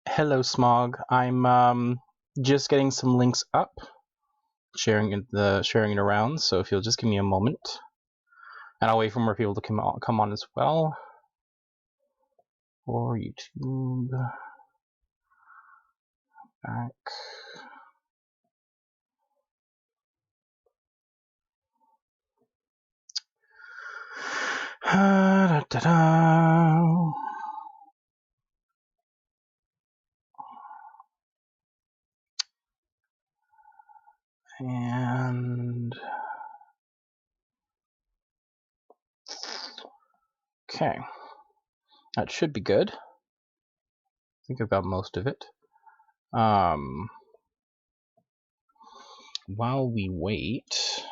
Hello, Smog. I'm just getting some links up, sharing it around. So if you'll just give me a moment, and I'll wait for more people to come on as well. Or YouTube back. Da, da, da. And okay, that should be good. I think I've got most of it. While we wait,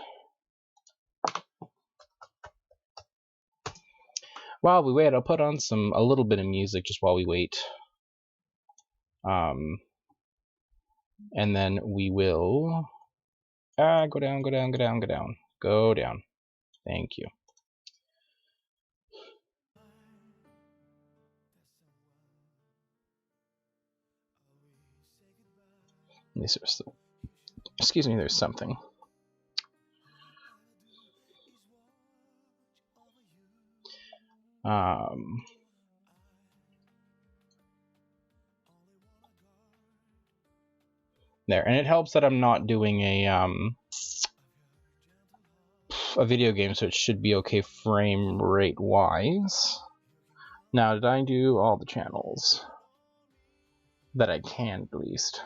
I'll put on a little bit of music just while we wait. And then we will go down. Thank you. Excuse me, there's something. There, and it helps that I'm not doing a video game, so it should be okay frame rate wise. Now, did I do all the channels that I can, at least?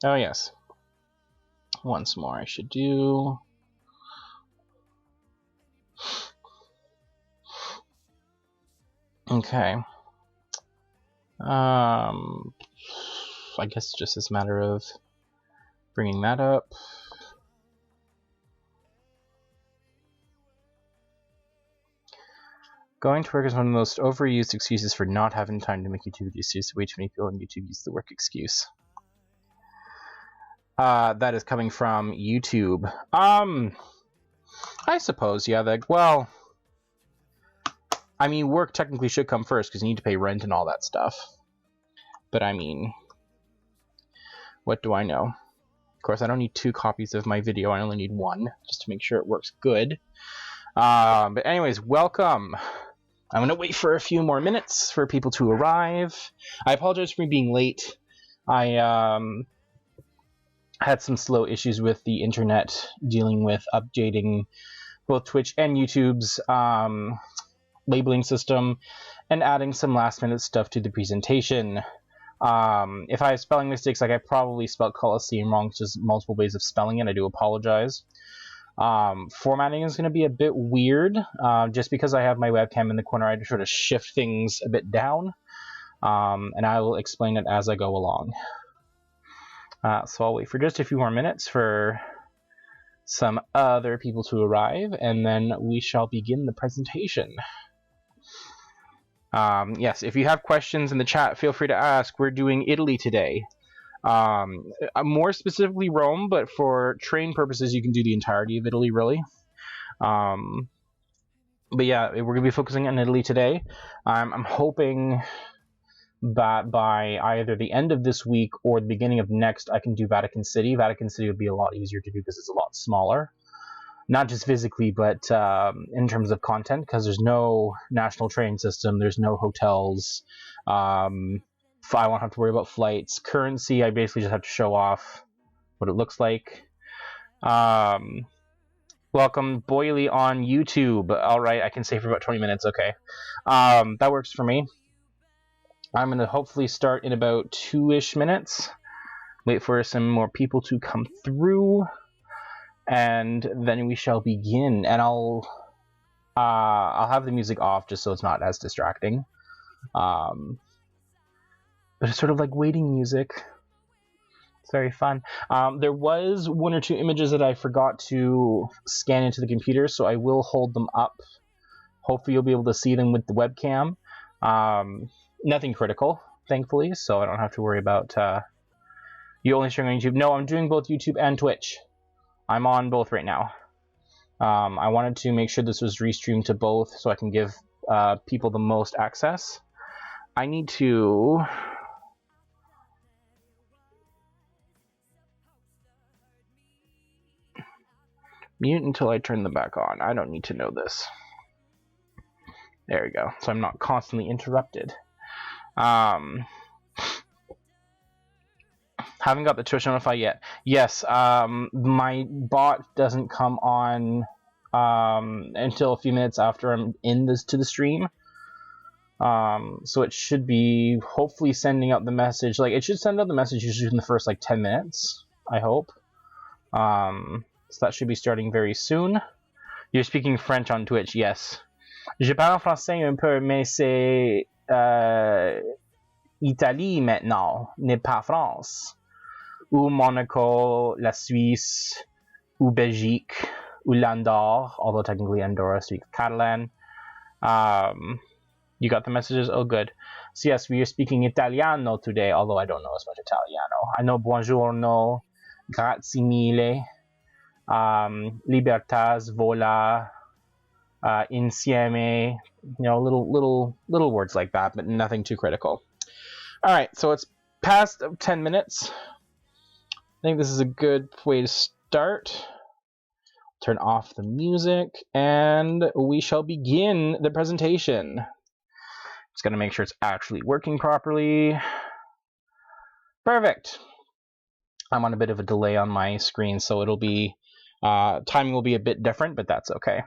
Oh yes. Once more, I should do. Okay. I guess just this matter of bringing that up. Going to work is one of the most overused excuses for not having time to make YouTube videos. Way too many people on YouTube use the work excuse. That is coming from YouTube. I suppose, yeah. Well, I mean, work technically should come first because you need to pay rent and all that stuff. But I mean, what do I know? Of course, I don't need 2 copies of my video. I only need 1 just to make sure it works good. But anyways, welcome. I'm going to wait for a few more minutes for people to arrive. I apologize for me being late. I had some slow issues with the internet dealing with updating both Twitch and YouTube's labeling system and adding some last-minute stuff to the presentation. If I have spelling mistakes, like I probably spelled Colosseum wrong, just multiple ways of spelling it, I do apologize. Formatting is going to be a bit weird, just because I have my webcam in the corner. I had to sort of shift things a bit down, and I will explain it as I go along. So I'll wait for just a few more minutes for some other people to arrive, and then we shall begin the presentation. Yes, if you have questions in the chat, feel free to ask. We're doing Italy today. More specifically Rome, but for train purposes, you can do the entirety of Italy, really. But yeah, we're going to be focusing on Italy today. I'm hoping that by either the end of this week or the beginning of next, I can do Vatican City. Vatican City would be a lot easier to do because it's a lot smaller. Not just physically, but in terms of content, because there's no national train system, there's no hotels. I won't have to worry about flights. Currency, I basically just have to show off what it looks like. Welcome, Boily on YouTube. All right, I can stay for about 20 minutes. Okay, that works for me. I'm going to hopefully start in about 2-ish minutes. Wait for some more people to come through, and then we shall begin. And I'll have the music off just so it's not as distracting. But it's sort of like waiting music. It's very fun. There was 1 or 2 images that I forgot to scan into the computer, so I will hold them up. Hopefully you'll be able to see them with the webcam. Nothing critical, thankfully, so I don't have to worry about you only sharing on YouTube. No, I'm doing both YouTube and Twitch. I'm on both right now. I wanted to make sure this was restreamed to both so I can give people the most access. I need to... mute until I turn them back on. I don't need to know this. There we go. So I'm not constantly interrupted. Haven't got the Twitch notify yet. Yes, my bot doesn't come on until a few minutes after I'm in to the stream. So it should be hopefully sending out the message. Like, it should send out the message usually in the first 10 minutes, I hope. So that should be starting very soon. You're speaking French on Twitch, yes. Je parle français un peu, mais c'est Italie maintenant, n'est pas France. Ou Monaco, la Suisse, ou Belgique, ou l'Andorre, although technically Andorra speaks Catalan. You got the messages? Oh, good. So yes, we are speaking Italiano today, although I don't know as much Italiano. I know buongiorno, grazie mille, libertas, vola, insieme, little words like that, but nothing too critical. All right, so it's past 10 minutes. think this is a good way to start. Turn off the music, and we shall begin the presentation. Just going to make sure it's actually working properly. Perfect. I'm on a bit of a delay on my screen, so it'll be timing will be a bit different, but that's okay.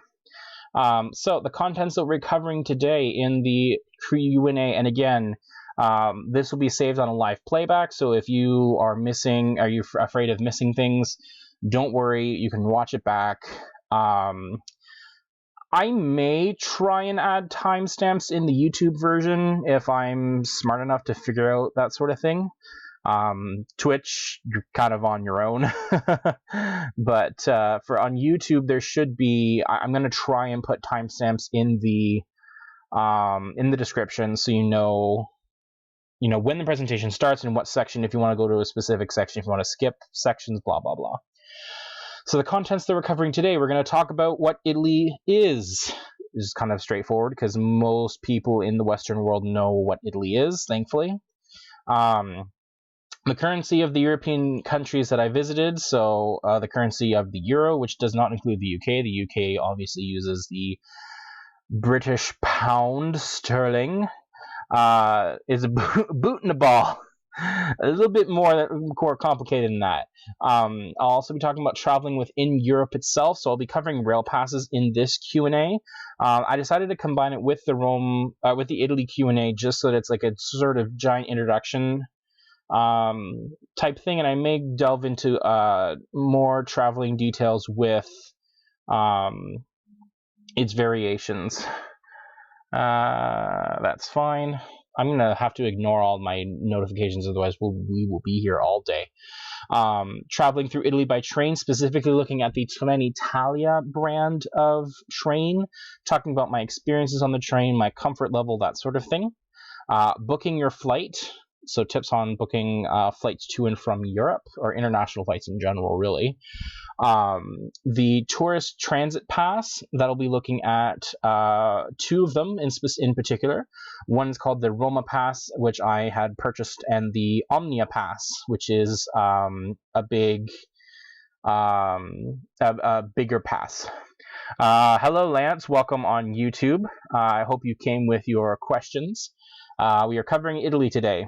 So the contents that we're covering today in the Q&A, and again, this will be saved on a live playback, so if you are you afraid of missing things, don't worry, you can watch it back. I may try and add timestamps in the YouTube version if I'm smart enough to figure out that sort of thing. Twitch, you're kind of on your own. But for on YouTube, there should be. I'm going to try and put timestamps in the description, so you know when the presentation starts and what section. If you want to go to a specific section, if you want to skip sections, blah blah blah. So the contents that we're covering today, we're going to talk about what Italy is. It's kind of straightforward because most people in the Western world know what Italy is, thankfully. The currency of the European countries that I visited, so the currency of the euro, which does not include the UK. The UK obviously uses the British pound sterling. Is a boot in the ball. A little bit more complicated than that. I'll also be talking about traveling within Europe itself, so I'll be covering rail passes in this Q&A. I decided to combine it with with the Italy Q&A just so that it's like a sort of giant introduction type thing, and I may delve into more traveling details with its variations. That's fine. I'm gonna have to ignore all my notifications, otherwise we will be here all day. Traveling through Italy by train, specifically looking at the Trenitalia brand of train, talking about my experiences on the train, my comfort level, that sort of thing. Booking your flight. So tips on booking flights to and from Europe, or international flights in general, really. The tourist transit pass, that'll be looking at two of them in particular. One is called the Roma Pass, which I had purchased, and the Omnia Pass, which is a bigger pass. Hello, Lance. Welcome on YouTube. I hope you came with your questions. We are covering Italy today,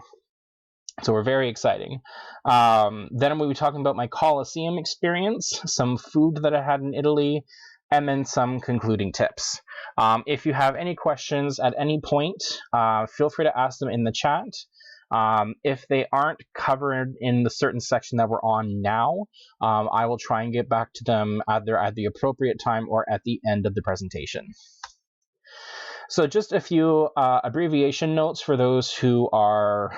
so we're very exciting. Then I'm going to be talking about my Colosseum experience, some food that I had in Italy, and then some concluding tips. If you have any questions at any point, feel free to ask them in the chat. If they aren't covered in the certain section that we're on now, I will try and get back to them either at the appropriate time or at the end of the presentation. So just a few abbreviation notes for those who are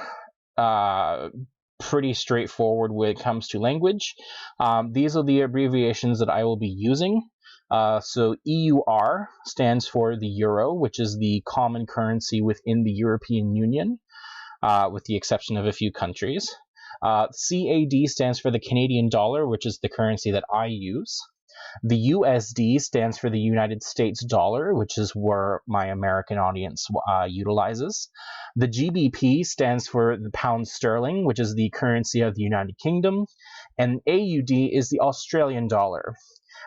pretty straightforward when it comes to language. These are the abbreviations that I will be using. So EUR stands for the euro, which is the common currency within the European Union, with the exception of a few countries. CAD stands for the Canadian dollar, which is the currency that I use. The USD stands for the United States dollar, which is where my American audience utilizes. The GBP stands for the pound sterling, which is the currency of the United Kingdom. And AUD is the Australian dollar.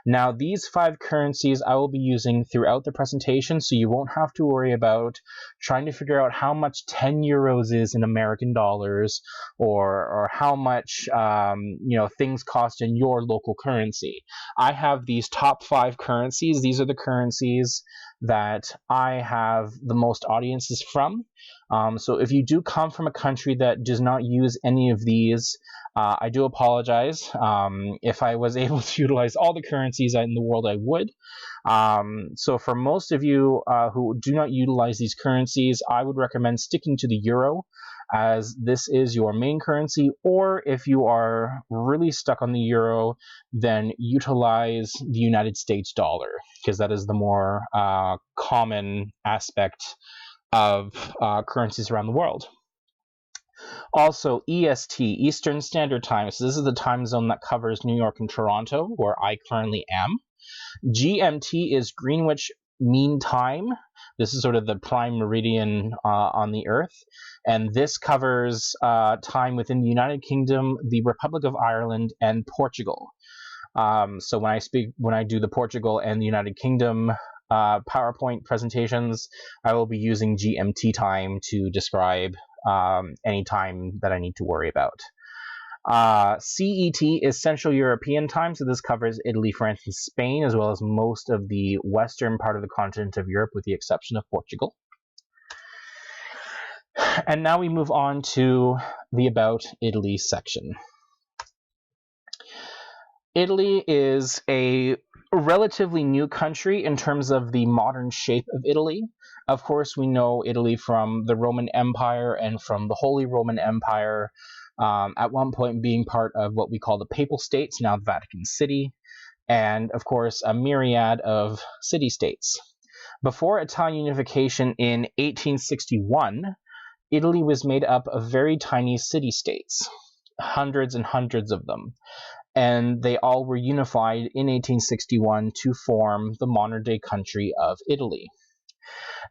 Now, these 5 currencies I will be using throughout the presentation, so you won't have to worry about trying to figure out how much 10 euros is in American dollars, or how much things cost in your local currency. I have these top 5 currencies. These are the currencies that I have the most audiences from. So if you do come from a country that does not use any of these, I do apologize. If I was able to utilize all the currencies in the world, I would. So for most of you who do not utilize these currencies, I would recommend sticking to the euro, as this is your main currency, or if you are really stuck on the euro, then utilize the United States dollar, because that is the more common aspect of currencies around the world. Also, EST, Eastern Standard Time. So this is the time zone that covers New York and Toronto, where I currently am. GMT is Greenwich Mean Time, This is sort of the prime meridian on the Earth, and this covers time within the United Kingdom, the Republic of Ireland, and Portugal. So when I do the Portugal and the United Kingdom PowerPoint presentations, I will be using GMT time to describe any time that I need to worry about. CET is Central European time, so this covers Italy, France, and Spain, as well as most of the western part of the continent of Europe, with the exception of Portugal. And now we move on to the About Italy section. Italy is a relatively new country in terms of the modern shape of Italy. Of course, we know Italy from the Roman Empire and from the Holy Roman Empire, at one point being part of what we call the Papal States, now the Vatican City, and of course a myriad of city-states. Before Italian unification in 1861, Italy was made up of very tiny city-states, hundreds and hundreds of them. And they all were unified in 1861 to form the modern-day country of Italy.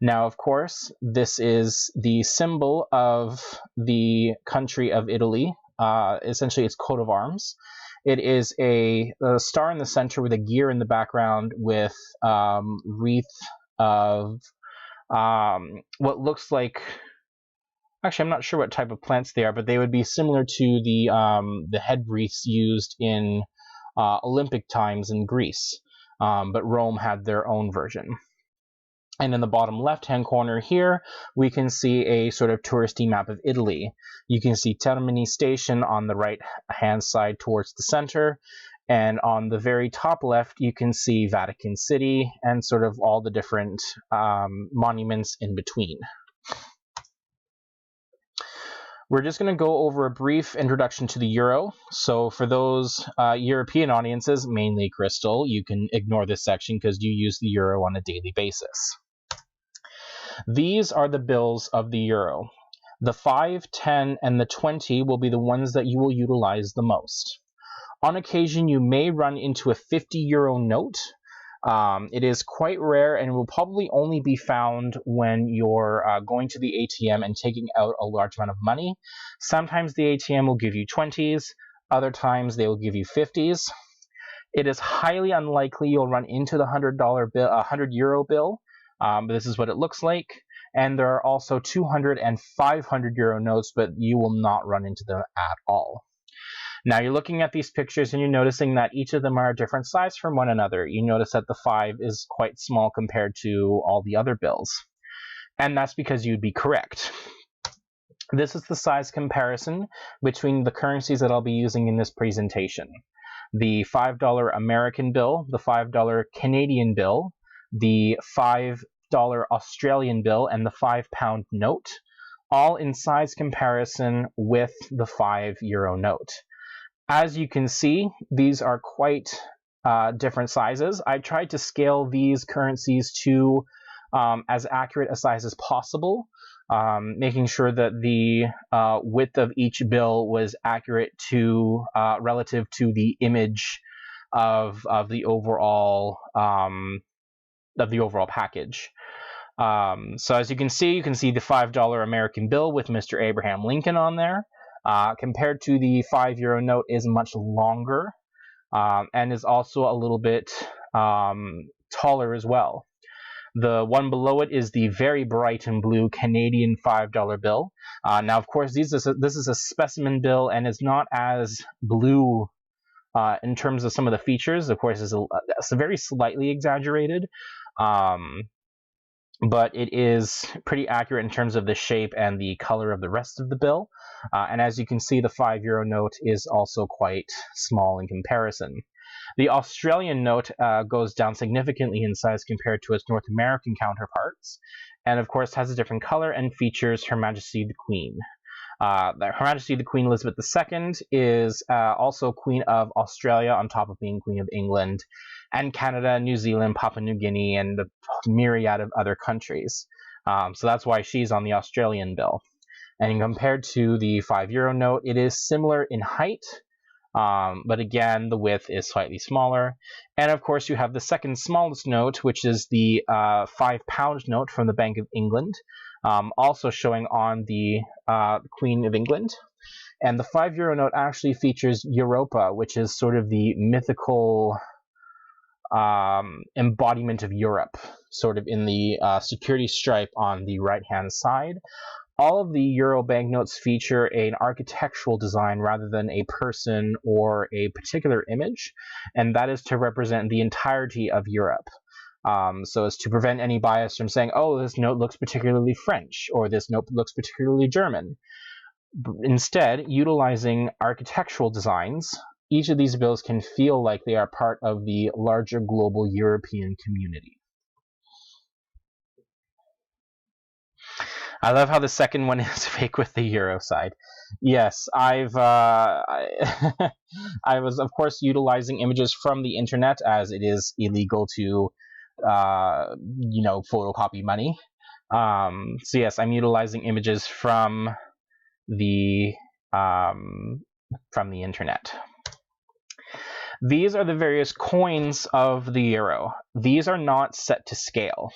Now, of course, this is the symbol of the country of Italy, essentially its coat of arms. It is a star in the center with a gear in the background with wreath of what looks like... Actually, I'm not sure what type of plants they are, but they would be similar to the head wreaths used in Olympic times in Greece. But Rome had their own version. And in the bottom left-hand corner here, we can see a sort of touristy map of Italy. You can see Termini Station on the right-hand side towards the center. And on the very top left, you can see Vatican City and sort of all the different monuments in between. We're just going to go over a brief introduction to the euro. So for those European audiences, mainly Crystal, you can ignore this section because you use the euro on a daily basis. These are the bills of the euro. The 5, 10, and the 20 will be the ones that you will utilize the most. On occasion, you may run into a 50 euro note. It is quite rare and will probably only be found when you're going to the ATM and taking out a large amount of money. Sometimes the ATM will give you 20s, other times they will give you 50s. It is highly unlikely you'll run into the $100 bill, 100 euro bill, but this is what it looks like. And there are also 200 and 500 euro notes, but you will not run into them at all. Now you're looking at these pictures and you're noticing that each of them are a different size from one another. You notice that the 5 is quite small compared to all the other bills. And that's because you'd be correct. This is the size comparison between the currencies that I'll be using in this presentation. The $5 American bill, the $5 Canadian bill, the $5 Australian bill, and the £5 note, all in size comparison with the 5 euro note. As you can see, these are quite different sizes. I tried to scale these currencies to as accurate a size as possible, making sure that the width of each bill was accurate to relative to the image of the overall package. So as you can see the $5 American bill with Mr. Abraham Lincoln on there. Compared to the 5 euro note is much longer and is also a little bit taller as well. The one below it is the very bright and blue Canadian $5 bill. Now, of course, this is a specimen bill and is not as blue in terms of some of the features. Of course, it's very slightly exaggerated. But it is pretty accurate in terms of the shape and the color of the rest of the bill. And as you can see, the 5 euro note is also quite small in comparison. The Australian note goes down significantly in size compared to its North American counterparts, and of course has a different color and features Her Majesty the Queen. Her Majesty the Queen Elizabeth II is also Queen of Australia on top of being Queen of England, and Canada, New Zealand, Papua New Guinea, and a myriad of other countries. So that's why she's on the Australian bill. And compared to the 5 euro note, it is similar in height, But again, the width is slightly smaller. And of course, you have the second smallest note, which is the £5 note from the Bank of England, also showing on the Queen of England. And the €5 note actually features Europa, which is sort of the mythical embodiment of Europe, sort of in the security stripe on the right-hand side. All of the Euro banknotes feature an architectural design rather than a person or a particular image, and that is to represent the entirety of Europe. So as to prevent any bias from saying, oh, this note looks particularly French, or this note looks particularly German. Instead, utilizing architectural designs, each of these bills can feel like they are part of the larger global European community. I love how the second one is fake with the Euro side. Yes, I was, of course, utilizing images from the internet, as it is illegal to, photocopy money. So yes, I'm utilizing images from the internet. These are the various coins of the Euro. These are not set to scale.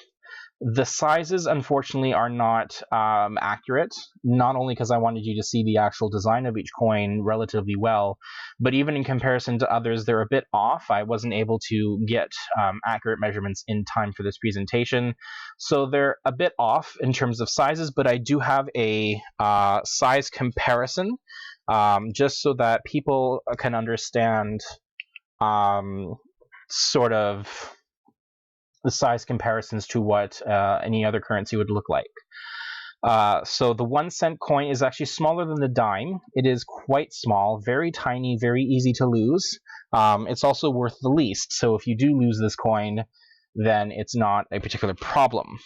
The sizes, unfortunately, are not accurate, not only because I wanted you to see the actual design of each coin relatively well, but even in comparison to others, they're a bit off. I wasn't able to get accurate measurements in time for this presentation, so they're a bit off in terms of sizes, but I do have a size comparison, just so that people can understand sort of the size comparisons to what any other currency would look like. So the 1 cent coin is actually smaller than the dime. It is quite small, very tiny, very easy to lose. It's also worth the least, so if you do lose this coin, then it's not a particular problem.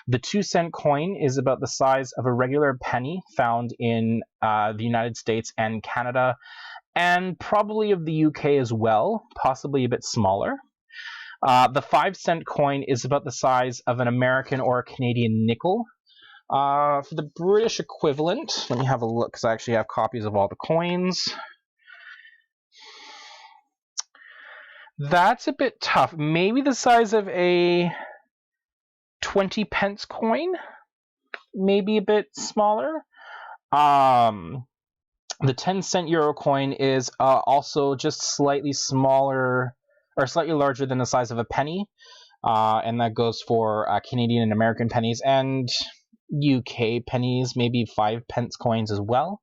The 2 cent coin is about the size of a regular penny found in the United States and Canada, and probably of the UK as well, possibly a bit smaller. The 5 cent coin is about the size of an American or a Canadian nickel. For the British equivalent, let me have a look, because I actually have copies of all the coins. That's a bit tough. Maybe the size of a 20 pence coin? Maybe a bit smaller. The 10 cent Euro coin is also just slightly smaller, or slightly larger than the size of a penny, and that goes for Canadian and American pennies, and UK pennies, maybe 5 pence coins as well.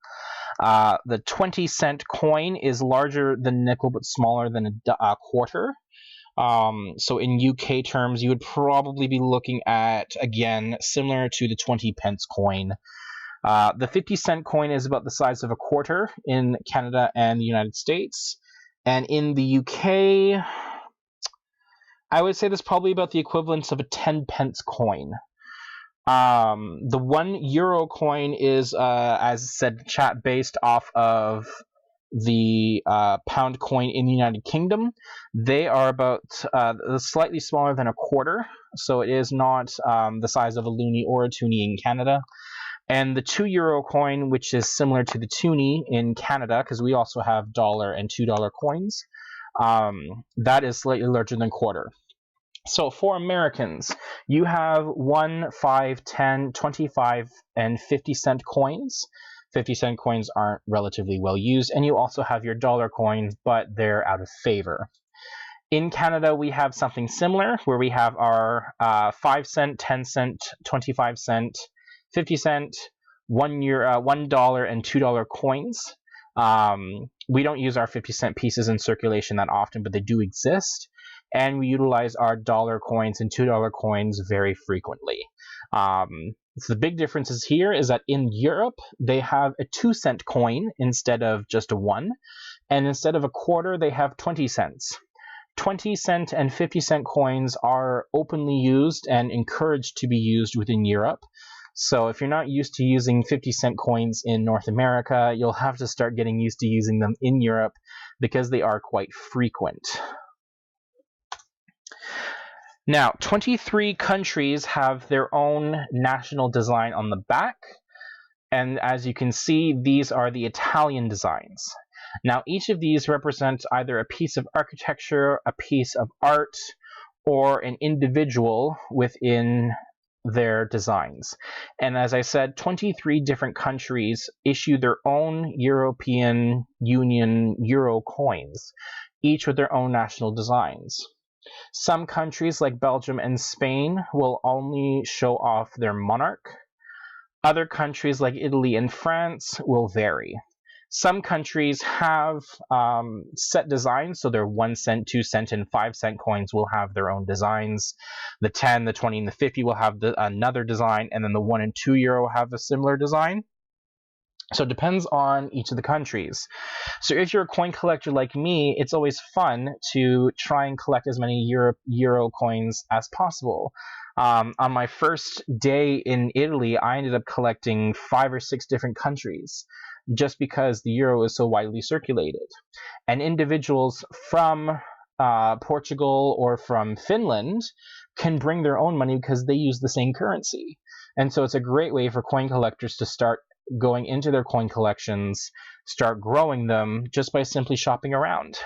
The 20 cent coin is larger than nickel but smaller than a quarter. So in UK terms, you would probably be looking at, again, similar to the 20 pence coin. The 50 cent coin is about the size of a quarter in Canada and the United States. And in the UK, I would say that's probably about the equivalent of a 10 pence coin. The 1 euro coin is, as said, chat, based off of the pound coin in the United Kingdom. They are about slightly smaller than a quarter, so it is not the size of a loonie or a toonie in Canada. And the 2 euro coin, which is similar to the toonie in Canada, because we also have $1 and $2 coins, that is slightly larger than quarter. So for Americans, you have 1, 5, 10, 25, and 50 cent coins. 50 cent coins aren't relatively well used, and you also have your dollar coins, but they're out of favor. In Canada, we have something similar, where we have our 5 cent, 10 cent, 25 cent, 50 cent, $1, and $2 coins. We don't use our 50 cent pieces in circulation that often, but they do exist. And we utilize our dollar coins and $2 coins very frequently. So the big differences here is that in Europe, they have a 2 cent coin instead of just a 1. And instead of a quarter, they have 20 cents. 20 cent and 50 cent coins are openly used and encouraged to be used within Europe. So if you're not used to using 50 cent coins in North America, you'll have to start getting used to using them in Europe because they are quite frequent. Now, 23 countries have their own national design on the back, and as you can see, these are the Italian designs. Now, each of these represents either a piece of architecture, a piece of art, or an individual within their designs. And as I said, 23 different countries issue their own European Union euro coins, each with their own national designs. Some countries like Belgium and Spain will only show off their monarch. Other countries like Italy and France will vary. Some countries have set designs, so their 1 cent, 2 cent, and 5 cent coins will have their own designs. The 10, the 20, and the 50 will have another design, and then the 1 and 2 euro will have a similar design. So it depends on each of the countries. So if you're a coin collector like me, it's always fun to try and collect as many euro coins as possible. On my first day in Italy, I ended up collecting 5 or 6 different countries, just because the euro is so widely circulated. And individuals from Portugal or from Finland can bring their own money because they use the same currency. And so it's a great way for coin collectors to start going into their coin collections, start growing them just by simply shopping around.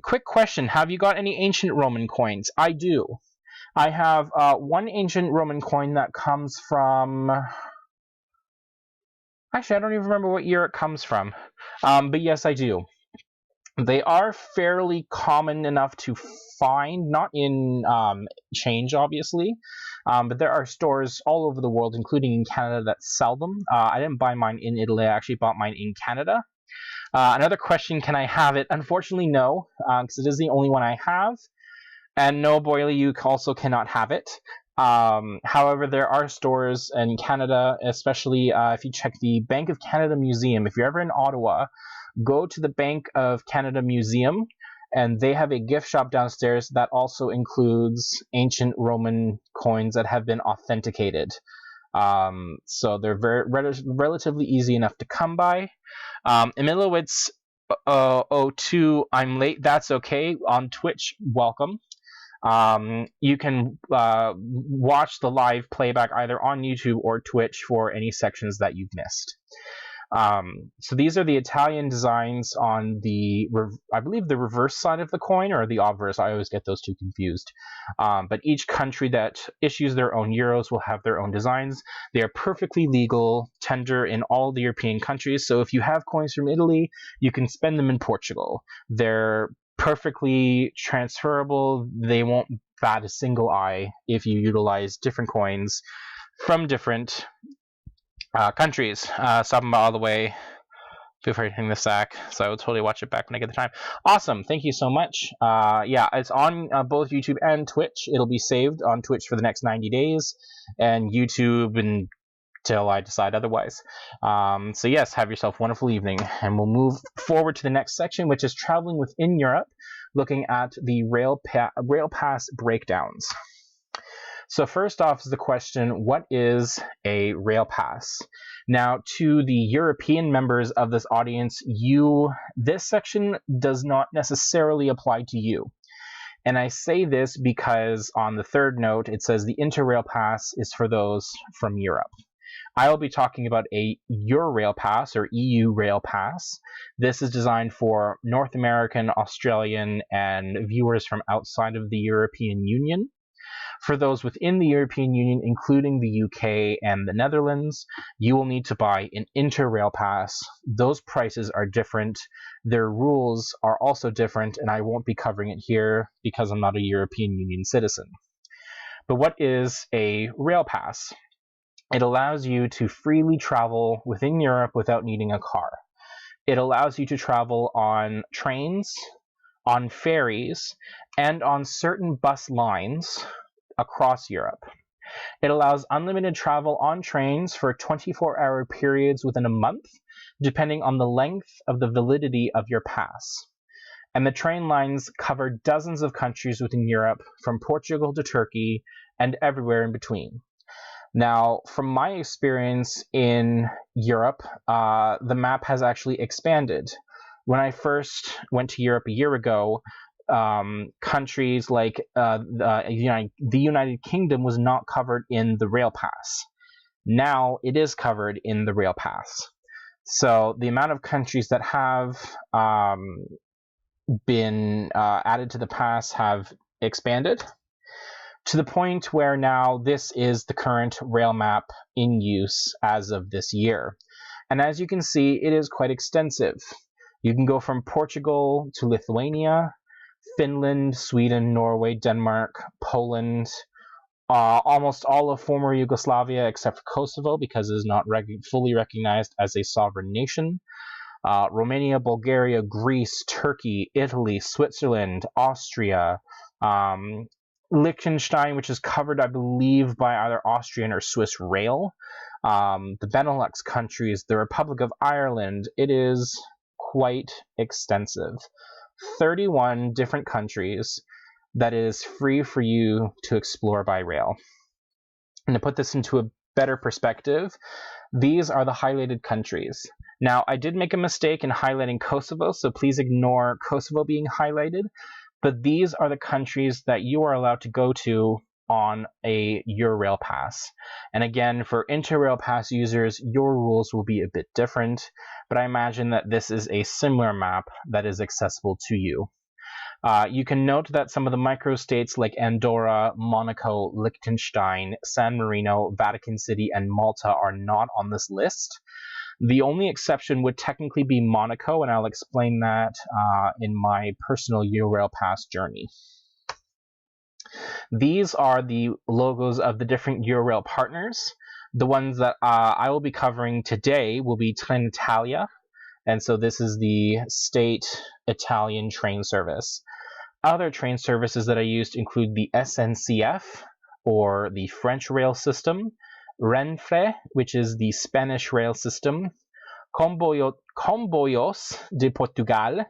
Quick question, have you got any ancient Roman coins? I do. I have one ancient Roman coin that comes from... Actually, I don't even remember what year it comes from. But yes, I do. They are fairly common enough to find, not in change, obviously, but there are stores all over the world, including in Canada, that sell them. I didn't buy mine in Italy. I actually bought mine in Canada. Another question, can I have it? Unfortunately, no, because it is the only one I have. And no, Boily, you also cannot have it. However, there are stores in Canada, especially if you check the Bank of Canada Museum. If you're ever in Ottawa, go to the Bank of Canada Museum, and they have a gift shop downstairs that also includes ancient Roman coins that have been authenticated. So they're relatively easy enough to come by. Emilowitz 02, I'm late, that's okay. On Twitch, welcome. You can watch the live playback either on YouTube or Twitch for any sections that you've missed. So these are the Italian designs on the, I believe, the reverse side of the coin, or the obverse. I always get those two confused. But each country that issues their own euros will have their own designs. They are perfectly legal tender in all the European countries. So if you have coins from Italy, you can spend them in Portugal. They're perfectly transferable. They won't bat a single eye if you utilize different coins from different countries. Stopping by all the way. Feel free to hang the sack. So I will totally watch it back when I get the time. Awesome. Thank you so much. Yeah, it's on both YouTube and Twitch. It'll be saved on Twitch for the next 90 days and YouTube until I decide otherwise. So yes, have yourself a wonderful evening. And we'll move forward to the next section, which is traveling within Europe, looking at the rail pass breakdowns. So first off is the question, what is a rail pass? Now, to the European members of this audience, this section does not necessarily apply to you. And I say this because on the third note, it says the Interrail pass is for those from Europe. I will be talking about a Eurail pass, or EU Rail Pass. This is designed for North American, Australian, and viewers from outside of the European Union. For those within the European Union, including the UK and the Netherlands, you will need to buy an Interrail pass. Those prices are different. Their rules are also different, and I won't be covering it here because I'm not a European Union citizen. But what is a rail pass? It allows you to freely travel within Europe without needing a car. It allows you to travel on trains, on ferries, and on certain bus lines across Europe. It allows unlimited travel on trains for 24-hour periods within a month, depending on the length of the validity of your pass. And the train lines cover dozens of countries within Europe, from Portugal to Turkey, and everywhere in between. Now, from my experience in Europe, the map has actually expanded. When I first went to Europe a year ago, countries like the United Kingdom was not covered in the rail pass. Now it is covered in the rail pass. So the amount of countries that have been added to the pass have expanded to the point where now this is the current rail map in use as of this year. And as you can see, it is quite extensive. You can go from Portugal to Lithuania, Finland, Sweden, Norway, Denmark, Poland, almost all of former Yugoslavia except for Kosovo because it is not fully recognized as a sovereign nation. Romania, Bulgaria, Greece, Turkey, Italy, Switzerland, Austria, Liechtenstein, which is covered, I believe, by either Austrian or Swiss rail, the Benelux countries, the Republic of Ireland. It is quite extensive. 31 different countries that is free for you to explore by rail. And to put this into a better perspective, these are the highlighted countries. Now, I did make a mistake in highlighting Kosovo, so please ignore Kosovo being highlighted, but these are the countries that you are allowed to go to on a Eurail pass. And again, for Interrail pass users, your rules will be a bit different, but I imagine that this is a similar map that is accessible to you. You can note that some of the microstates like Andorra, Monaco, Liechtenstein, San Marino, Vatican City, and Malta are not on this list. The only exception would technically be Monaco, and I'll explain that in my personal Eurail Pass journey. These are the logos of the different Eurail partners. The ones that I will be covering today will be Trenitalia, and so this is the state Italian train service. Other train services that I used include the SNCF, or the French rail system, Renfe, which is the Spanish rail system, Comboios de Portugal,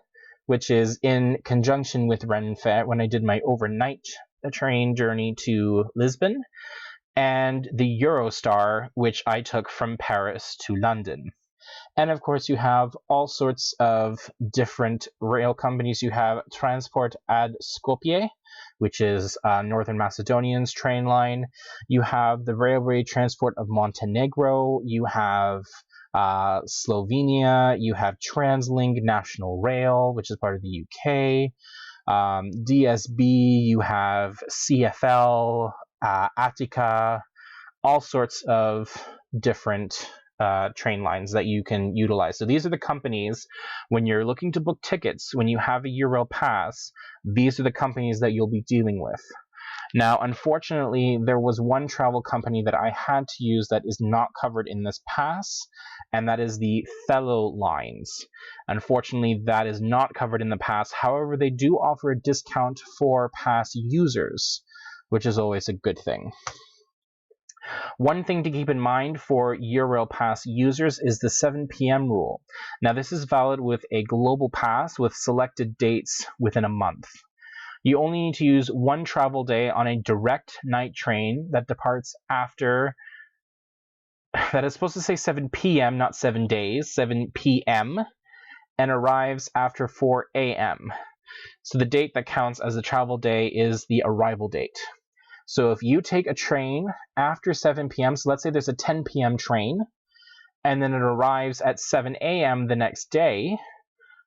which is in conjunction with Renfe when I did my overnight train journey to Lisbon, and the Eurostar, which I took from Paris to London. And of course, you have all sorts of different rail companies. You have Transport ad Skopje, which is Northern Macedonian's train line. You have the Railway Transport of Montenegro. You have Slovenia. You have TransLink National Rail, which is part of the UK. DSB. You have CFL, Attica, all sorts of different train lines that you can utilize. So these are the companies, when you're looking to book tickets, when you have a Eurail pass, these are the companies that you'll be dealing with. Now, unfortunately, there was one travel company that I had to use that is not covered in this pass, and that is the Fellow Lines. Unfortunately, that is not covered in the pass. However, they do offer a discount for pass users, which is always a good thing. One thing to keep in mind for Eurail Pass users is the 7 p.m. rule. Now, this is valid with a global pass with selected dates within a month. You only need to use one travel day on a direct night train that departs after, that is supposed to say 7 p.m., not 7 days, 7 p.m., and arrives after 4 a.m. So the date that counts as a travel day is the arrival date. So if you take a train after 7 p.m., so let's say there's a 10 p.m. train, and then it arrives at 7 a.m. the next day,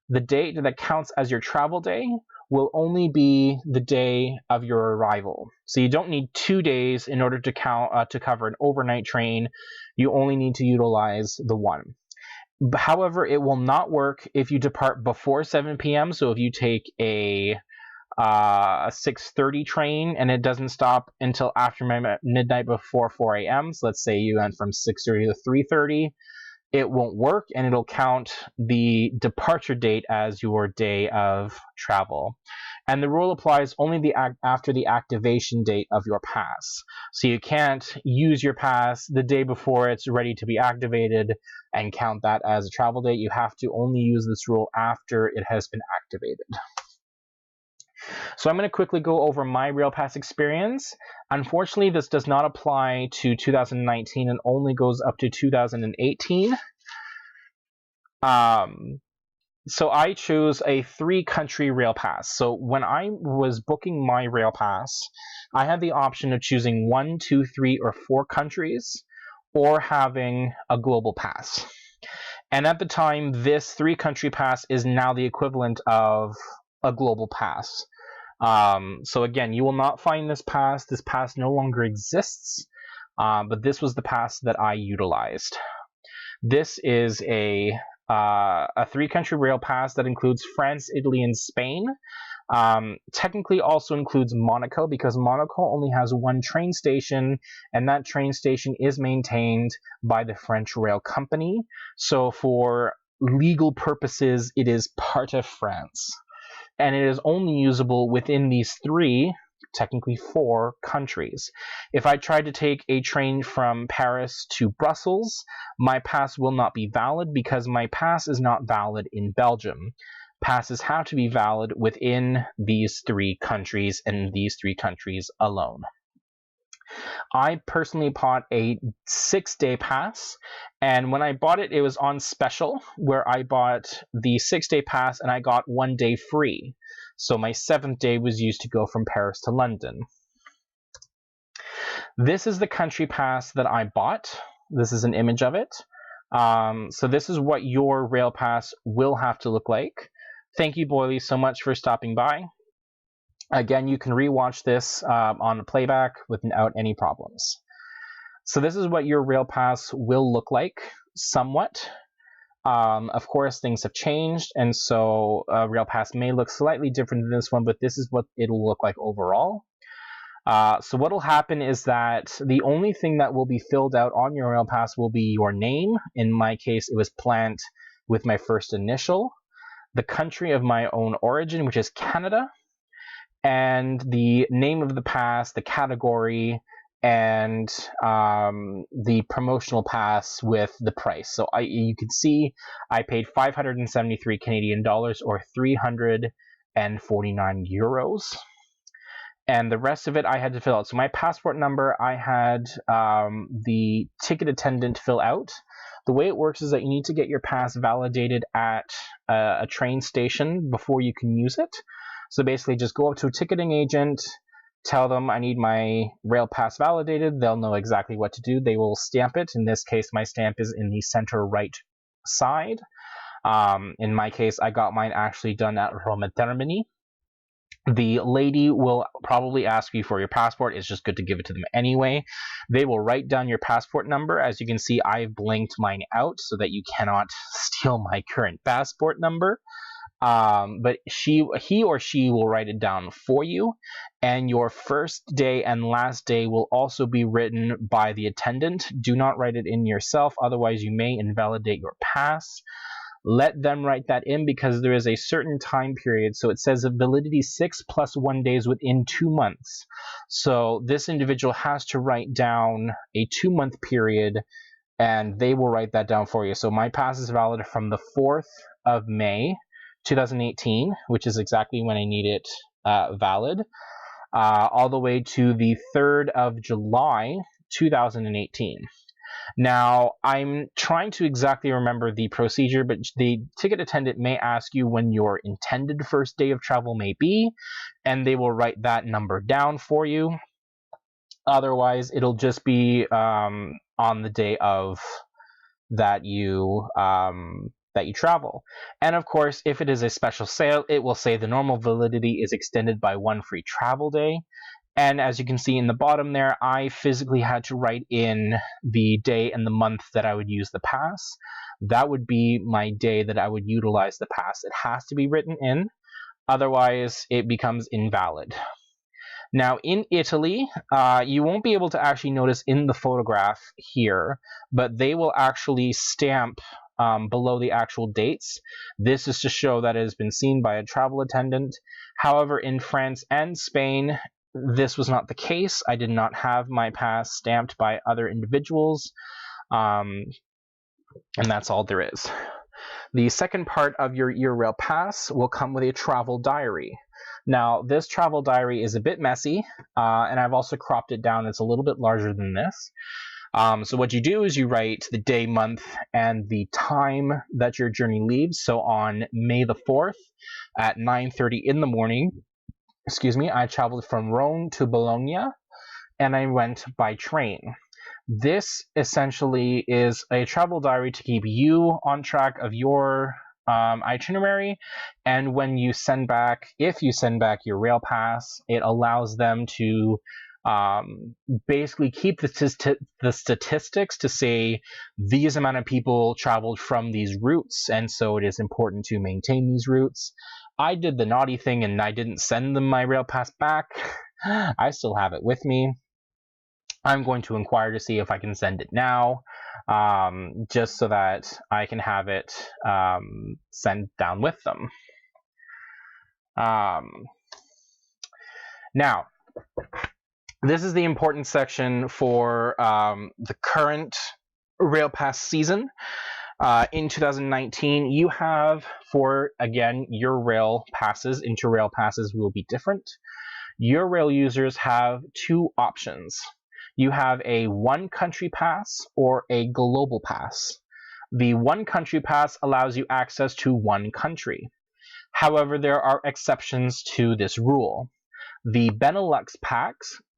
the date that counts as your travel day will only be the day of your arrival. So you don't need 2 days in order to cover an overnight train. You only need to utilize the one. However, it will not work if you depart before 7 p.m. So if you take a 6:30 train and it doesn't stop until after midnight before 4 a.m. So let's say you went from 6:30 to 3:30, it won't work, and it'll count the departure date as your day of travel. And the rule applies only after the activation date of your pass. So you can't use your pass the day before it's ready to be activated and count that as a travel date. You have to only use this rule after it has been activated. So I'm going to quickly go over my Rail Pass experience. Unfortunately, this does not apply to 2019 and only goes up to 2018. So I chose a 3-country Rail Pass. So when I was booking my Rail Pass, I had the option of choosing 1, 2, 3, or 4 countries, or having a global pass. And at the time, this 3-country pass is now the equivalent of a global pass. So again, you will not find this pass. This pass no longer exists, but this was the pass that I utilized. This is a 3-country rail pass that includes France, Italy, and Spain. Technically also includes Monaco, because Monaco only has one train station, and that train station is maintained by the French rail company. So for legal purposes, it is part of France. And it is only usable within these 3, technically 4 countries. If I tried to take a train from Paris to Brussels, my pass will not be valid because my pass is not valid in Belgium. Passes have to be valid within these 3 countries and these 3 countries alone. I personally bought a 6-day pass, and when I bought it, it was on special, where I bought the 6-day pass and I got 1 day free. So my 7th day was used to go from Paris to London. This is the country pass that I bought. This is an image of it. So this is what your rail pass will have to look like. Thank you, Boily, so much for stopping by. Again, you can rewatch this on the playback without any problems. So this is what your rail pass will look like, somewhat. Of course, things have changed, and so rail pass may look slightly different than this one, but this is what it'll look like overall. So what will happen is that the only thing that will be filled out on your rail pass will be your name. In my case, it was Plant with my first initial, the country of my own origin, which is Canada, and the name of the pass, the category, and the promotional pass with the price. So you can see I paid 573 Canadian dollars, or 349 euros. And the rest of it I had to fill out. So my passport number, I had the ticket attendant fill out. The way it works is that you need to get your pass validated at a train station before you can use it. So basically just go up to a ticketing agent, tell them I need my rail pass validated. They'll know exactly what to do. They will stamp it. In this case, my stamp is in the center right side. In my case, I got mine actually done at Roma Termini. The lady will probably ask you for your passport. It's just good to give it to them anyway. They will write down your passport number. As you can see, I've blanked mine out so that you cannot steal my current passport number. But he or she will write it down for you, and your first day and last day will also be written by the attendant. Do not write it in yourself, otherwise you may invalidate your pass. Let them write that in because there is a certain time period. So it says of validity 6 + 1 days within 2 months. So this individual has to write down a 2-month period, and they will write that down for you. So my pass is valid from the 4th of May 2018, which is exactly when I need it valid, all the way to the 3rd of July 2018. Now, I'm trying to exactly remember the procedure, but the ticket attendant may ask you when your intended first day of travel may be, and they will write that number down for you. Otherwise, it'll just be on the day of that you travel. And of course, if it is a special sale, it will say the normal validity is extended by 1 free travel day. And as you can see in the bottom there, I physically had to write in the day and the month that I would use the pass. That would be my day that I would utilize the pass. It has to be written in, otherwise it becomes invalid. Now in Italy, you won't be able to actually notice in the photograph here, but they will actually stamp below the actual dates. This is to show that it has been seen by a travel attendant. However, in France and Spain, this was not the case. I did not have my pass stamped by other individuals, and that's all there is. The second part of your Eurail pass will come with a travel diary. Now, this travel diary is a bit messy, and I've also cropped it down. It's a little bit larger than this. So what you do is you write the day, month, and the time that your journey leaves. So on May the 4th at 9:30 in the morning, I traveled from Rome to Bologna, and I went by train. This essentially is a travel diary to keep you on track of your itinerary, and when you send back, if you send back your rail pass, it allows them to basically keep the statistics to say these amount of people traveled from these routes, and so it is important to maintain these routes. I did the naughty thing and I didn't send them my rail pass back. I still have it with me. I'm going to inquire to see if I can send it now, just so that I can have it sent down with them. Now, this is the important section for the current RailPass season. In 2019, you have, for, again, your rail passes, interrail passes will be different. Your rail users have two options. You have a one country pass or a global pass. The one country pass allows you access to one country. However, there are exceptions to this rule. The Benelux pass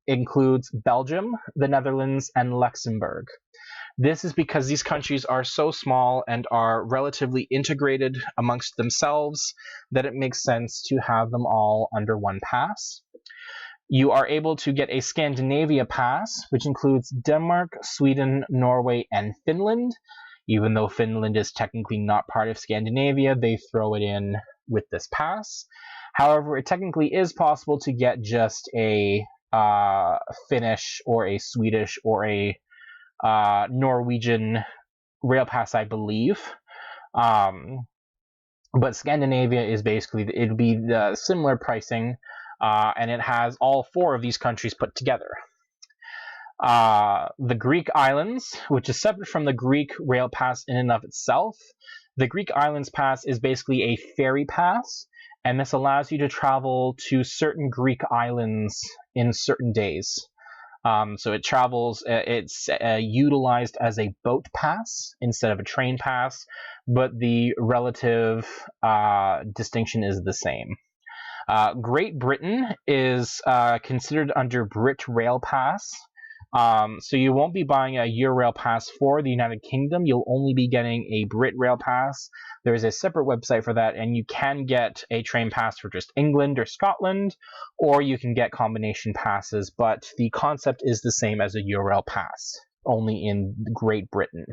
includes Belgium, the Netherlands, and Luxembourg. This is because these countries are so small and are relatively integrated amongst themselves that it makes sense to have them all under one pass. You are able to get a Scandinavia pass, which includes Denmark, Sweden, Norway, and Finland. Even though Finland is technically not part of Scandinavia, they throw it in with this pass. However, it technically is possible to get just a Finnish or a Swedish or a Norwegian rail pass, I believe. But Scandinavia is basically, it'd be the similar pricing, and it has all four of these countries put together. The Greek islands, which is separate from the Greek rail pass in and of itself. The Greek islands pass is basically a ferry pass, and this allows you to travel to certain Greek islands in certain days. So it travels, it's utilized as a boat pass instead of a train pass, but the relative distinction is the same. Great Britain is considered under Brit Rail Pass. So you won't be buying a Eurail Pass for the United Kingdom. You'll only be getting a Brit Rail Pass. There is a separate website for that, and you can get a train pass for just England or Scotland, or you can get combination passes, but the concept is the same as a Eurail Pass, only in Great Britain.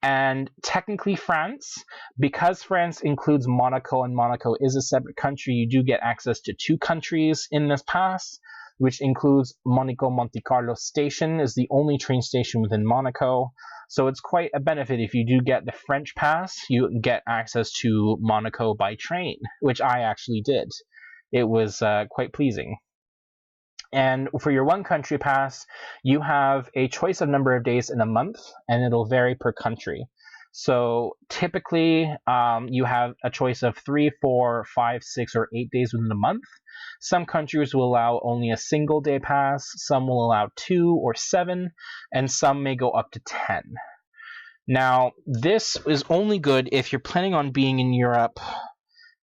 And technically France, because France includes Monaco and Monaco is a separate country, you do get access to two countries in this pass, which includes Monaco Monte Carlo station is the only train station within Monaco. So it's quite a benefit if you do get the French pass, you get access to Monaco by train, which I actually did. It was quite pleasing. And for your one country pass, you have a choice of number of days in a month, and it'll vary per country. So typically, you have a choice of 3, 4, 5, 6, or 8 days within a month. Some countries will allow only a single day pass, some will allow 2 or 7, and some may go up to 10. Now, this is only good if you're planning on being in Europe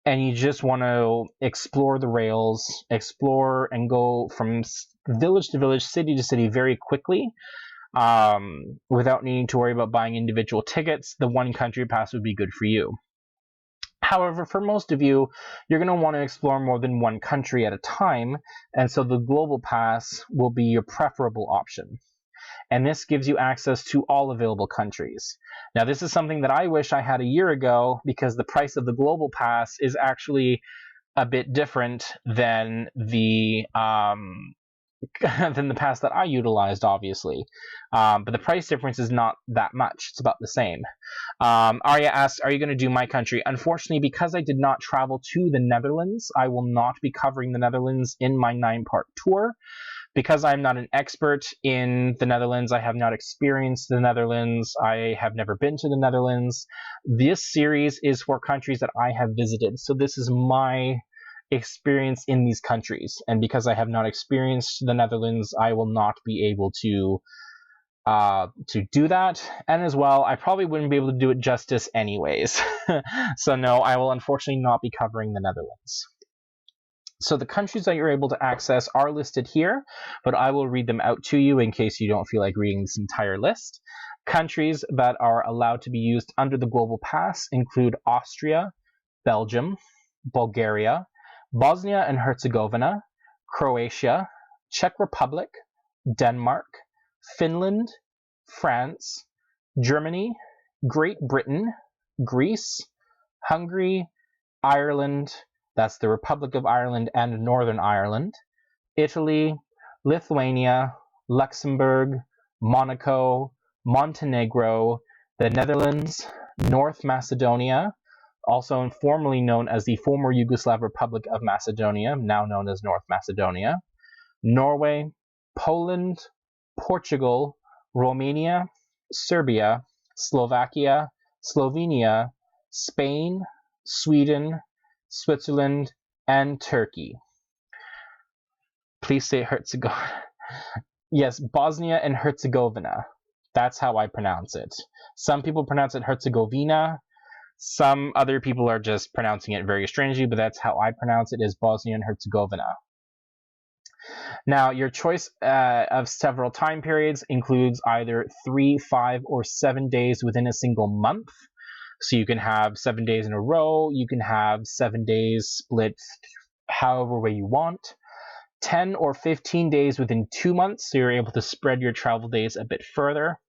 and you just want to explore the rails, explore and go from village to village, city to city very quickly, without needing to worry about buying individual tickets. The one country pass would be good for you. However, for most of you, you're going to want to explore more than one country at a time, and so the global pass will be your preferable option. And this gives you access to all available countries. Now, this is something that I wish I had a year ago, because the price of the global pass is actually a bit different than the pass that I utilized, obviously. But the price difference is not that much. It's about the same. Arya asks, are you going to do my country? Unfortunately, because I did not travel to the Netherlands, I will not be covering the Netherlands in my 9-part tour. Because I'm not an expert in the Netherlands, I have not experienced the Netherlands, I have never been to the Netherlands. This series is for countries that I have visited. So this is my experience in these countries. And because I have not experienced the Netherlands, I will not be able to do that. And as well, I probably wouldn't be able to do it justice anyways. So no, I will unfortunately not be covering the Netherlands. So the countries that you're able to access are listed here, but I will read them out to you in case you don't feel like reading this entire list. Countries that are allowed to be used under the Global Pass include Austria, Belgium, Bulgaria, Bosnia and Herzegovina, Croatia, Czech Republic, Denmark, Finland, France, Germany, Great Britain, Greece, Hungary, Ireland, that's the Republic of Ireland and Northern Ireland, Italy, Lithuania, Luxembourg, Monaco, Montenegro, the Netherlands, North Macedonia, also formerly known as the former Yugoslav Republic of Macedonia, now known as North Macedonia, Norway, Poland, Portugal, Romania, Serbia, Slovakia, Slovenia, Spain, Sweden, Switzerland, and Turkey. Please say Herzegovina. Yes, Bosnia and Herzegovina. That's how I pronounce it. Some people pronounce it Herzegovina. Some other people are just pronouncing it very strangely, but that's how I pronounce it, is Bosnia and Herzegovina. Now, your choice of several time periods includes either 3, 5, or 7 days within a single month. So you can have 7 days in a row, you can have 7 days split however way you want. 10 or 15 days within 2 months, so you're able to spread your travel days a bit further.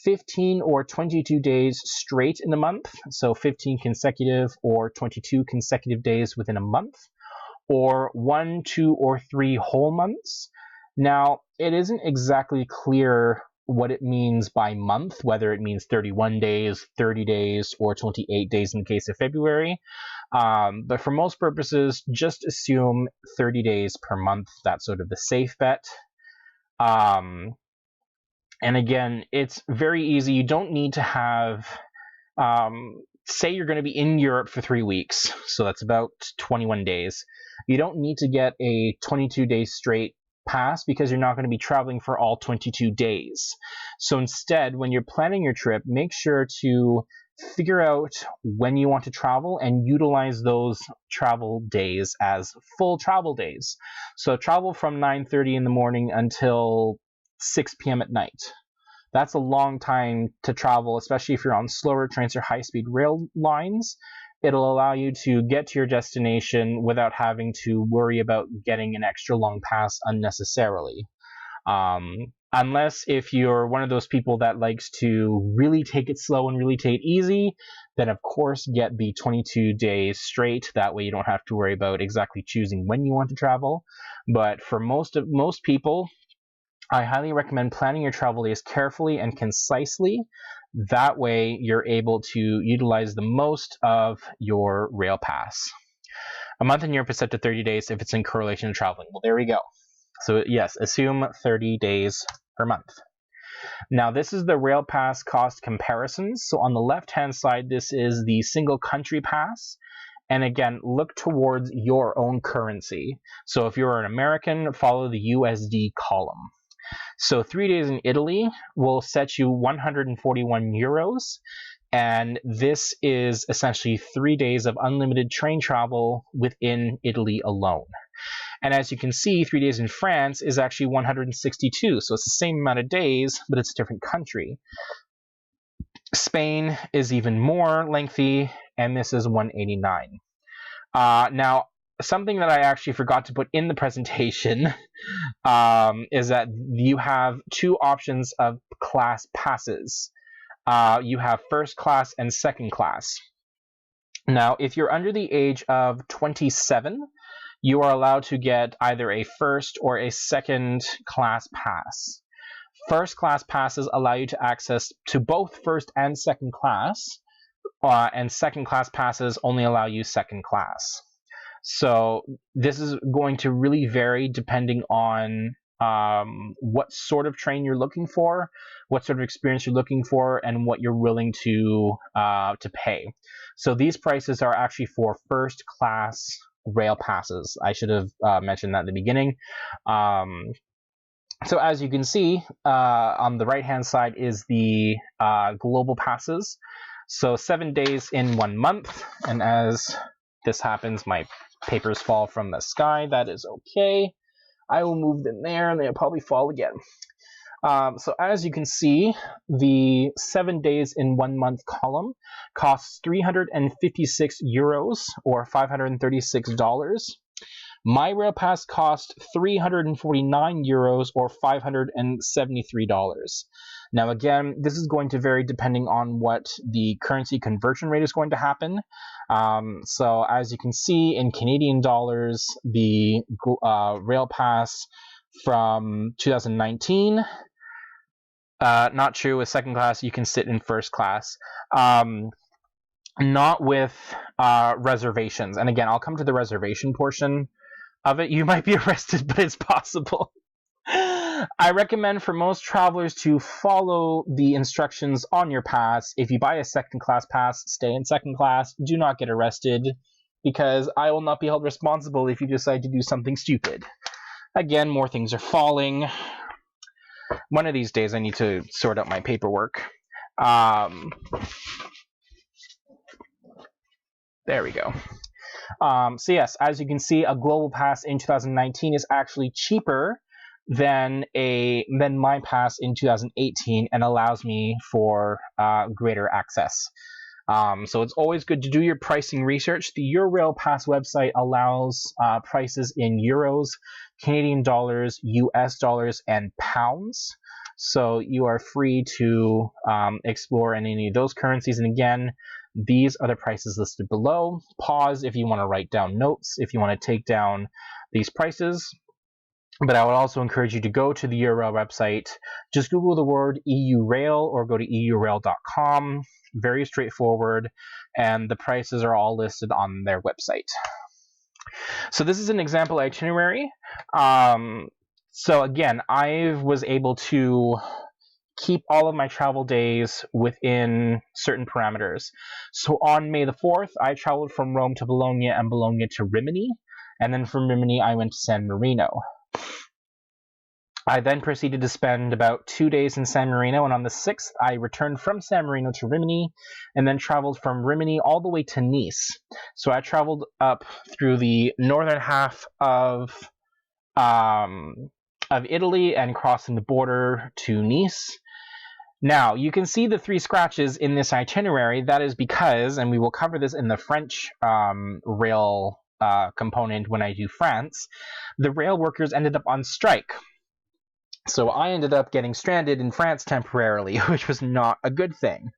15 or 22 days straight in a month, so 15 consecutive or 22 consecutive days within a month, or 1, 2, or 3 whole months. Now, it isn't exactly clear what it means by month, whether it means 31 days, 30 days, or 28 days in the case of February. But for most purposes, just assume 30 days per month. That's sort of the safe bet. And again, it's very easy. You don't need to have, say you're going to be in Europe for 3 weeks, so that's about 21 days. You don't need to get a 22 days straight pass because you're not going to be traveling for all 22 days. So instead, when you're planning your trip, make sure to figure out when you want to travel and utilize those travel days as full travel days. So travel from 9:30 in the morning until 6 p.m. at night. That's a long time to travel, especially if you're on slower trains or high-speed rail lines. It'll allow you to get to your destination without having to worry about getting an extra long pass unnecessarily. Unless if you're one of those people that likes to really take it slow and really take it easy, then of course get the 22 days straight. That way you don't have to worry about exactly choosing when you want to travel. But for most people, I highly recommend planning your travel days carefully and concisely. That way you're able to utilize the most of your rail pass. A month in Europe is set to 30 days if it's in correlation to traveling. Well, there we go. So yes, assume 30 days per month. Now this is the rail pass cost comparisons. So on the left-hand side, this is the single country pass. And again, look towards your own currency. So if you're an American, follow the USD column. So 3 days in Italy will set you 141 euros. And this is essentially 3 days of unlimited train travel within Italy alone. And as you can see, 3 days in France is actually 162. So it's the same amount of days, but it's a different country. Spain is even more lengthy, and this is 189. Now, something that I actually forgot to put in the presentation is that you have 2 options of class passes. You have first class and second class. Now, if you're under the age of 27, you are allowed to get either a first or a second class pass. First class passes allow you to access to both first and second class, and second class passes only allow you second class. So this is going to really vary depending on what sort of train you're looking for, what sort of experience you're looking for, and what you're willing to pay. So these prices are actually for first class rail passes. I should have mentioned that at the beginning. So as you can see, on the right-hand side is the global passes. So 7 days in 1 month, and as this happens, my papers fall from the sky. That is okay. I will move them there, and they'll probably fall again. So as you can see, the 7 days in 1 month column costs 356 euros or $536. My rail pass cost 349 euros or $573. Now again, this is going to vary depending on what the currency conversion rate is going to happen. So as you can see, in Canadian dollars, the rail pass from 2019, not true with second class, you can sit in first class. Not with reservations. And again, I'll come to the reservation portion of it. You might be arrested, but it's possible. I recommend for most travelers to follow the instructions on your pass. If you buy a second class pass, stay in second class. Do not get arrested, because I will not be held responsible if you decide to do something stupid. Again, more things are falling. One of these days I need to sort out my paperwork. There we go. So yes, as you can see, a global pass in 2019 is actually cheaper than my pass in 2018, and allows me for greater access. So it's always good to do your pricing research. The Eurail Pass website allows prices in euros, Canadian dollars, US dollars, and pounds. So you are free to explore in any of those currencies. And again, these are the prices listed below. Pause if you want to write down notes, if you want to take down these prices. But I would also encourage you to go to the Eurail website. Just Google the word EU Rail or go to eurail.com. Very straightforward, and the prices are all listed on their website. So this is an example itinerary. So again, I was able to keep all of my travel days within certain parameters. So on May the 4th, I traveled from Rome to Bologna and Bologna to Rimini. And then from Rimini, I went to San Marino. I then proceeded to spend about 2 days in San Marino, and on the 6th, I returned from San Marino to Rimini, and then traveled from Rimini all the way to Nice. So I traveled up through the northern half of Italy and crossing the border to Nice. Now, you can see the 3 scratches in this itinerary. That is because, and we will cover this in the French rail component when I do France, the rail workers ended up on strike. So I ended up getting stranded in France temporarily, which was not a good thing.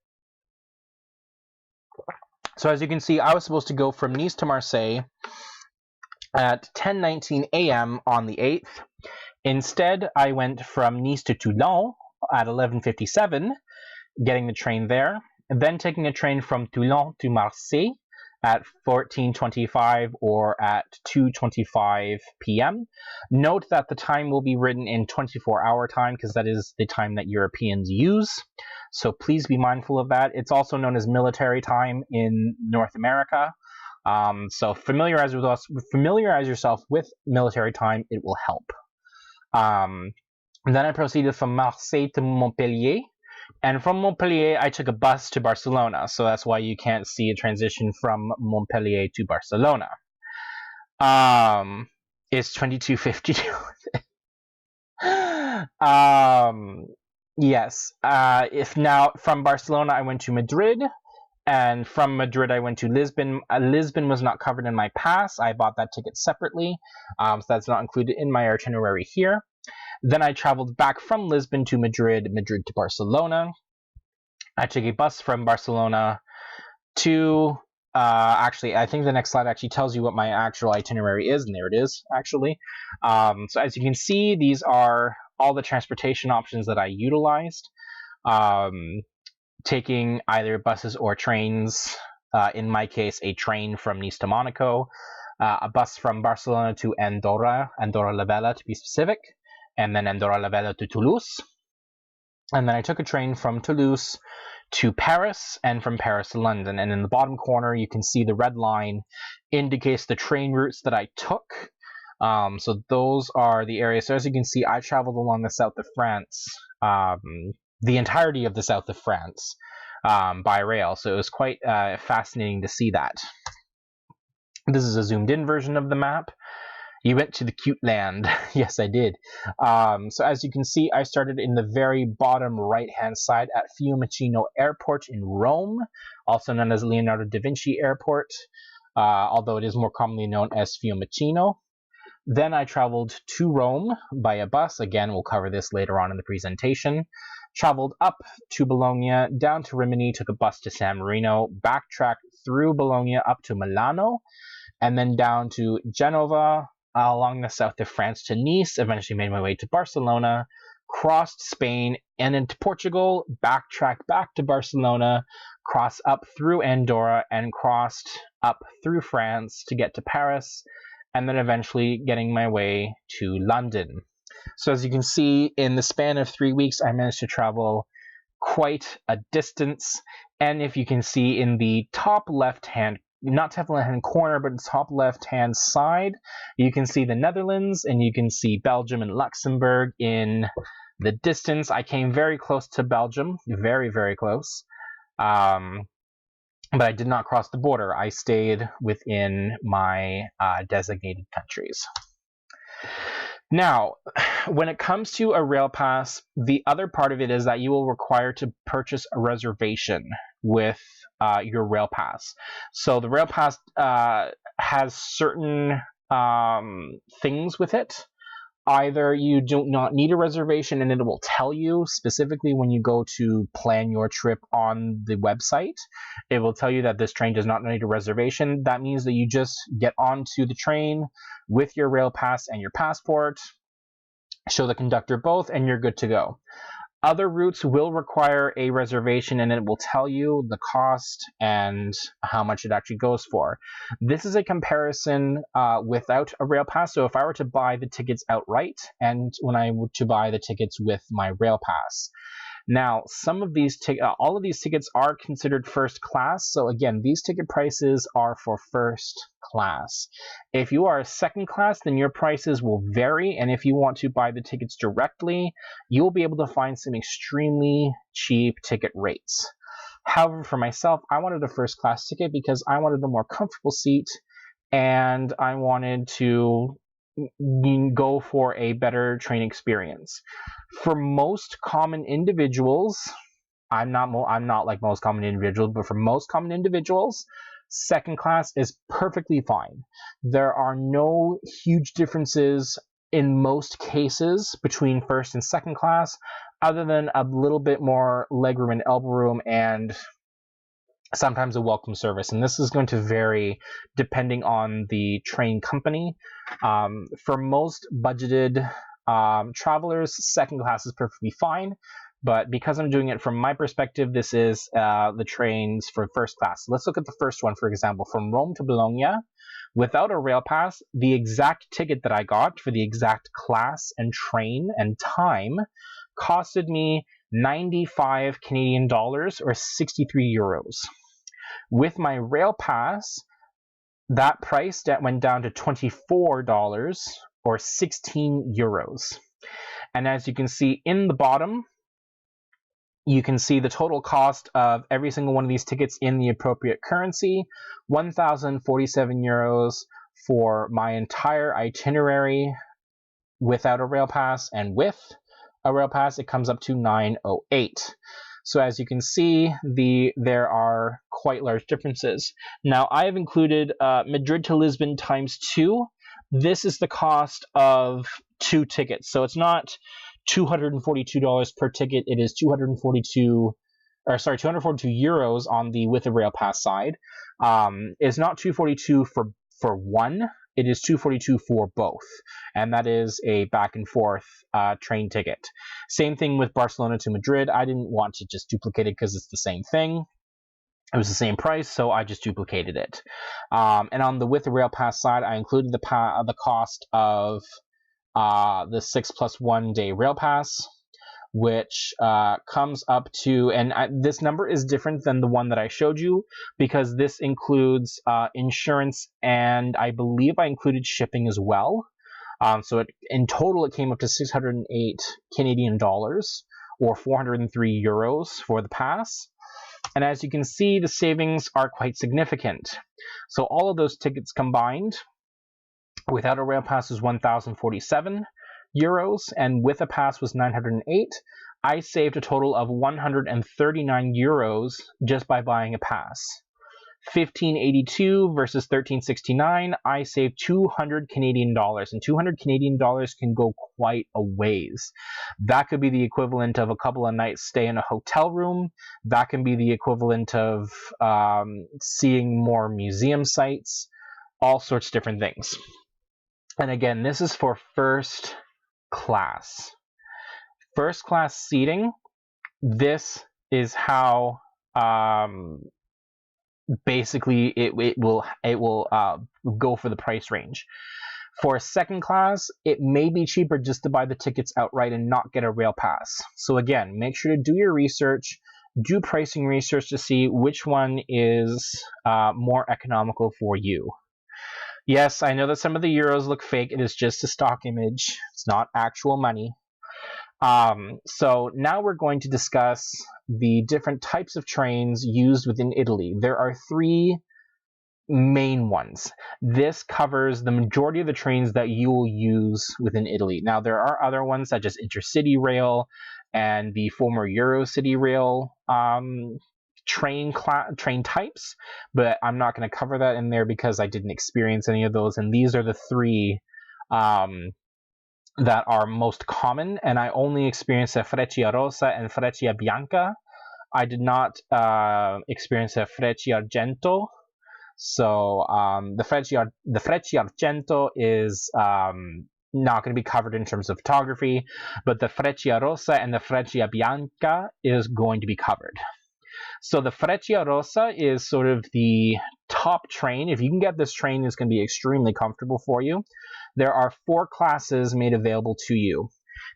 So as you can see, I was supposed to go from Nice to Marseille at 10:19 a.m. on the 8th. Instead, I went from Nice to Toulon at 11:57, getting the train there, and then taking a train from Toulon to Marseille at 14:25 or at 2:25 p.m. Note that the time will be written in 24-hour time, because that is the time that Europeans use. So please be mindful of that. It's also known as military time in North America. So familiarize yourself with military time. It will help. Then I proceeded from Marseille to Montpellier. And from Montpellier, I took a bus to Barcelona. So that's why you can't see a transition from Montpellier to Barcelona. It's 22:52. Yes. If now from Barcelona, I went to Madrid. And from Madrid, I went to Lisbon. Lisbon was not covered in my pass. I bought that ticket separately. So that's not included in my itinerary here. Then I traveled back from Lisbon to Madrid, Madrid to Barcelona. I took a bus from Barcelona to, actually, I think the next slide actually tells you what my actual itinerary is, and there it is, actually. So as you can see, these are all the transportation options that I utilized, taking either buses or trains. In my case, a train from Nice to Monaco, a bus from Barcelona to Andorra la Vella to be specific, and then Andorra la Vella to Toulouse. And then I took a train from Toulouse to Paris, and from Paris to London. And in the bottom corner, you can see the red line indicates the train routes that I took. So those are the areas. So as you can see, I traveled along the south of France, the entirety of the south of France, by rail. So it was quite fascinating to see that. This is a zoomed in version of the map. You went to the cute land. Yes, I did. So as you can see, I started in the very bottom right-hand side at Fiumicino Airport in Rome, also known as Leonardo da Vinci Airport, although it is more commonly known as Fiumicino. Then I traveled to Rome by a bus. Again, we'll cover this later on in the presentation. Traveled up to Bologna, down to Rimini, took a bus to San Marino, backtracked through Bologna up to Milano, and then down to Genova, along the south of France to Nice, eventually made my way to Barcelona, crossed Spain and into Portugal, backtracked back to Barcelona, crossed up through Andorra, and crossed up through France to get to Paris, and then eventually getting my way to London. So as you can see, in the span of 3 weeks, I managed to travel quite a distance. And if you can see in the top left-hand, not top left-hand corner, but the top left-hand side, you can see the Netherlands, and you can see Belgium and Luxembourg in the distance. I came very close to Belgium, very, very close. But I did not cross the border. I stayed within my designated countries. Now, when it comes to a rail pass, the other part of it is that you will require to purchase a reservation with your rail pass. So the rail pass has certain things with it. Either you do not need a reservation and it will tell you specifically when you go to plan your trip on the website. It will tell you that this train does not need a reservation. That means that you just get onto the train with your rail pass and your passport, show the conductor both, and you're good to go. Other routes will require a reservation, and it will tell you the cost and how much it actually goes for. This is a comparison without a rail pass. So if I were to buy the tickets outright, and when I were to buy the tickets with my rail pass. Now, all of these tickets are considered first class. So again, these ticket prices are for first class. If you are second class, then your prices will vary. And if you want to buy the tickets directly, you'll be able to find some extremely cheap ticket rates. However, for myself, I wanted a first class ticket because I wanted a more comfortable seat and I wanted to go for a better train experience. For most common individuals, I'm not like most common individuals, but for most common individuals, second class is perfectly fine. There are no huge differences in most cases between first and second class, other than a little bit more legroom and elbow room and sometimes a welcome service. And this is going to vary depending on the train company. For most budgeted travelers, second class is perfectly fine. But because I'm doing it from my perspective, this is the trains for first class. Let's look at the first one, for example, from Rome to Bologna. Without a rail pass, the exact ticket that I got for the exact class and train and time costed me 95 Canadian dollars or 63 euros. With my rail pass, that price went down to $24 or 16 euros. And as you can see in the bottom, you can see the total cost of every single one of these tickets in the appropriate currency, 1,047 euros for my entire itinerary without a rail pass, and with a rail pass, it comes up to 908. So as you can see, there are quite large differences. Now, I have included Madrid to Lisbon times 2. This is the cost of 2 tickets. So it's not $242 per ticket. It is 242 euros on the with a rail pass side. It's not 242 for one. It is 242 for both, and that is a back and forth train ticket. Same thing with Barcelona to Madrid. I didn't want to just duplicate it because it's the same thing. It was the same price, so I just duplicated it. And on the with the rail pass side, I included the cost of the 6+1 day rail pass, which comes up to, and this number is different than the one that I showed you because this includes insurance, and I believe I included shipping as well. So in total, it came up to 608 Canadian dollars or 403 euros for the pass. And as you can see, the savings are quite significant. So all of those tickets combined without a rail pass was 1,047 euros, and with a pass was 908. I saved a total of 139 euros just by buying a pass. 1582 versus 1369, I saved 200 Canadian dollars, and 200 Canadian dollars can go quite a ways. That could be the equivalent of a couple of nights stay in a hotel room. That can be the equivalent of seeing more museum sites, all sorts of different things. And again, this is for first class. First class seating, this is how basically it will go for the price range. For second class, it may be cheaper just to buy the tickets outright and not get a rail pass. So again, make sure to do your research, do pricing research to see which one is more economical for you. Yes, I know that some of the euros look fake. It is just a stock image. It's not actual money. So now we're going to discuss the different types of trains used within Italy. There are three main ones. This covers the majority of the trains that you will use within Italy. Now, there are other ones such as Intercity Rail and the former Eurocity Rail train types, but I'm not going to cover that in there because I didn't experience any of those, and these are the three that are most common, and I only experienced a Freccia Rossa and Freccia Bianca. I did not experience a Freccia Argento. So the Freccia Argento is not going to be covered in terms of photography, but the Freccia Rossa and the Freccia Bianca is going to be covered. So the Freccia Rossa is sort of the top train. If you can get this train, it's going to be extremely comfortable for you. There are 4 classes made available to you.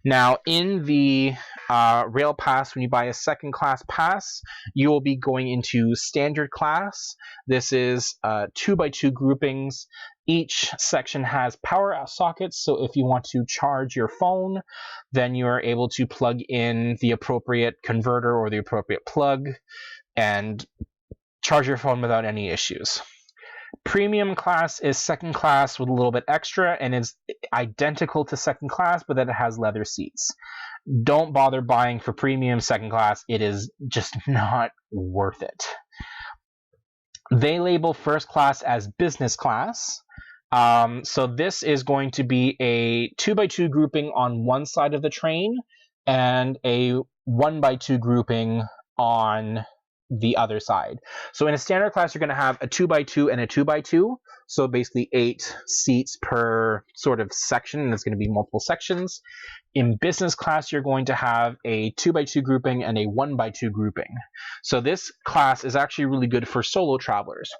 Now, in the rail pass, when you buy a second class pass, you will be going into standard class. This is 2x2 groupings. Each section has power sockets, so if you want to charge your phone, then you are able to plug in the appropriate converter or the appropriate plug and charge your phone without any issues. Premium class is second class with a little bit extra and is identical to second class, but then it has leather seats. Don't bother buying for premium second class. It is just not worth it. They label first class as business class. So this is going to be a 2x2 grouping on one side of the train and a 1x2 grouping on the other side. So in a standard class, you're going to have a 2x2 and a 2x2. So basically 8 seats per sort of section, and it's going to be multiple sections. In business class, you're going to have a 2x2 grouping and a 1x2 grouping. So this class is actually really good for solo travelers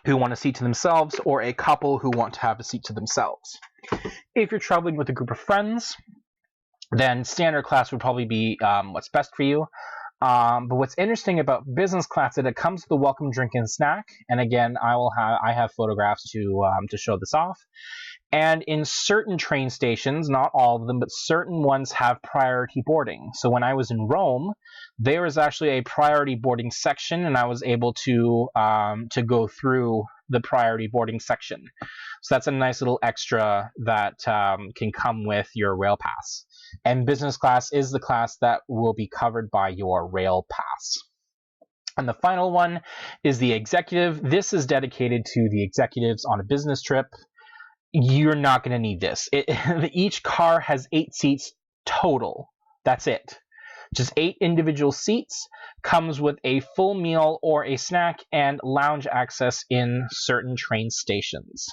who want a seat to themselves, or a couple who want to have a seat to themselves. If you're traveling with a group of friends, then standard class would probably be what's best for you. But what's interesting about business class is that it comes with a welcome drink and snack. And again, I have photographs to show this off. And in certain train stations, not all of them, but certain ones have priority boarding. So when I was in Rome, there was actually a priority boarding section, and I was able to go through the priority boarding section. So that's a nice little extra that can come with your rail pass. And business class is the class that will be covered by your rail pass. And the final one is the executive. This is dedicated to the executives on a business trip. You're not going to need this. Each car has 8 seats total. That's it. Just 8 individual seats. Comes with a full meal or a snack and lounge access in certain train stations.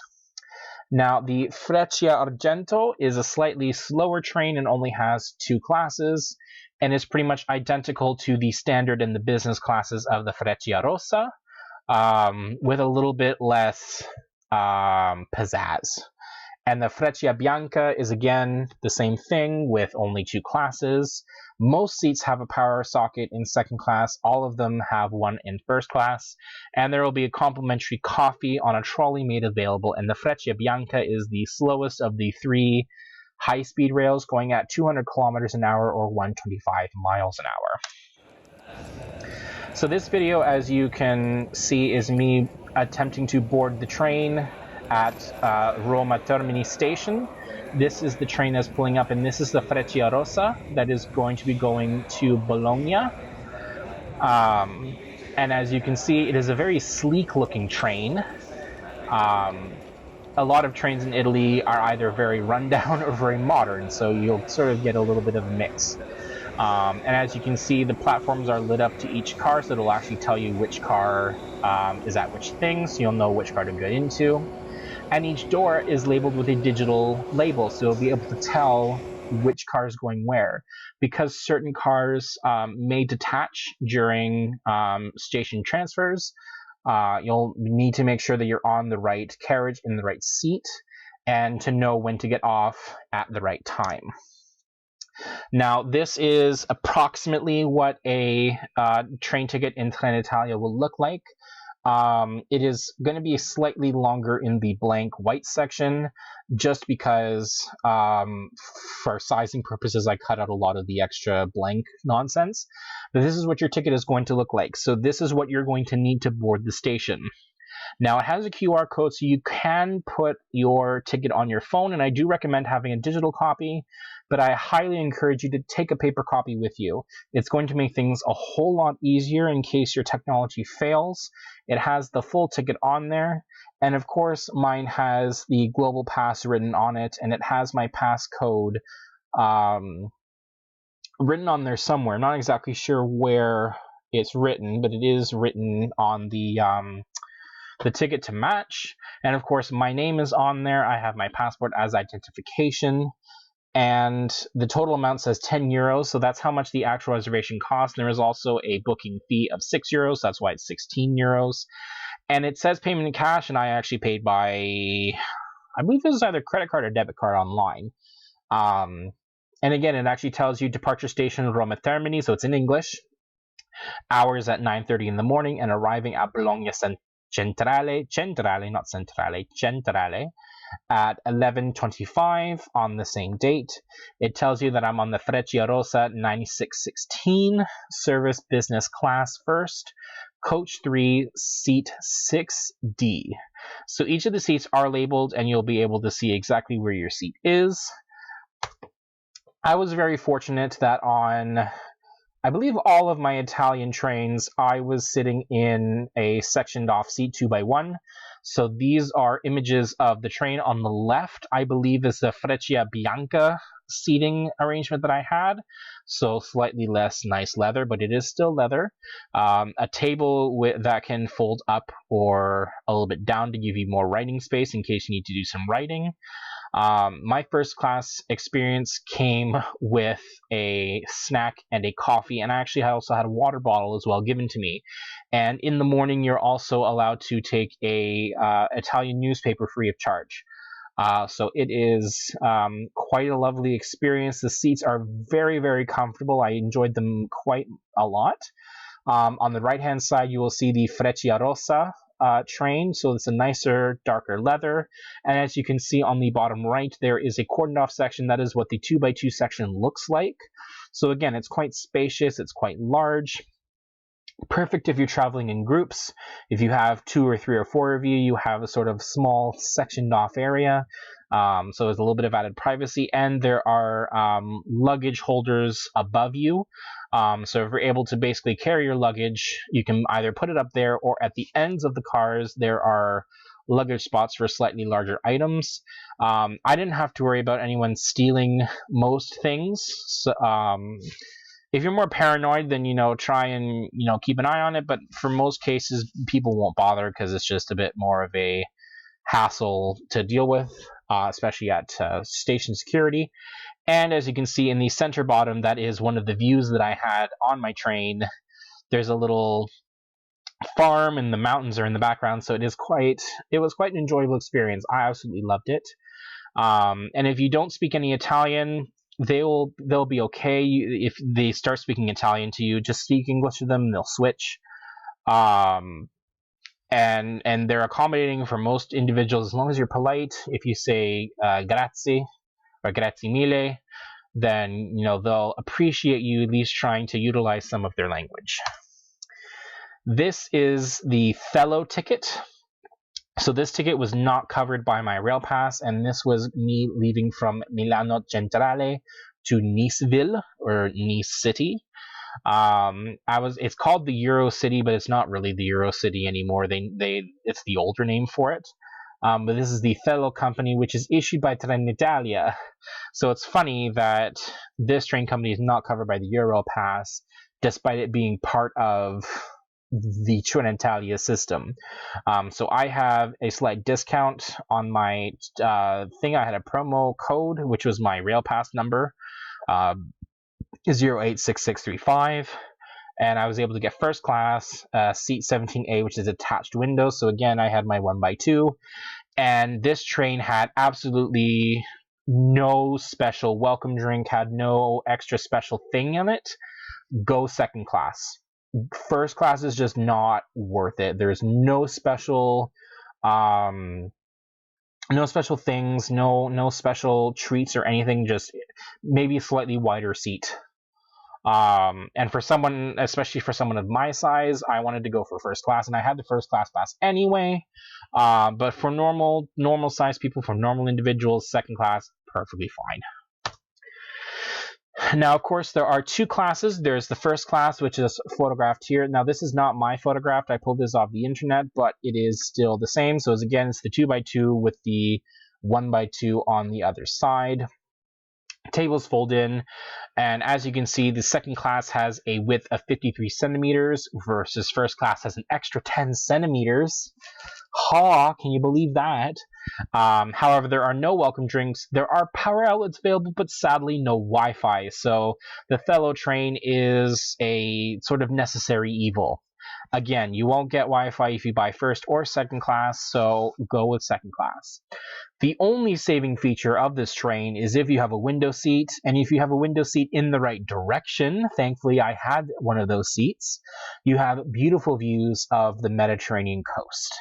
Now, the Freccia Argento is a slightly slower train and only has 2 classes, and is pretty much identical to the standard and the business classes of the Freccia Rossa, with a little bit less pizzazz. And the Freccia Bianca is again the same thing with only 2 classes. Most seats have a power socket in second class. All of them have one in first class. And there will be a complimentary coffee on a trolley made available. And the Freccia Bianca is the slowest of the 3 high-speed rails, going at 200 kilometers an hour or 125 miles an hour. So this video, as you can see, is me attempting to board the train at Roma Termini station. This is the train that's pulling up, and this is the Frecciarossa that is going to be going to Bologna. And as you can see, it is a very sleek looking train. A lot of trains in Italy are either very rundown or very modern, so you'll sort of get a little bit of a mix. And as you can see, the platforms are lit up to each car, so it'll actually tell you which car is at which thing, so you'll know which car to get into. And each door is labeled with a digital label, so you'll be able to tell which car is going where. Because certain cars may detach during station transfers, you'll need to make sure that you're on the right carriage in the right seat and to know when to get off at the right time. Now, this is approximately what a train ticket in Trenitalia will look like. It is going to be slightly longer in the blank white section, just because for sizing purposes I cut out a lot of the extra blank nonsense. But this is what your ticket is going to look like. So this is what you're going to need to board the station. Now, it has a QR code, so you can put your ticket on your phone, and I do recommend having a digital copy, but I highly encourage you to take a paper copy with you. It's going to make things a whole lot easier in case your technology fails. It has the full ticket on there, and of course, mine has the Global Pass written on it, and it has my pass code written on there somewhere. I'm not exactly sure where it's written, but it is written on the ticket to match. And of course, my name is on there. I have my passport as identification. And the total amount says 10 euros, so that's how much the actual reservation costs. There is also a booking fee of 6 euros, so that's why it's 16 euros. And it says payment in cash, and I actually paid by, I believe it was either credit card or debit card online. And again, it actually tells you departure station Roma Termini, so it's in English. Hours at 9:30 in the morning, and arriving at Bologna Centrale, not Centrale, Centrale, at 11:25 on the same date. It tells you that I'm on the Frecciarossa 9616, service business class first, coach 3, seat 6D. So each of the seats are labeled, and you'll be able to see exactly where your seat is. I was very fortunate that on, I believe, all of my Italian trains, I was sitting in a sectioned off seat 2x1. So these are images of the train. On the left, I believe, is the Freccia Bianca seating arrangement that I had. So slightly less nice leather, but it is still leather. A table that can fold up or a little bit down to give you more writing space in case you need to do some writing. My first class experience came with a snack and a coffee, and I actually also had a water bottle as well given to me. And in the morning, you're also allowed to take a Italian newspaper free of charge. So it is quite a lovely experience. The seats are very, very comfortable. I enjoyed them quite a lot. On the right-hand side, you will see the Frecciarossa train, so it's a nicer, darker leather. And as you can see on the bottom right, there is a cordoned off section. That is what the 2x2 section looks like. So again, it's quite spacious, it's quite large. Perfect if you're traveling in groups. If you have 2 or 3 or 4 of you, you have a sort of small sectioned off area. So there's a little bit of added privacy, and there are luggage holders above you. So if you're able to basically carry your luggage, you can either put it up there, or at the ends of the cars, there are luggage spots for slightly larger items. I didn't have to worry about anyone stealing most things. So, if you're more paranoid, then, try and, keep an eye on it. But for most cases, people won't bother because it's just a bit more of a hassle to deal with, especially at station security. And as you can see in the center bottom, that is one of the views that I had on my train. There's a little farm and the mountains are in the background, so it was quite an enjoyable experience. I absolutely loved it. And if you don't speak any Italian, they'll be okay. If they start speaking Italian to you, just speak English to them, they'll switch. And they're accommodating for most individuals as long as you're polite. If you say grazie or grazie mille, then they'll appreciate you at least trying to utilize some of their language. This is the fellow ticket. So this ticket was not covered by my rail pass, and this was me leaving from Milano Centrale to Niceville, or Nice City. It's called the Euro City, but it's not really the Euro City anymore. It's the older name for it. But this is the fellow company, which is issued by Trenitalia. So it's funny that this train company is not covered by the Euro Pass, despite it being part of the Trenitalia system. So I have a slight discount on my thing. I had a promo code, which was my rail pass number, 086635. And I was able to get first class, seat 17A, which is attached window. So again, I had my 1x2. And this train had absolutely no special welcome drink, had no extra special thing in it. Go second class. First class is just not worth it. There's no special things, no special treats or anything, just maybe a slightly wider seat. And for someone, especially for someone of my size, I wanted to go for first class, and I had the first class pass anyway. But for normal size people, for normal individuals, second class, perfectly fine. Now, of course, there are two classes. There's the first class, which is photographed here. Now, this is not my photograph. I pulled this off the internet, but it is still the same. So it's the 2x2 with the 1x2 on the other side. Tables fold in, and as you can see, the second class has a width of 53 centimeters versus first class has an extra 10 centimeters. Can you believe that? However, there are no welcome drinks. There are power outlets available, but sadly no Wi-Fi. So the fellow train is a sort of necessary evil. Again, you won't get Wi-Fi if you buy first or second class, so go with second class. The only saving feature of this train is if you have a window seat, and if you have a window seat in the right direction. Thankfully, I had one of those seats. You have beautiful views of the Mediterranean coast.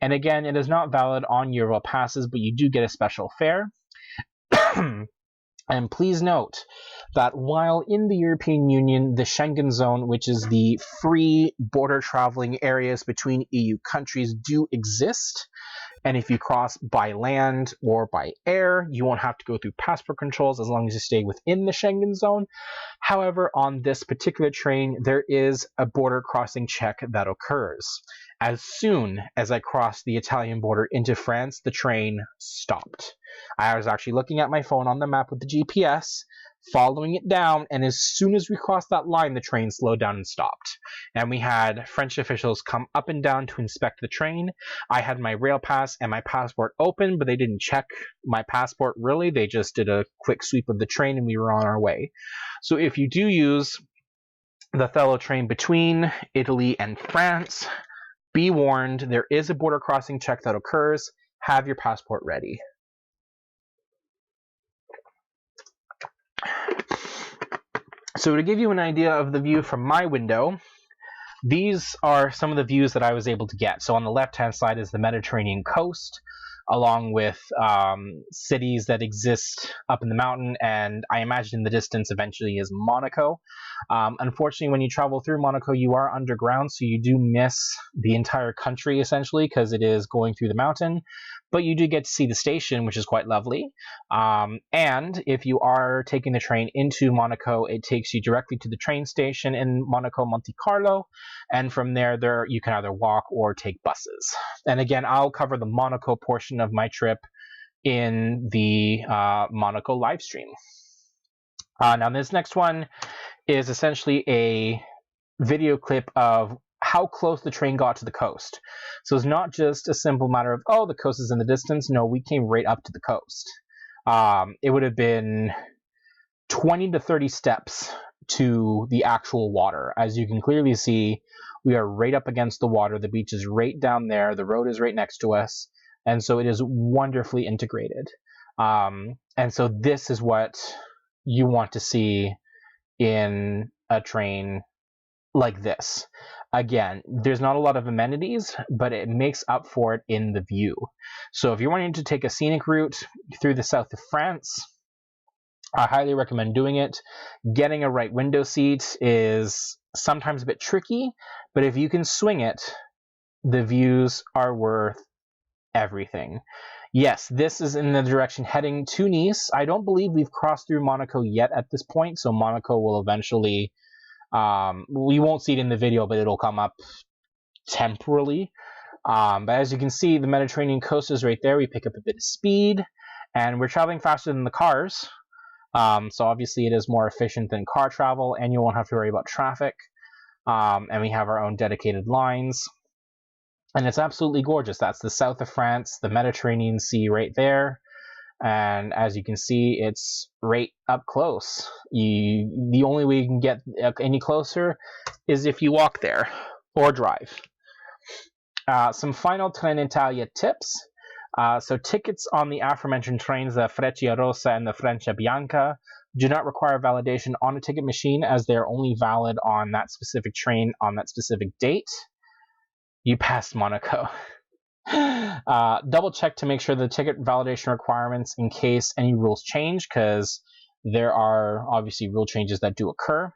And again, it is not valid on Euro passes, but you do get a special fare. And please note that while in the European Union, the Schengen zone, which is the free border traveling areas between EU countries, do exist. And if you cross by land or by air, you won't have to go through passport controls as long as you stay within the Schengen zone. However, on this particular train, there is a border crossing check that occurs. As soon as I crossed the Italian border into France, the train stopped. I was actually looking at my phone on the map with the GPS, following it down, and as soon as we crossed that line, the train slowed down and stopped. And we had French officials come up and down to inspect the train. I had my rail pass and my passport open, but they didn't check my passport really. They just did a quick sweep of the train and we were on our way. So if you do use the fellow train between Italy and France, be warned, there is a border crossing check that occurs. Have your passport ready. So to give you an idea of the view from my window, these are some of the views that I was able to get. So on the left-hand side is the Mediterranean coast, along with cities that exist up in the mountain, and I imagine in the distance eventually is Monaco. Unfortunately, when you travel through Monaco, you are underground, so you do miss the entire country essentially because it is going through the mountain. But you do get to see the station, which is quite lovely. And if you are taking the train into Monaco, it takes you directly to the train station in Monaco Monte Carlo, and from there you can either walk or take buses. And again, I'll cover the Monaco portion of my trip in the Monaco live stream. Now this next one is essentially a video clip of how close the train got to the coast. So it's not just a simple matter of, oh, the coast is in the distance. No, we came right up to the coast. It would have been 20 to 30 steps to the actual water. As you can clearly see, we are right up against the water. The beach is right down there. The road is right next to us. And so it is wonderfully integrated. And so this is what you want to see in a train like this. Again, there's not a lot of amenities, but it makes up for it in the view. So if you're wanting to take a scenic route through the south of France, I highly recommend doing it. Getting a right window seat is sometimes a bit tricky, but if you can swing it, the views are worth everything. Yes, this is in the direction heading to Nice. I don't believe we've crossed through Monaco yet at this point, so Monaco will eventually, we won't see it in the video, but it'll come up temporarily. But as you can see, the Mediterranean coast is right there. We pick up a bit of speed, and we're traveling faster than the cars. So obviously it is more efficient than car travel, and you won't have to worry about traffic. And we have our own dedicated lines. And it's absolutely gorgeous. That's the south of France, the Mediterranean Sea right there. And as you can see, it's right up close. The only way you can get any closer is if you walk there or drive. Some final Trenitalia tips. So tickets on the aforementioned trains, the Freccia Rossa and the Freccia Bianca, do not require validation on a ticket machine, as they are only valid on that specific train on that specific date. You passed Monaco. Double check to make sure the ticket validation requirements in case any rules change, because there are obviously rule changes that do occur.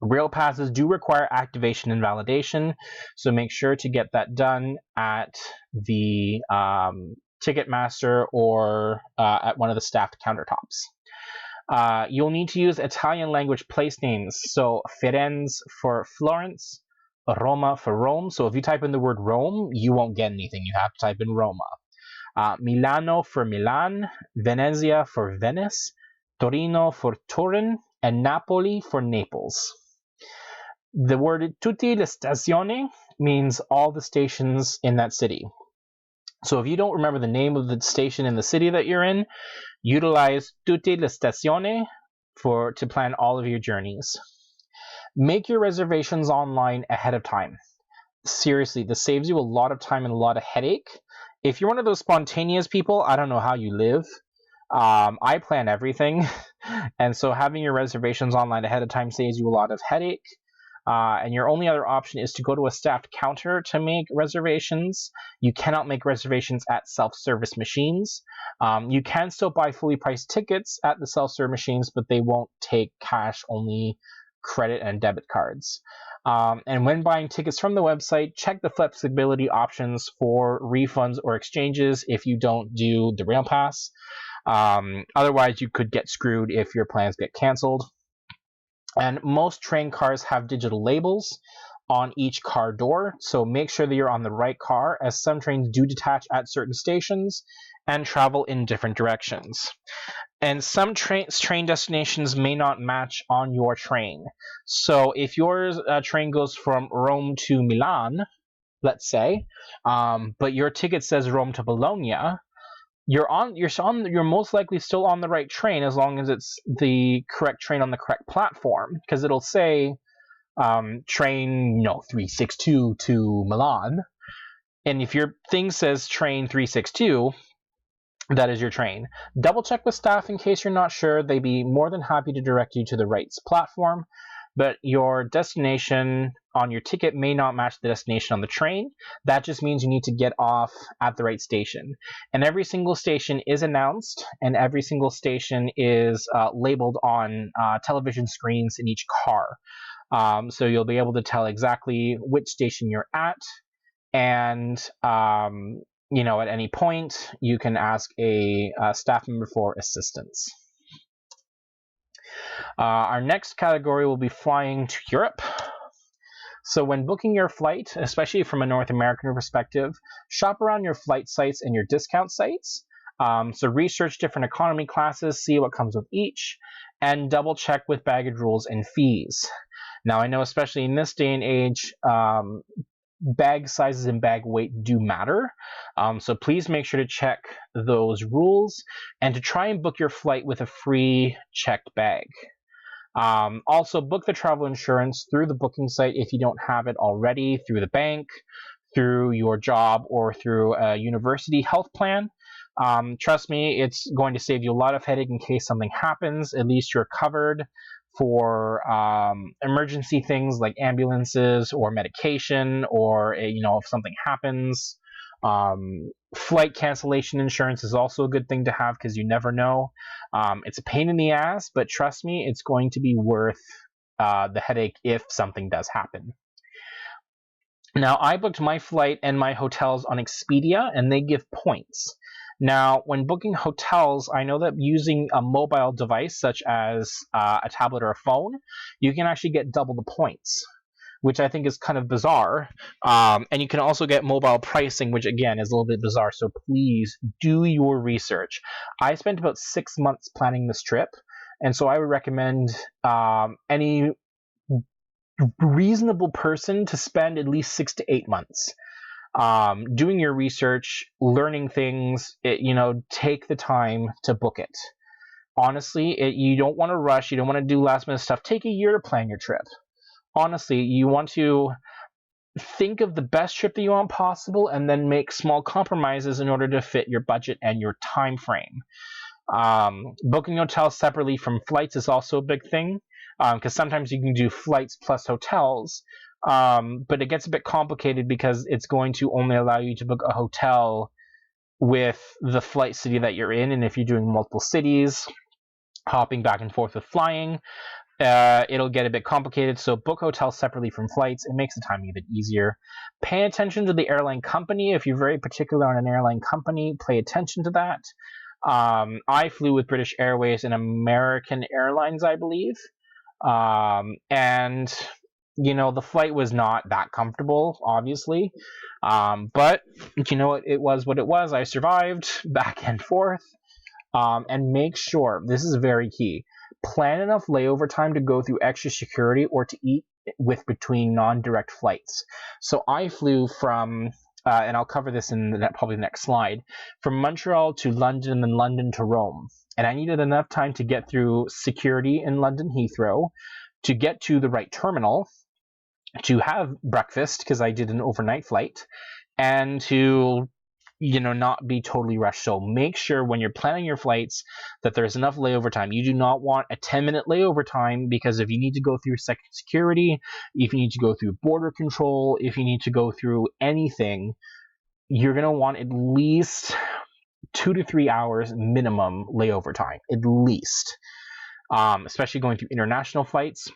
Rail passes do require activation and validation, so make sure to get that done at the Ticketmaster or at one of the staffed countertops. You'll need to use Italian language place names, so Firenze for Florence, Roma for Rome. So if you type in the word Rome, you won't get anything. You have to type in Roma. Milano for Milan, Venezia for Venice, Torino for Turin, and Napoli for Naples. The word tutte le stazioni means all the stations in that city. So if you don't remember the name of the station in the city that you're in, utilize tutte le stazioni to plan all of your journeys. Make your reservations online ahead of time. Seriously, this saves you a lot of time and a lot of headache. If you're one of those spontaneous people, I don't know how you live. I plan everything, and so having your reservations online ahead of time saves you a lot of headache. And your only other option is to go to a staffed counter to make reservations. You cannot make reservations at self-service machines. You can still buy fully priced tickets at the self-serve machines, but they won't take cash, only credit and debit cards. And when buying tickets from the website, check the flexibility options for refunds or exchanges if you don't do the rail pass. Otherwise, you could get screwed if your plans get canceled. And most train cars have digital labels on each car door, so make sure that you're on the right car, as some trains do detach at certain stations and travel in different directions. And some train destinations may not match on your train. So if your train goes from Rome to Milan, let's say, but your ticket says Rome to Bologna, you're most likely still on the right train, as long as it's the correct train on the correct platform, because it'll say train 362 to Milan, and if your thing says train 362, that is your train. Double check with staff in case you're not sure. They'd be more than happy to direct you to the right platform, but your destination on your ticket may not match the destination on the train. That just means you need to get off at the right station. And every single station is announced, and every single station is labeled on television screens in each car. So you'll be able to tell exactly which station you're at, and at any point you can ask a staff member for assistance. Our next category will be flying to Europe. So when booking your flight, especially from a North American perspective, shop around your flight sites and your discount sites. So research different economy classes, see what comes with each, and double check with baggage rules and fees. Now, I know especially in this day and age, bag sizes and bag weight do matter. So please make sure to check those rules and to try and book your flight with a free checked bag. Also, book the travel insurance through the booking site if you don't have it already, through the bank, through your job, or through a university health plan. Trust me, it's going to save you a lot of headache in case something happens. At least you're covered for emergency things like ambulances or medication, or if something happens. Flight cancellation insurance is also a good thing to have, because you never know. It's a pain in the ass, but trust me, it's going to be worth the headache if something does happen. Now, I booked my flight and my hotels on Expedia, and they give points. Now, when booking hotels, I know that using a mobile device such as a tablet or a phone, you can actually get double the points, which I think is kind of bizarre. And you can also get mobile pricing, which again is a little bit bizarre. So please do your research. I spent about 6 months planning this trip, and so I would recommend any reasonable person to spend at least 6 to 8 months doing your research, learning things. Take the time to book it. Honestly, you don't want to rush. You don't want to do last minute stuff. Take a year to plan your trip. Honestly, you want to think of the best trip that you want possible and then make small compromises in order to fit your budget and your time frame. Booking hotels separately from flights is also a big thing, because sometimes you can do flights plus hotels, but it gets a bit complicated because it's going to only allow you to book a hotel with the flight city that you're in, and if you're doing multiple cities, hopping back and forth with flying, it'll get a bit complicated. So book hotels separately from flights. It makes the timing a bit easier. Pay attention to the airline company. If you're very particular on an airline company, pay attention to that. I flew with British Airways and American Airlines, I believe. And the flight was not that comfortable, obviously. But it was what it was. I survived back and forth. And make sure, this is very key, plan enough layover time to go through extra security or to eat with between non-direct flights. So I flew from, and I'll cover this in probably the next slide, from Montreal to London and then London to Rome. And I needed enough time to get through security in London Heathrow, to get to the right terminal, to have breakfast because I did an overnight flight, and to not be totally rushed. So make sure when you're planning your flights that there's enough layover time. You do not want a 10-minute layover time, because if you need to go through security, if you need to go through border control, if you need to go through anything, you're going to want at least 2 to 3 hours minimum layover time, at least, especially going through international flights.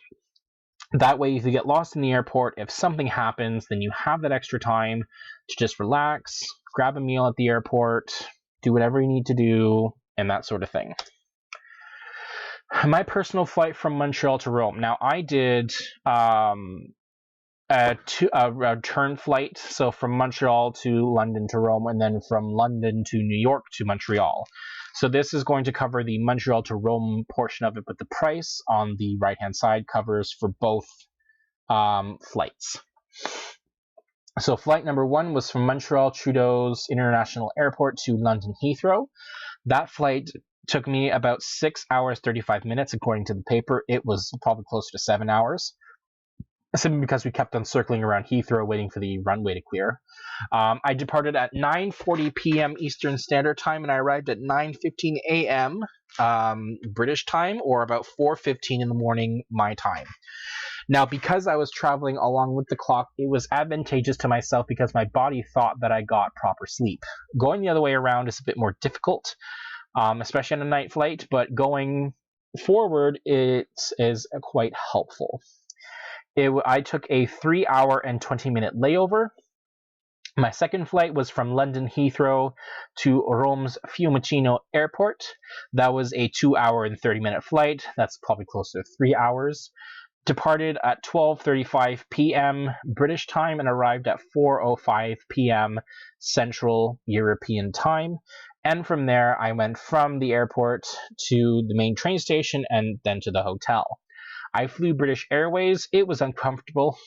That way, if you get lost in the airport, if something happens, then you have that extra time to just relax, grab a meal at the airport, do whatever you need to do, and that sort of thing. My personal flight from Montreal to Rome. Now, I did a return flight, so from Montreal to London to Rome, and then from London to New York to Montreal. So this is going to cover the Montreal to Rome portion of it, but the price on the right-hand side covers for both flights. So flight number 1 was from Montreal Trudeau's International Airport to London Heathrow. That flight took me about 6 hours, 35 minutes, according to the paper. It was probably closer to 7 hours, simply because we kept on circling around Heathrow waiting for the runway to clear. I departed at 9:40 p.m. Eastern Standard Time, and I arrived at 9:15 a.m. British time, or about 4:15 in the morning my time. Now, because I was traveling along with the clock, it was advantageous to myself because my body thought that I got proper sleep. Going the other way around is a bit more difficult, especially on a night flight, but going forward, it is quite helpful. I took a 3-hour and 20-minute layover. My second flight was from London Heathrow to Rome's Fiumicino Airport. That was a 2-hour and 30-minute flight. That's probably closer to 3 hours. Departed at 12:35 p.m. British time and arrived at 4:05 p.m. Central European time. And from there, I went from the airport to the main train station and then to the hotel. I flew British Airways. It was uncomfortable.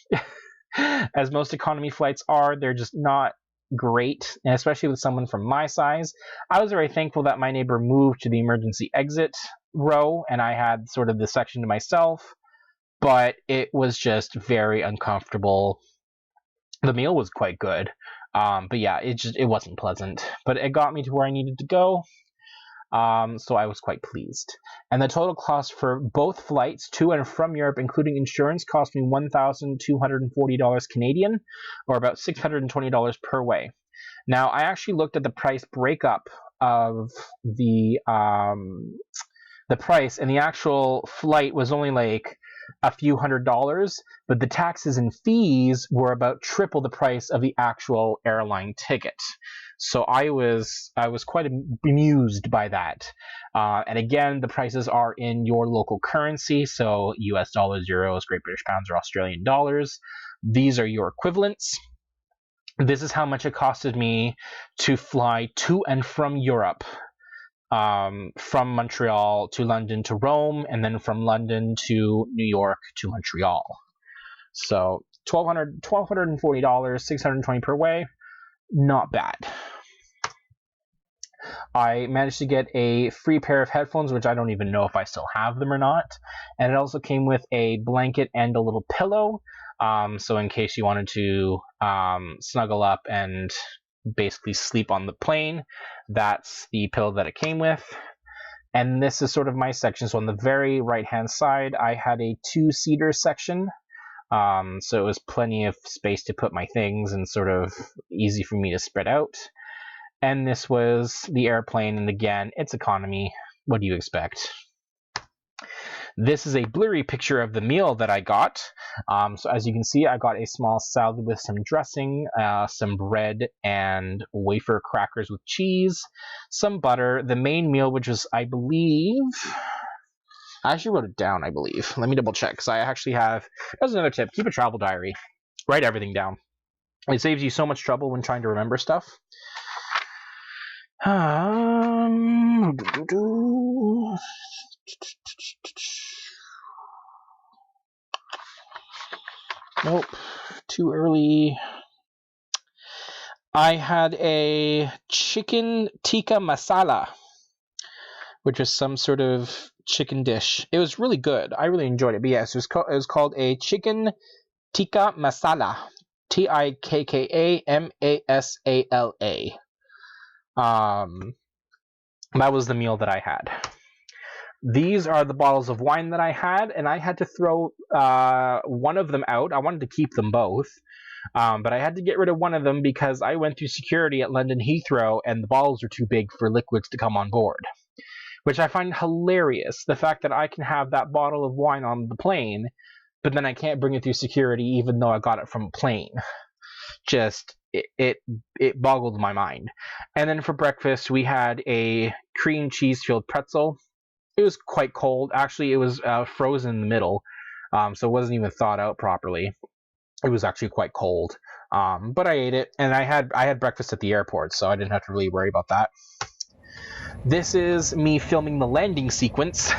As most economy flights are, they're just not great, and especially with someone from my size. I was very thankful that my neighbor moved to the emergency exit row, and I had sort of the section to myself, but it was just very uncomfortable. The meal was quite good, but yeah, it wasn't pleasant, but it got me to where I needed to go. So I was quite pleased. And the total cost for both flights to and from Europe, including insurance, cost me $1,240 Canadian, or about $620 per way. Now, I actually looked at the price breakup of the price, and the actual flight was only like a few $100s, but the taxes and fees were about triple the price of the actual airline ticket. So I was quite amused by that. And again, the prices are in your local currency, so US dollars, euros, Great British pounds, or Australian dollars. These are your equivalents. This is how much it costed me to fly to and from Europe, from Montreal to London to Rome, and then from London to New York to Montreal. So $1,240, $620 per way, not bad. I managed to get a free pair of headphones, which I don't even know if I still have them or not. And it also came with a blanket and a little pillow. So in case you wanted to snuggle up and basically sleep on the plane, that's the pillow that it came with. And this is sort of my section. So on the very right-hand side, I had a two-seater section. So it was plenty of space to put my things and sort of easy for me to spread out. And this was the airplane, and again, it's economy. What do you expect? This is a blurry picture of the meal that I got. So as you can see, I got a small salad with some dressing, some bread, and wafer crackers with cheese, some butter. The main meal, which was, I believe... I actually wrote it down, I believe. Let me double check, because I actually have... That's another tip. Keep a travel diary. Write everything down. It saves you so much trouble when trying to remember stuff. Nope, too early. I had a chicken tikka masala, which is some sort of chicken dish. It was really good. I really enjoyed it. But yes, it was called a chicken tikka masala. TIKKA MASALA. That was the meal that I had. These are the bottles of wine that I had, and I had to throw one of them out. I wanted to keep them both, but I had to get rid of one of them because I went through security at London Heathrow, and the bottles are too big for liquids to come on board, which I find hilarious. The fact that I can have that bottle of wine on the plane, but then I can't bring it through security even though I got it from a plane. Just... It boggled my mind. And then for breakfast, we had a cream cheese filled pretzel. It was quite cold. Actually, it was frozen in the middle, so it wasn't even thawed out properly. It was actually quite cold, but I ate it, and I had breakfast at the airport, so I didn't have to really worry about that. This is me filming the landing sequence.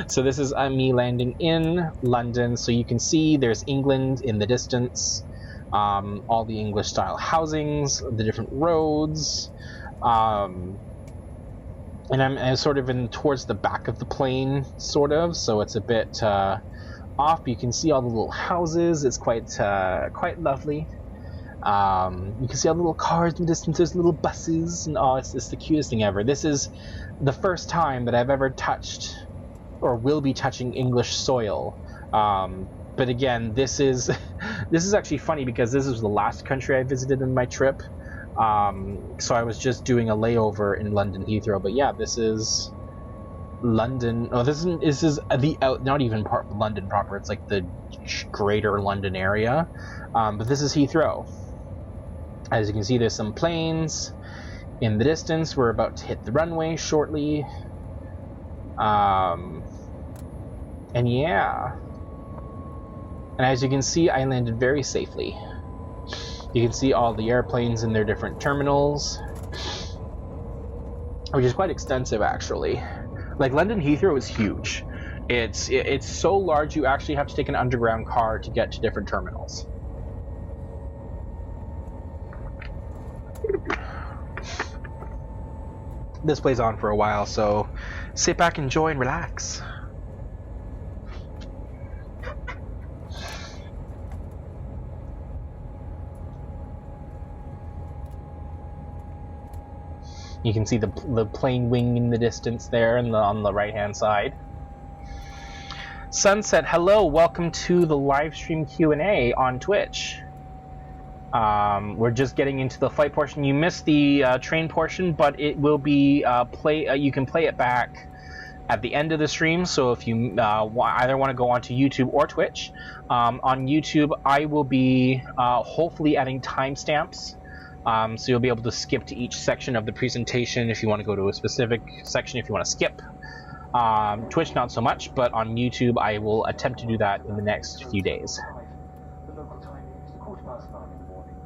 So this is me landing in London. So you can see there's England in the distance. All the English style housings, the different roads, and I'm sort of in towards the back of the plane, sort of, so it's a bit off. You can see all the little houses. It's quite lovely. You can see all the little cars in the distance. There's little buses, and it's the cutest thing ever. This is the first time that I've ever touched or will be touching English soil. But again, this is actually funny because this is the last country I visited in my trip. So I was just doing a layover in London Heathrow. But yeah, this is London. Oh, this is not even London proper. It's like the greater London area. But this is Heathrow. As you can see, there's some planes in the distance. We're about to hit the runway shortly. And yeah. And as you can see, I landed very safely. You can see all the airplanes in their different terminals, which is quite extensive, actually. Like, London Heathrow is huge. It's so large you actually have to take an underground car to get to different terminals. This plays on for a while, so sit back, enjoy, and relax. You can see the plane wing in the distance there on the right-hand side. Sunset, hello, welcome to the Livestream Q&A on Twitch. We're just getting into the flight portion. You missed the train portion, but it will be you can play it back at the end of the stream. So if you either want to go onto YouTube or Twitch, on YouTube I will be hopefully adding timestamps. So you'll be able to skip to each section of the presentation if you want to go to a specific section, if you want to skip. Twitch not so much, but on YouTube I will attempt to do that in the next few days. The local time is 9:15 in the morning.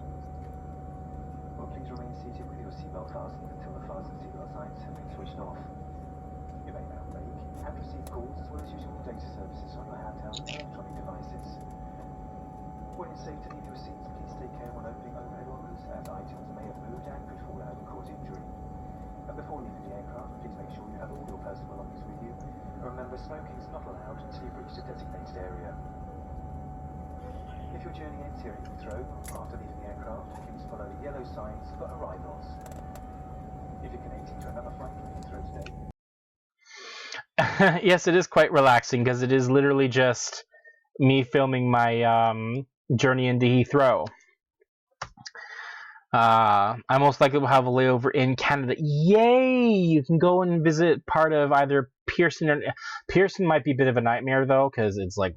Well, please remain seated with your seatbelt fastened until the fasten seatbelt signs have been switched off. You may now make and receive calls as well as use all data services on your handheld and electronic devices. When it's safe to leave your seats, please take care when opening overhead lockers, as items may have moved and could fall out and cause injury. And before leaving the aircraft, please make sure you have all your personal belongings with you. And remember, smoking is not allowed until you've reached a designated area. If your journey ends here at Heathrow, after leaving the aircraft, please follow the yellow signs for arrivals. If you're connecting to another flight from Heathrow today... Yes, it is quite relaxing, because it is literally just me filming my journey into Heathrow. I most likely will have a layover in Canada. Yay! You can go and visit part of either Pearson or... Pearson might be a bit of a nightmare, though, because it's like...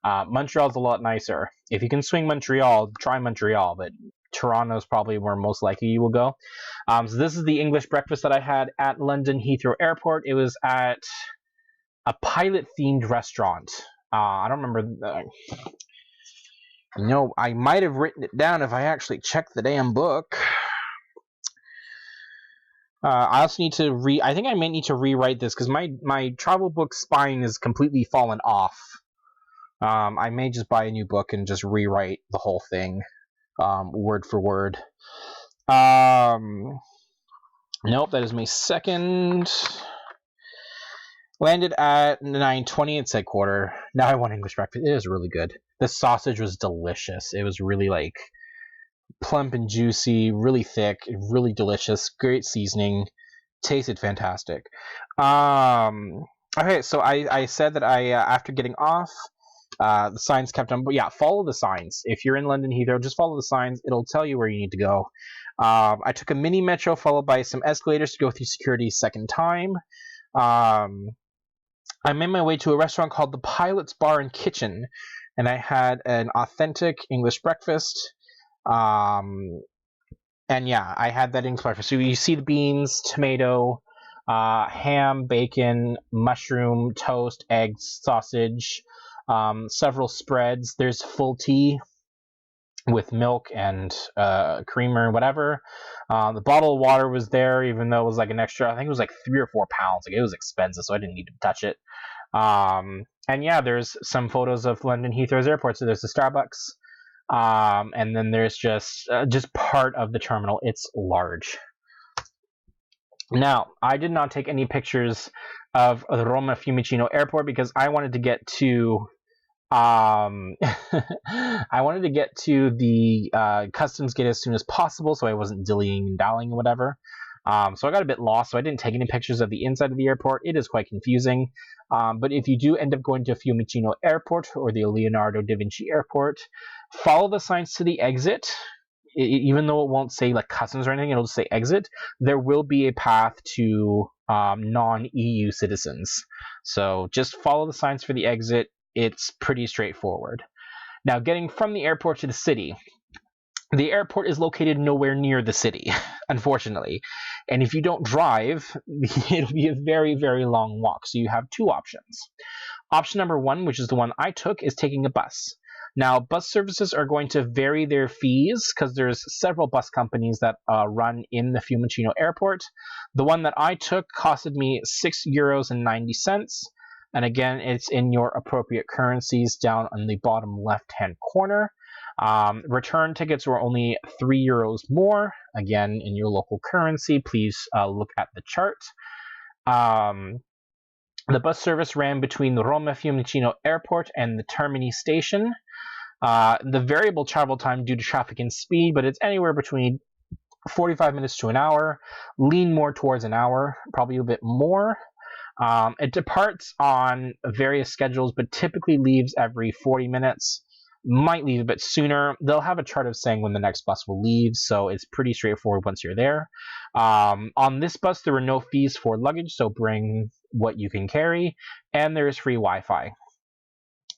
Montreal's a lot nicer. If you can swing Montreal, try Montreal, but Toronto's probably where most likely you will go. So this is the English breakfast that I had at London Heathrow Airport. It was at a pilot-themed restaurant. I don't remember... I might have written it down if I actually checked the damn book. I also need to I think I might need to rewrite this, because my travel book spine is completely fallen off. I may just buy a new book and just rewrite the whole thing, word for word. Nope, that is May 2nd. Landed at 9:20. It said quarter. Now I want English breakfast. It is really good. The sausage was delicious. It was really like plump and juicy, really thick, really delicious, great seasoning, tasted fantastic. Okay, so I said that I after getting off, the signs kept on, but yeah, follow the signs. If you're in London Heathrow, just follow the signs. It'll tell you where you need to go. I took a mini metro followed by some escalators to go through security second time. I made my way to a restaurant called the Pilot's Bar and Kitchen, and I had an authentic English breakfast. And yeah, I had that English breakfast. So you see the beans, tomato, ham, bacon, mushroom, toast, eggs, sausage, several spreads. There's full tea with milk and creamer and whatever. The bottle of water was there, even though it was like an extra, I think it was like 3 or 4 pounds. Like, it was expensive, so I didn't need to touch it. And yeah, there's some photos of London Heathrow's airport. So there's the Starbucks, and then there's just part of the terminal. It's large. Now, I did not take any pictures of the Roma Fiumicino Airport because I wanted to get to the customs gate as soon as possible, so I wasn't dillying and dallying and whatever. So I got a bit lost, so I didn't take any pictures of the inside of the airport. It is quite confusing. But if you do end up going to Fiumicino Airport or the Leonardo da Vinci Airport, follow the signs to the exit. Even though it won't say like customs or anything, it'll just say exit. There will be a path to non-EU citizens. So just follow the signs for the exit. It's pretty straightforward. Now, getting from the airport to the city. The airport is located nowhere near the city, unfortunately. And if you don't drive, it'll be a very, very long walk. So you have 2 options. Option number 1, which is the one I took, is taking a bus. Now, bus services are going to vary their fees because there's several bus companies that run in the Fiumicino Airport. The one that I took costed me €6.90. And again, it's in your appropriate currencies down on the bottom left-hand corner. Return tickets were only €3 more. Again, in your local currency, please look at the chart. The bus service ran between the Roma Fiumicino Airport and the Termini station. The variable travel time due to traffic and speed, but it's anywhere between 45 minutes to an hour. Lean more towards an hour, probably a bit more. It departs on various schedules, but typically leaves every 40 minutes. Might leave a bit sooner. They'll have a chart of saying when the next bus will leave, so it's pretty straightforward once you're there. On this bus, there were no fees for luggage, so bring what you can carry, and there's free Wi-Fi,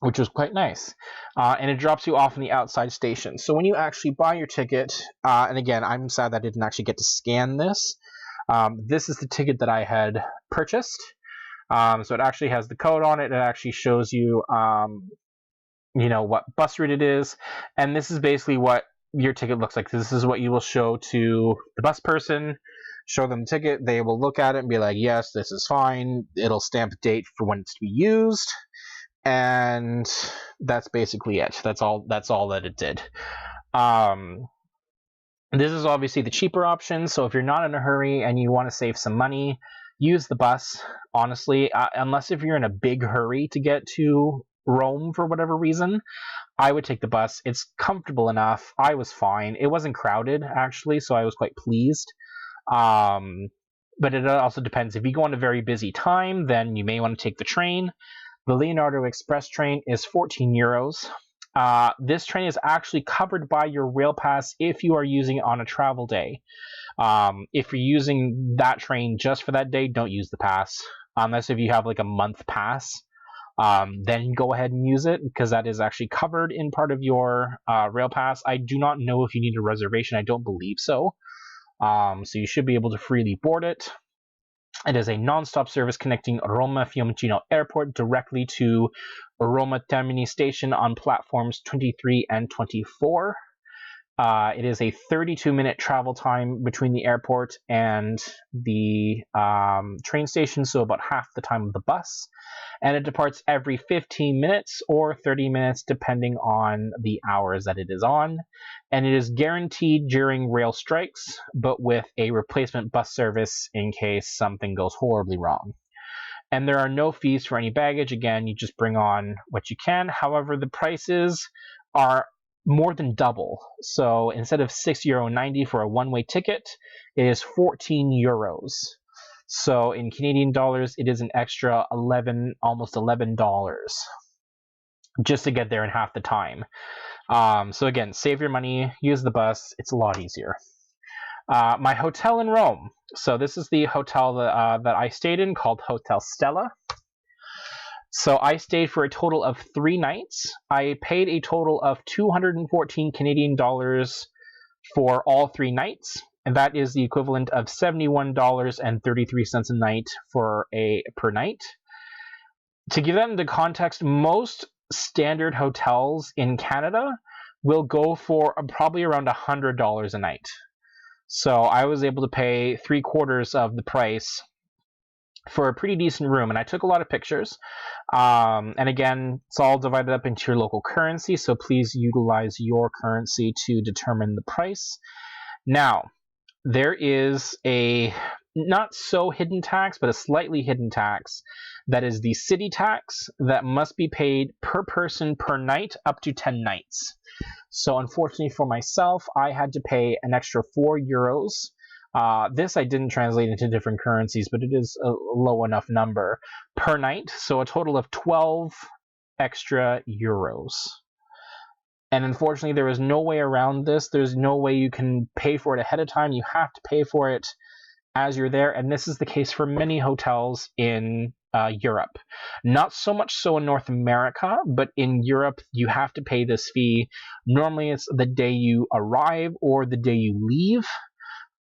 which was quite nice. And it drops you off in the outside station. So when you actually buy your ticket, and again, I'm sad that I didn't actually get to scan this. This is the ticket that I had purchased. So it actually has the code on it. It actually shows you, what bus route it is. And this is basically what your ticket looks like. This is what you will show to the bus person. Show them the ticket. They will look at it and be like, yes, this is fine. It'll stamp a date for when it's to be used. And that's basically it. That's all that it did. This is obviously the cheaper option, so if you're not in a hurry and you want to save some money, use the bus, honestly. Unless if you're in a big hurry to get to Rome for whatever reason, I would take the bus. It's comfortable enough. I was fine. It wasn't crowded, actually, so I was quite pleased. But it also depends. If you go on a very busy time, then you may want to take the train. The Leonardo Express train is 14 euros. This train is actually covered by your rail pass if you are using it on a travel day. If you're using that train just for that day, don't use the pass. Unless if you have like a month pass, then go ahead and use it, because that is actually covered in part of your rail pass. I do not know if you need a reservation. I don't believe so. So you should be able to freely board it. It is a non-stop service connecting Roma Fiumicino Airport directly to Roma Termini Station on platforms 23 and 24. It is a 32-minute travel time between the airport and the train station, so about half the time of the bus. And it departs every 15 minutes or 30 minutes, depending on the hours that it is on. And it is guaranteed during rail strikes, but with a replacement bus service in case something goes horribly wrong. And there are no fees for any baggage. Again, you just bring on what you can. However, the prices are more than double. So instead of €6.90 for a one-way ticket, it is 14 euros. So in Canadian dollars, it is an extra almost $11 just to get there in half the time. So again, save your money, use the bus. It's a lot easier. My hotel in Rome. So this is the hotel that I stayed in, called Hotel Stella. So I stayed for a total of 3 nights. I paid a total of 214 Canadian dollars for all 3 nights, and that is the equivalent of $71.33 a night per night. To give them the context, most standard hotels in Canada will go for probably around $100 a night. So I was able to pay 3/4 of the price for a pretty decent room, and I took a lot of pictures. And again, it's all divided up into your local currency, so please utilize your currency to determine the price. Now, there is a not so hidden tax, but a slightly hidden tax. That is the city tax that must be paid per person per night up to 10 nights. So unfortunately for myself, I had to pay an extra 4 euros. This I didn't translate into different currencies, but it is a low enough number per night. So a total of 12 extra euros. And unfortunately, there is no way around this. There's no way you can pay for it ahead of time. You have to pay for it as you're there. And this is the case for many hotels in Europe. Not so much so in North America, but in Europe, you have to pay this fee. Normally, it's the day you arrive or the day you leave.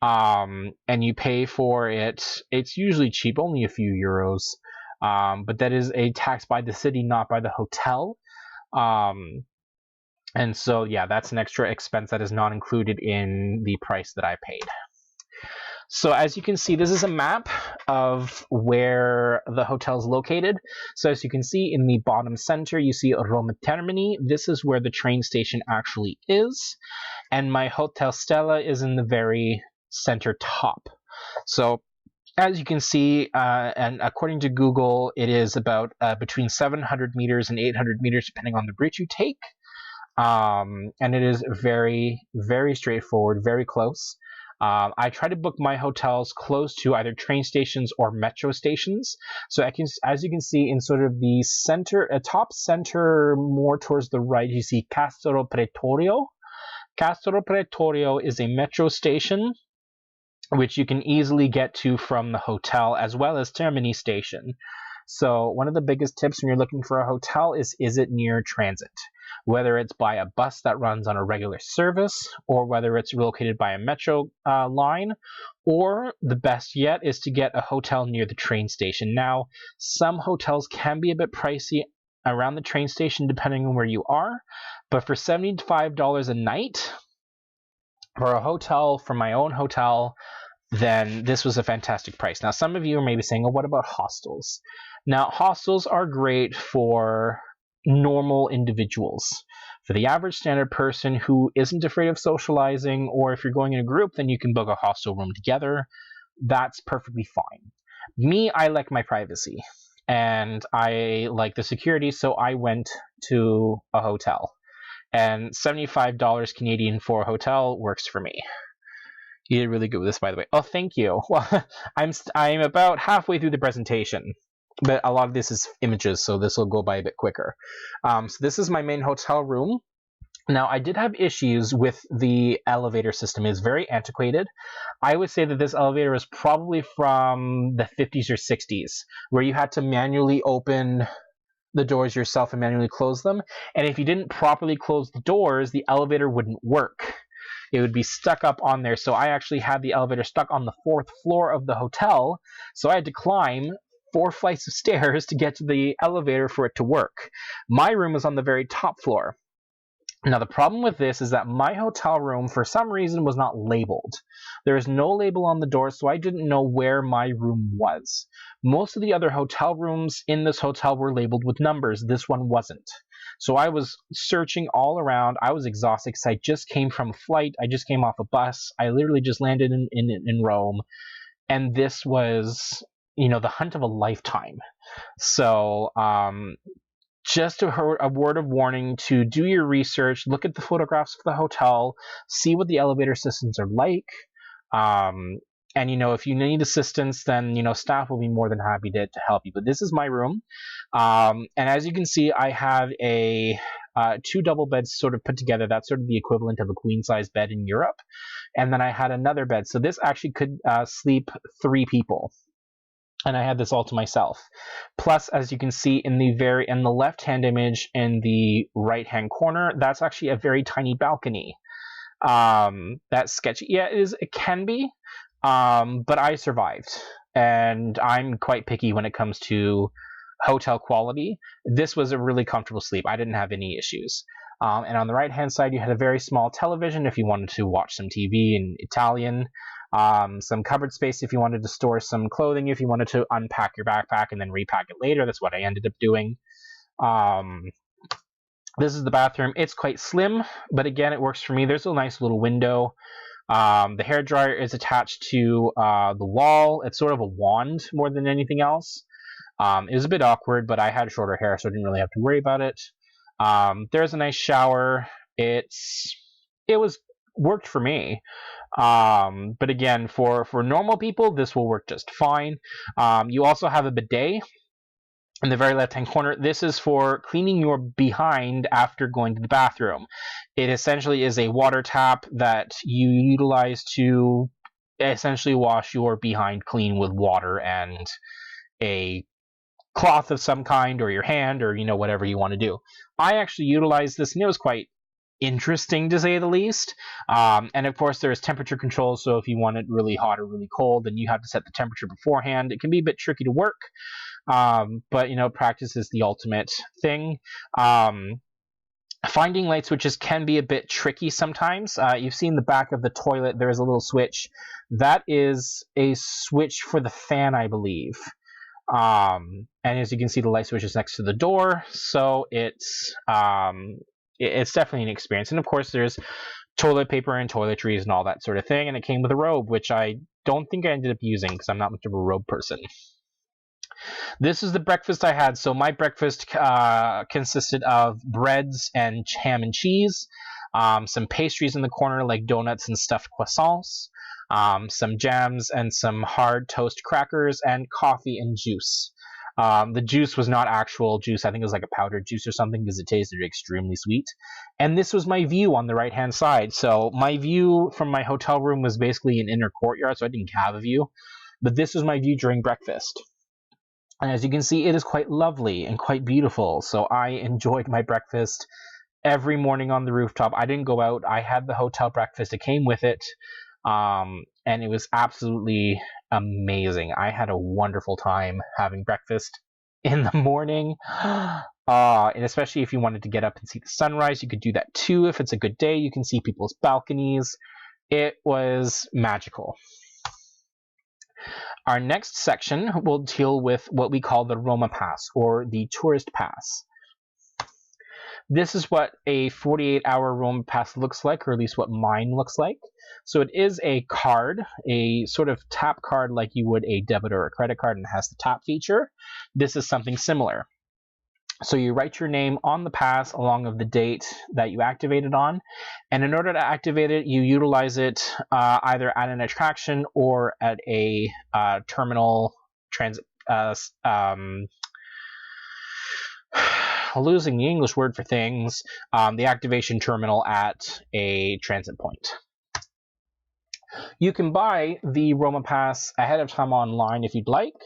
And you pay for it. It's usually cheap, only a few euros. But that is a tax by the city, not by the hotel. And so, yeah, that's an extra expense that is not included in the price that I paid. So as you can see, this is a map of where the hotel is located. So as you can see in the bottom center, you see Roma Termini. This is where the train station actually is. And my Hotel Stella is in the very center top. So as you can see, and according to Google, it is about between 700 meters and 800 meters, depending on the route you take. And it is very, very straightforward, very close. I try to book my hotels close to either train stations or metro stations. So as you can see in sort of the center, top center, more towards the right, you see Castro Pretorio. Castro Pretorio is a metro station. which you can easily get to from the hotel as well as Termini station. So one of the biggest tips when you're looking for a hotel is it near transit? Whether it's by a bus that runs on a regular service, or whether it's located by a metro line, or the best yet is to get a hotel near the train station. Now, some hotels can be a bit pricey around the train station depending on where you are, but for $75 a night for a hotel, for my own hotel, then this was a fantastic price. Now, some of you are maybe saying, oh, what about hostels? Now, hostels are great for normal individuals. For the average standard person who isn't afraid of socializing, or if you're going in a group, then you can book a hostel room together. That's perfectly fine. Me, I like my privacy and I like the security, so I went to a hotel. And $75 Canadian for a hotel works for me. You did really good with this, by the way. Oh, thank you. Well, I'm about halfway through the presentation, but a lot of this is images, so this will go by a bit quicker. So this is my main hotel room. Now, I did have issues with the elevator system. It's very antiquated. I would say that this elevator is probably from the 50s or 60s, where you had to manually open the doors yourself and manually close them. And if you didn't properly close the doors, the elevator wouldn't work. It would be stuck up on there. So I actually had the elevator stuck on the 4th floor of the hotel. So I had to climb 4 flights of stairs to get to the elevator for it to work. My room was on the very top floor. Now, the problem with this is that my hotel room, for some reason, was not labeled. There is no label on the door, so I didn't know where my room was. Most of the other hotel rooms in this hotel were labeled with numbers. This one wasn't. So I was searching all around. I was exhausted because I just came from a flight. I just came off a bus. I literally just landed in Rome. And this was, the hunt of a lifetime. So, just a word of warning to do your research, look at the photographs of the hotel, see what the elevator systems are like. And, if you need assistance, then, staff will be more than happy to help you. But this is my room. And as you can see, I have a 2 double beds sort of put together. That's sort of the equivalent of a queen-size bed in Europe. And then I had another bed. So this actually could sleep 3 people. And I had this all to myself. Plus, as you can see in the left-hand image in the right-hand corner, that's actually a very tiny balcony. That's sketchy. Yeah, it can be, but I survived. And I'm quite picky when it comes to hotel quality. This was a really comfortable sleep. I didn't have any issues. And on the right-hand side, you had a very small television if you wanted to watch some TV in Italian. Some cupboard space if you wanted to store some clothing, if you wanted to unpack your backpack and then repack it later. That's what I ended up doing. This is the bathroom. It's quite slim, but again, it works for me. There's a nice little window. The hairdryer is attached to the wall. It's sort of a wand more than anything else. It was a bit awkward, but I had shorter hair, so I didn't really have to worry about it. There's a nice shower. It worked for me. But again, for normal people, this will work just fine. You also have a bidet in the very left-hand corner. This is for cleaning your behind after going to the bathroom. It essentially is a water tap that you utilize to essentially wash your behind clean with water and a cloth of some kind, or your hand, or whatever you want to do. I actually utilized this, and it was quite interesting to say the least. And of course, there's temperature control, so if you want it really hot or really cold, then you have to set the temperature beforehand. It can be a bit tricky to work, but practice is the ultimate thing. Finding light switches can be a bit tricky sometimes. You've seen the back of the toilet, there is a little switch. That is a switch for the fan, I believe. And as you can see, the light switch is next to the door, so it's definitely an experience. And of course, there's toilet paper and toiletries and all that sort of thing, and it came with a robe, which I don't think I ended up using because I'm not much of a robe person. This is the breakfast I had. So my breakfast consisted of breads and ham and cheese, some pastries in the corner like donuts and stuffed croissants, some jams and some hard toast crackers, and coffee and juice. The juice was not actual juice. I think it was like a powdered juice or something because it tasted extremely sweet. And this was my view on the right-hand side. So my view from my hotel room was basically an inner courtyard, so I didn't have a view. But this was my view during breakfast. And as you can see, it is quite lovely and quite beautiful. So I enjoyed my breakfast every morning on the rooftop. I didn't go out. I had the hotel breakfast. It came with it. And it was absolutely amazing. I had a wonderful time having breakfast in the morning. And especially if you wanted to get up and see the sunrise, you could do that too. If it's a good day, you can see people's balconies. It was magical. Our next section will deal with what we call the Roma Pass, or the tourist pass. This is what a 48-hour Roma Pass looks like, or at least what mine looks like. So it is a card, a sort of tap card like you would a debit or a credit card, and it has the tap feature. This is something similar. So you write your name on the pass along with the date that you activate it on, and in order to activate it, you utilize it either at an attraction or at a terminal transit. Losing the English word for things, the activation terminal at a transit point. You can buy the Roma Pass ahead of time online if you'd like.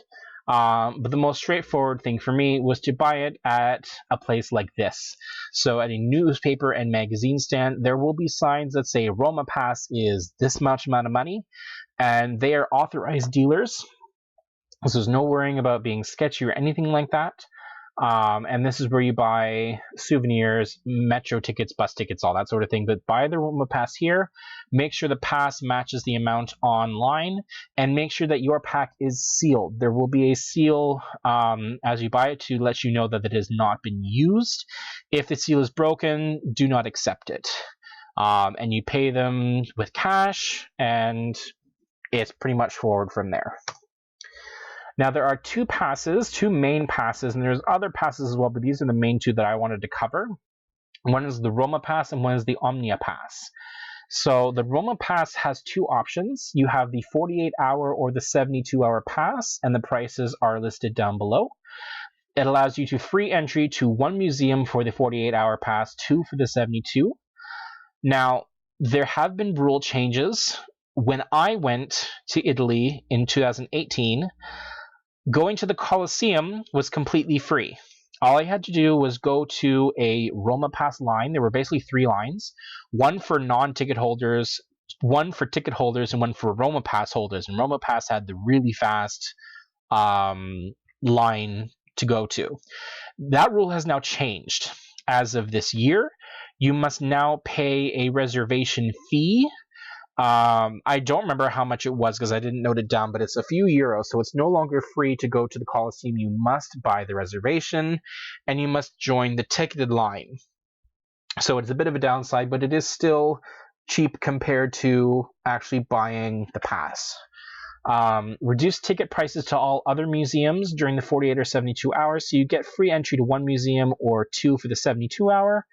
But the most straightforward thing for me was to buy it at a place like this. So at a newspaper and magazine stand, there will be signs that say Roma Pass is this much amount of money, and they are authorized dealers. So there's no worrying about being sketchy or anything like that. And this is where you buy souvenirs, metro tickets, bus tickets, all that sort of thing. But buy the Roma Pass here. Make sure the pass matches the amount online, and make sure that your pack is sealed. There will be a seal as you buy it to let you know that it has not been used. If the seal is broken, do not accept it. And you pay them with cash, and it's pretty much forward from there. Now, there are two main passes, and there's other passes as well, but these are the main two that I wanted to cover. One is the Roma Pass, and one is the Omnia Pass. So the Roma Pass has two options. You have the 48-hour or the 72-hour pass, and the prices are listed down below. It allows you to free entry to one museum for the 48-hour pass, two for the 72. Now, there have been rule changes. When I went to Italy in 2018, going to the Colosseum was completely free. All I had to do was go to a Roma Pass line. There were basically three lines, one for non-ticket holders, one for ticket holders, and one for Roma Pass holders. And Roma Pass had the really fast line to go to. That rule has now changed. As of this year, you must now pay a reservation fee. I don't remember how much it was because I didn't note it down, but it's a few euros, so it's no longer free to go to the Colosseum. You must buy the reservation, and you must join the ticketed line. So it's a bit of a downside, but it is still cheap compared to actually buying the pass. Reduced ticket prices to all other museums during the 48 or 72 hours, so you get free entry to one museum or two for the 72-hour.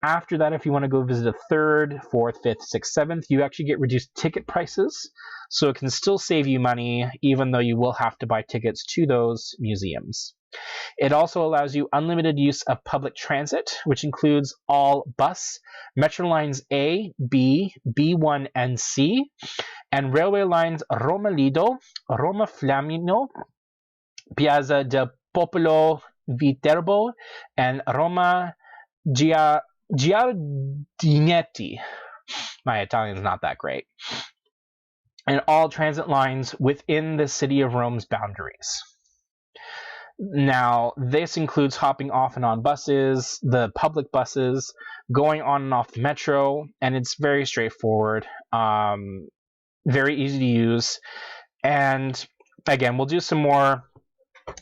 After that, if you want to go visit a third, fourth, fifth, sixth, seventh, you actually get reduced ticket prices. So it can still save you money, even though you will have to buy tickets to those museums. It also allows you unlimited use of public transit, which includes all bus, Metro Lines A, B, B1, and C, and railway lines Roma Lido, Roma Flamino, Piazza del Popolo Viterbo, and Roma Giardinetti. My Italian is not that great. And all transit lines within the city of Rome's boundaries. Now, this includes hopping off and on buses, the public buses, going on and off the metro, and it's very straightforward, very easy to use. And again, we'll do some more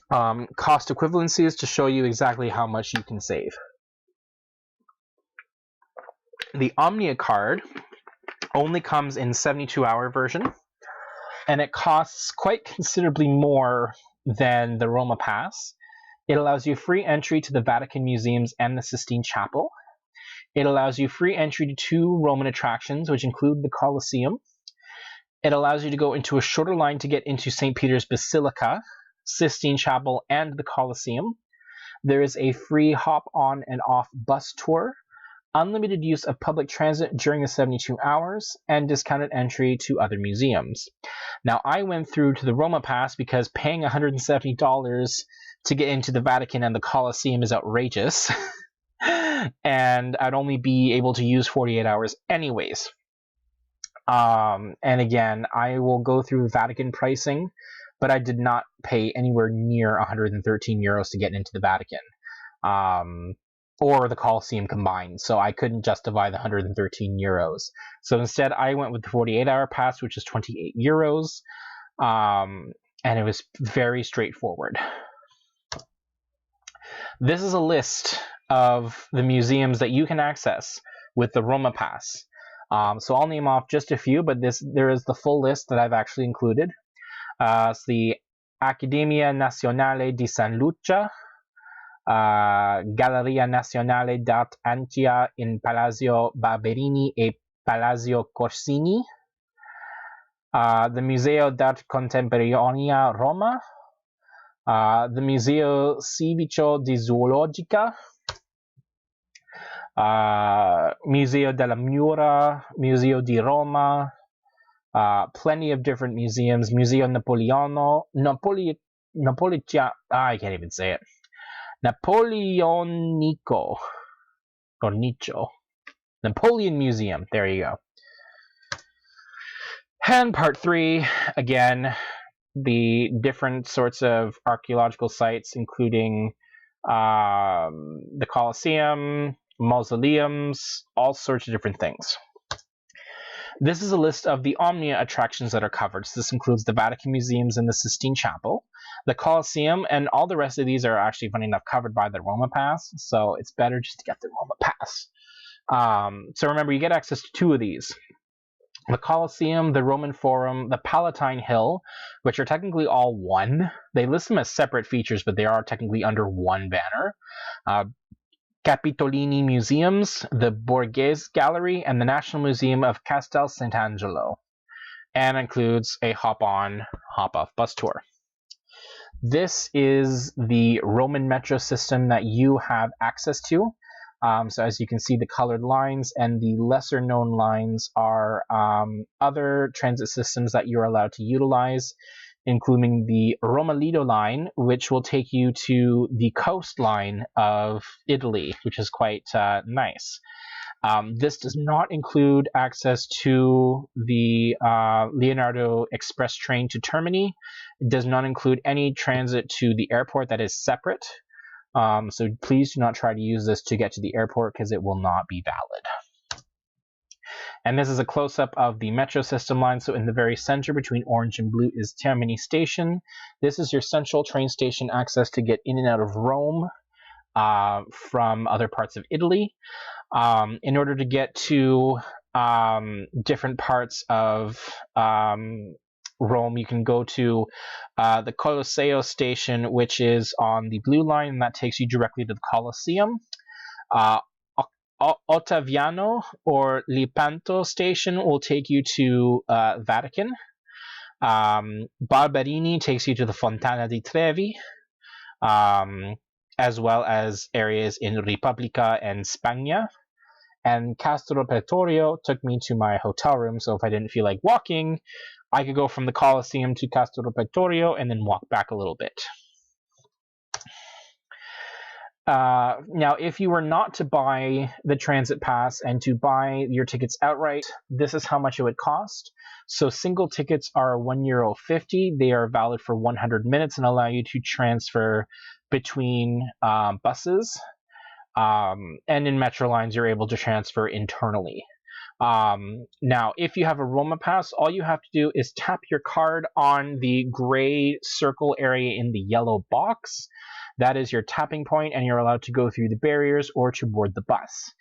cost equivalencies to show you exactly how much you can save. The Omnia card only comes in 72-hour version, and it costs quite considerably more than the Roma Pass. It allows you free entry to the Vatican museums and the Sistine Chapel. It allows you free entry to two Roman attractions, which include the Colosseum. It allows you to go into a shorter line to get into St. Peter's Basilica. Sistine Chapel, and the Colosseum. There is a free hop-on and off bus tour, unlimited use of public transit during the 72 hours, and discounted entry to other museums. Now, I went through to the Roma Pass because paying $170 to get into the Vatican and the Colosseum is outrageous, and I'd only be able to use 48 hours anyways. And again, I will go through Vatican pricing, but I did not pay anywhere near 113 euros to get into the Vatican. Or the Colosseum combined, so I couldn't justify the 113 euros. So instead, I went with the 48-hour pass, which is 28 euros, and it was very straightforward. This is a list of the museums that you can access with the Roma Pass. So I'll name off just a few, but there is the full list that I've actually included. It's the Accademia Nazionale di San Lucia, Galleria Nazionale d'Arte Antica in Palazzo Barberini e Palazzo Corsini, the Museo d'Arte Contemporanea Roma, the Museo Civico di Zoologica, Museo della Mura, Museo di Roma, plenty of different museums, Museo I can't even say it. Napoleonico, or Nicho. Napoleon Museum, there you go. And part 3, again, the different sorts of archaeological sites, including the Colosseum, mausoleums, all sorts of different things. This is a list of the Omnia attractions that are covered. So this includes the Vatican Museums and the Sistine Chapel, the Colosseum, and all the rest of these are actually, funny enough, covered by the Roma Pass, so it's better just to get the Roma Pass. So remember, you get access to 2 of these. The Colosseum, the Roman Forum, the Palatine Hill, which are technically all one. They list them as separate features, but they are technically under one banner. Capitolini Museums, the Borghese Gallery, and the National Museum of Castel Sant'Angelo, and includes a hop-on, hop-off bus tour. This is the Roman metro system that you have access to. So as you can see, the colored lines and the lesser known lines are other transit systems that you're allowed to utilize, including the Roma Lido line, which will take you to the coastline of Italy, which is quite nice. This does not include access to the Leonardo Express train to Termini. It does not include any transit to the airport. That is separate. So please do not try to use this to get to the airport because it will not be valid. And this is a close-up of the metro system line. So in the very center between orange and blue is Termini Station. This is your central train station access to get in and out of Rome from other parts of Italy. In order to get to different parts of Rome, you can go to the Colosseo station, which is on the blue line, and that takes you directly to the Colosseum. Ottaviano or Lepanto station will take you to Vatican. Barberini takes you to the Fontana di Trevi, as well as areas in Repubblica and Spagna. And Castro Pretorio took me to my hotel room, so if I didn't feel like walking, I could go from the Colosseum to Castro Pretorio and then walk back a little bit. Now, if you were not to buy the transit pass and to buy your tickets outright, this is how much it would cost. So single tickets are €1.50. They are valid for 100 minutes and allow you to transfer between buses. And in Metro lines, you're able to transfer internally. Now, if you have a Roma Pass, all you have to do is tap your card on the gray circle area in the yellow box. That is your tapping point, and you're allowed to go through the barriers or to board the bus.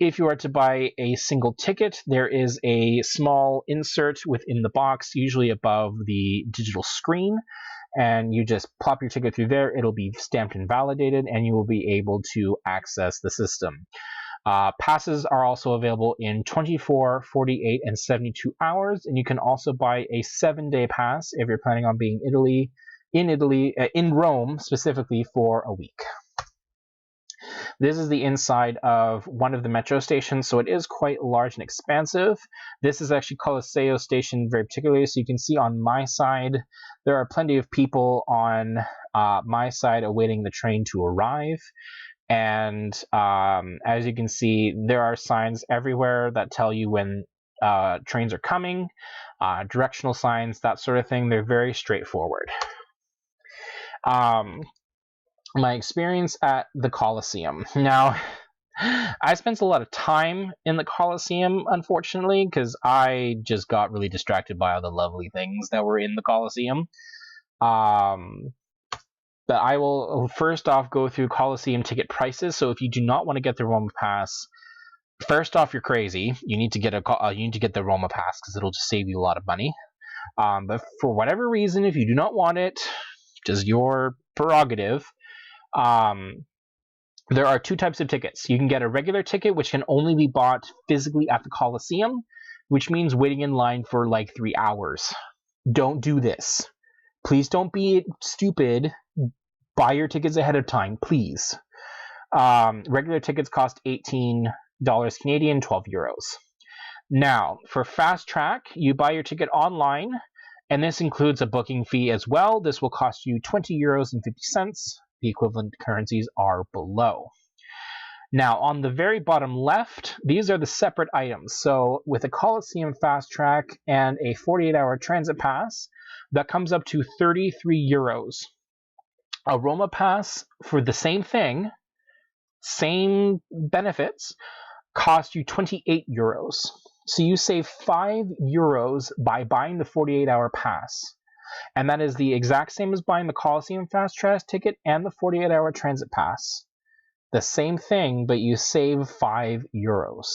If you are to buy a single ticket, there is a small insert within the box, usually above the digital screen, and you just plop your ticket through there. It'll be stamped and validated, and you will be able to access the system. Passes are also available in 24, 48, and 72 hours, and you can also buy a 7-day pass if you're planning on being in Italy in Italy, in Rome specifically, for a week. This is the inside of one of the metro stations, so it is quite large and expansive. This is actually Colosseo Station very particularly, so you can see on my side, there are plenty of people on my side awaiting the train to arrive. And as you can see, there are signs everywhere that tell you when trains are coming, directional signs, that sort of thing. They're very straightforward. My experience at the Colosseum. Now, I spent a lot of time in the Colosseum, unfortunately, because I just got really distracted by all the lovely things that were in the Colosseum. But I will first off go through Colosseum ticket prices. So if you do not want to get the Roma Pass, first off, you're crazy. You need to get the Roma Pass because it'll just save you a lot of money. But for whatever reason, if you do not want it, just your prerogative. There are two types of tickets. You can get a regular ticket, which can only be bought physically at the Colosseum, which means waiting in line for like 3 hours. Don't do this. Please don't be stupid. Buy your tickets ahead of time, please. Regular tickets cost $18 Canadian, 12 euros. Now, for Fast Track, you buy your ticket online, and this includes a booking fee as well. This will cost you 20 euros and 50 cents. The equivalent currencies are below. Now, on the very bottom left, these are the separate items. So with a Colosseum Fast Track and a 48-hour transit pass, that comes up to 33 euros. A Roma Pass for the same thing, same benefits, cost you 28 euros. So you save 5 euros by buying the 48-hour pass. And that is the exact same as buying the Colosseum Fast Track ticket and the 48-hour transit pass. The same thing, but you save 5 euros.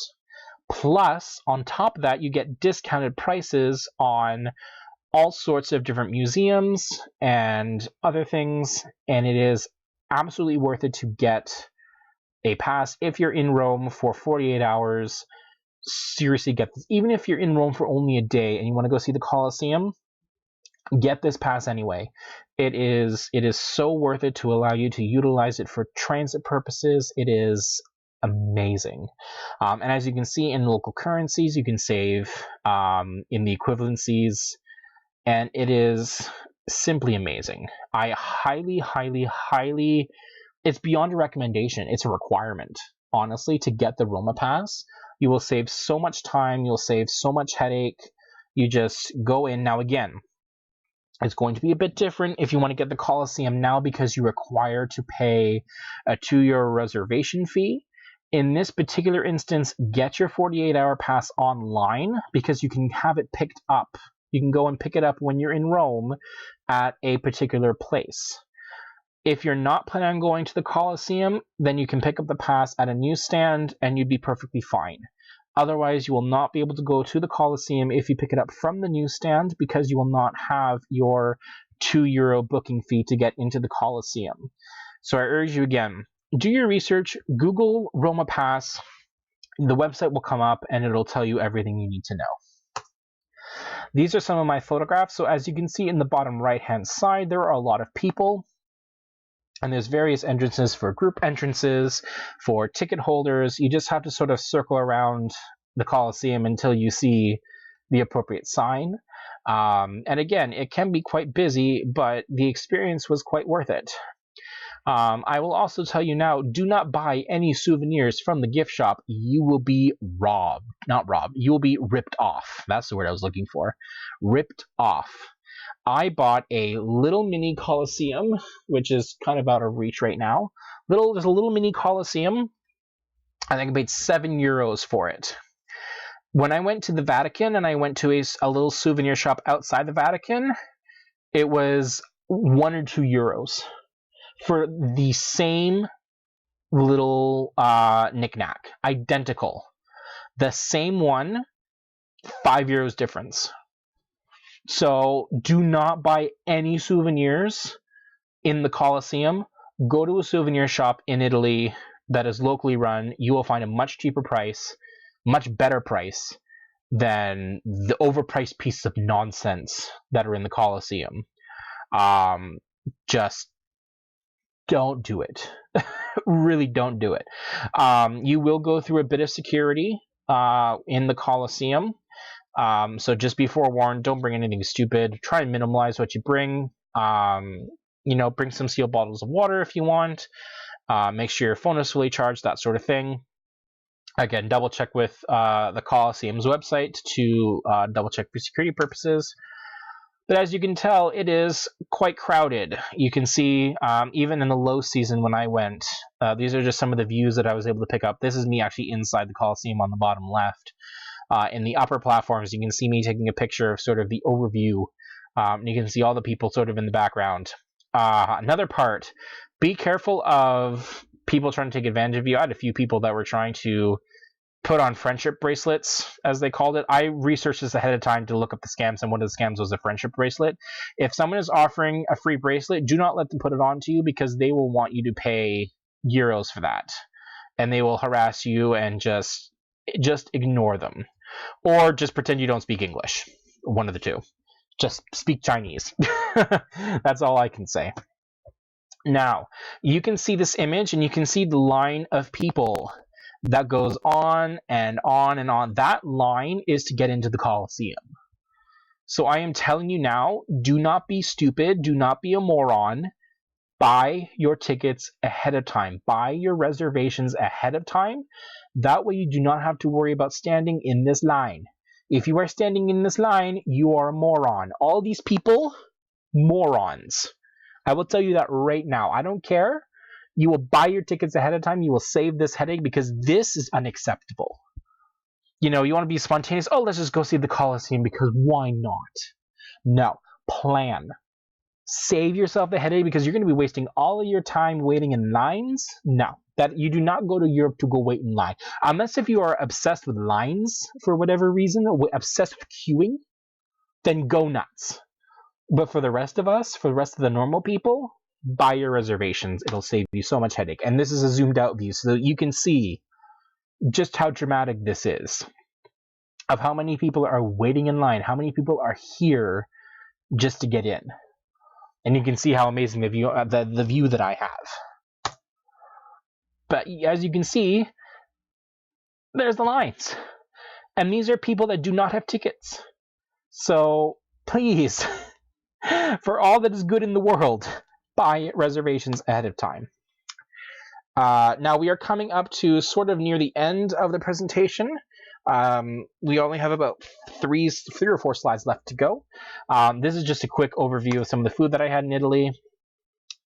Plus, on top of that, you get discounted prices on all sorts of different museums and other things, and it is absolutely worth it to get a pass if you're in Rome for 48 hours. Seriously, get this. Even if you're in Rome for only a day and you want to go see the Colosseum, get this pass anyway. It is so worth it to allow you to utilize it for transit purposes. It is amazing. And as you can see in local currencies, you can save in the equivalencies, and it is simply amazing. I highly, it's beyond a recommendation. It's a requirement, honestly, to get the Roma Pass. You will save so much time. You'll save so much headache. You just go in. Now, again, it's going to be a bit different if you want to get the Colosseum now because you require to pay a €2 reservation fee. In this particular instance, get your 48-hour pass online because you can have it picked up. You can go and pick it up when you're in Rome at a particular place. If you're not planning on going to the Colosseum, then you can pick up the pass at a newsstand and you'd be perfectly fine. Otherwise, you will not be able to go to the Colosseum if you pick it up from the newsstand because you will not have your €2 booking fee to get into the Colosseum. So I urge you again, do your research, Google Roma Pass, the website will come up and it'll tell you everything you need to know. These are some of my photographs. So as you can see in the bottom right-hand side, there are a lot of people. And there's various entrances for group entrances, for ticket holders. You just have to sort of circle around the Colosseum until you see the appropriate sign. And again, it can be quite busy, but the experience was quite worth it. I will also tell you now, do not buy any souvenirs from the gift shop. You will be robbed. Not robbed. You will be ripped off. That's the word I was looking for. Ripped off. I bought a little mini Colosseum, which is kind of out of reach right now. There's a little mini Colosseum. I think I paid €7 for it. When I went to the Vatican and I went to a little souvenir shop outside the Vatican, it was €1 or €2 for the same little knickknack. Identical. The same one, €5 difference. So do not buy any souvenirs in the Colosseum. Go to a souvenir shop in Italy that is locally run. You will find a much cheaper price, much better price than the overpriced pieces of nonsense that are in the Colosseum. just don't do it. Really don't do it. You will go through a bit of security in the Coliseum. So just be forewarned, don't bring anything stupid. Try and minimize what you bring. Bring some sealed bottles of water if you want. Make sure your phone is fully charged, that sort of thing. Again, double check with the Coliseum's website to double check for security purposes. But as you can tell, it is quite crowded. You can see, even in the low season when I went, these are just some of the views that I was able to pick up. This is me actually inside the Coliseum on the bottom left. In the upper platforms, you can see me taking a picture of sort of the overview. And you can see all the people sort of in the background. Another part, be careful of people trying to take advantage of you. I had a few people that were trying to put on friendship bracelets, as they called it. I researched this ahead of time to look up the scams, and one of the scams was a friendship bracelet. If someone is offering a free bracelet, do not let them put it on to you, because they will want you to pay euros for that. And they will harass you, and just ignore them. Or just pretend you don't speak English. One of the two. Just speak Chinese. That's all I can say. Now, you can see this image, and you can see the line of people that goes on and on and on. That line is to get into the Coliseum. So I am telling you now, do not be stupid, do not be a moron. Buy your tickets ahead of time. Buy your reservations ahead of time. That way you do not have to worry about standing in this line. If you are standing in this line, you are a moron. All these people, morons. I will tell you that right now. I don't care. You will buy your tickets ahead of time. You will save this headache, because this is unacceptable. You want to be spontaneous. Oh, let's just go see the Coliseum, because why not? No. Plan. Save yourself the headache, because you're going to be wasting all of your time waiting in lines. No. That you do not go to Europe to go wait in line. Unless if you are obsessed with lines for whatever reason, or obsessed with queuing, then go nuts. But for the rest of us, for the rest of the normal people, buy your reservations. It'll save you so much headache. And this is a zoomed out view, so that you can see just how dramatic this is, of how many people are waiting in line, how many people are here just to get in. And you can see how amazing the view that I have. But as you can see, there's the lines. And these are people that do not have tickets. So please, for all that is good in the world, buy reservations ahead of time. Now we are coming up to sort of near the end of the presentation. We only have about three or four slides left to go. This is just a quick overview of some of the food that I had in Italy.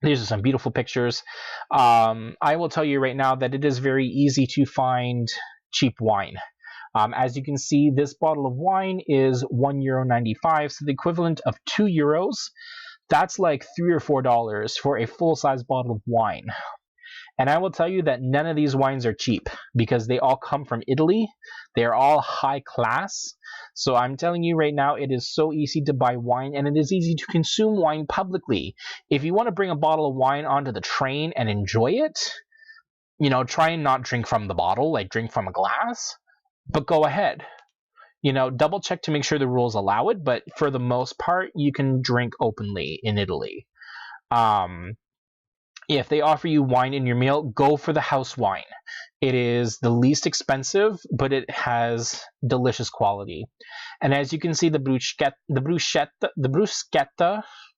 These are some beautiful pictures. I will tell you right now that it is very easy to find cheap wine. As you can see, this bottle of wine is €1.95, so the equivalent of €2. That's like $3 or $4 for a full-size bottle of wine. And I will tell you that none of these wines are cheap, because they all come from Italy. They are all high class. So I'm telling you right now, it is so easy to buy wine, and it is easy to consume wine publicly. If you want to bring a bottle of wine onto the train and enjoy it, try and not drink from the bottle, like drink from a glass, but go ahead. Double check to make sure the rules allow it, but for the most part, you can drink openly in Italy. If they offer you wine in your meal, go for the house wine. It is the least expensive, but it has delicious quality. And as you can see, the bruschetta,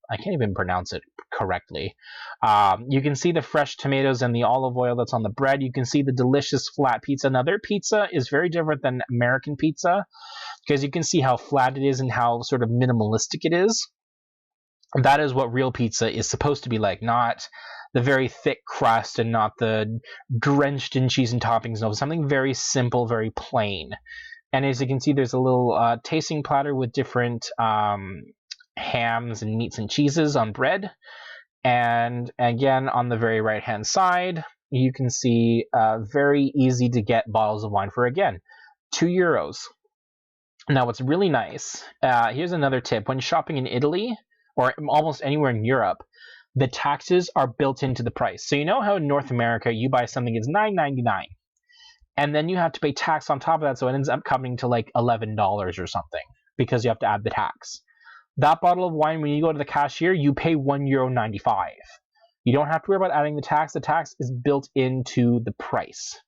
I can't even pronounce it correctly. You can see the fresh tomatoes and the olive oil that's on the bread. You can see the delicious flat pizza. Now, their pizza is very different than American pizza, because you can see how flat it is and how sort of minimalistic it is. That is what real pizza is supposed to be like, not the very thick crust and not the drenched in cheese and toppings. No, something very simple, very plain. And as you can see, there's a little tasting platter with different hams and meats and cheeses on bread. And again, on the very right-hand side, you can see very easy to get bottles of wine for, again, €2. Now, what's really nice, here's another tip. When shopping in Italy, or almost anywhere in Europe, the taxes are built into the price. So you know how in North America you buy something, it's $9.99, and then you have to pay tax on top of that, so it ends up coming to like $11 or something, because you have to add the tax. That bottle of wine, when you go to the cashier, you pay €1.95. You don't have to worry about adding the tax. The tax is built into the price.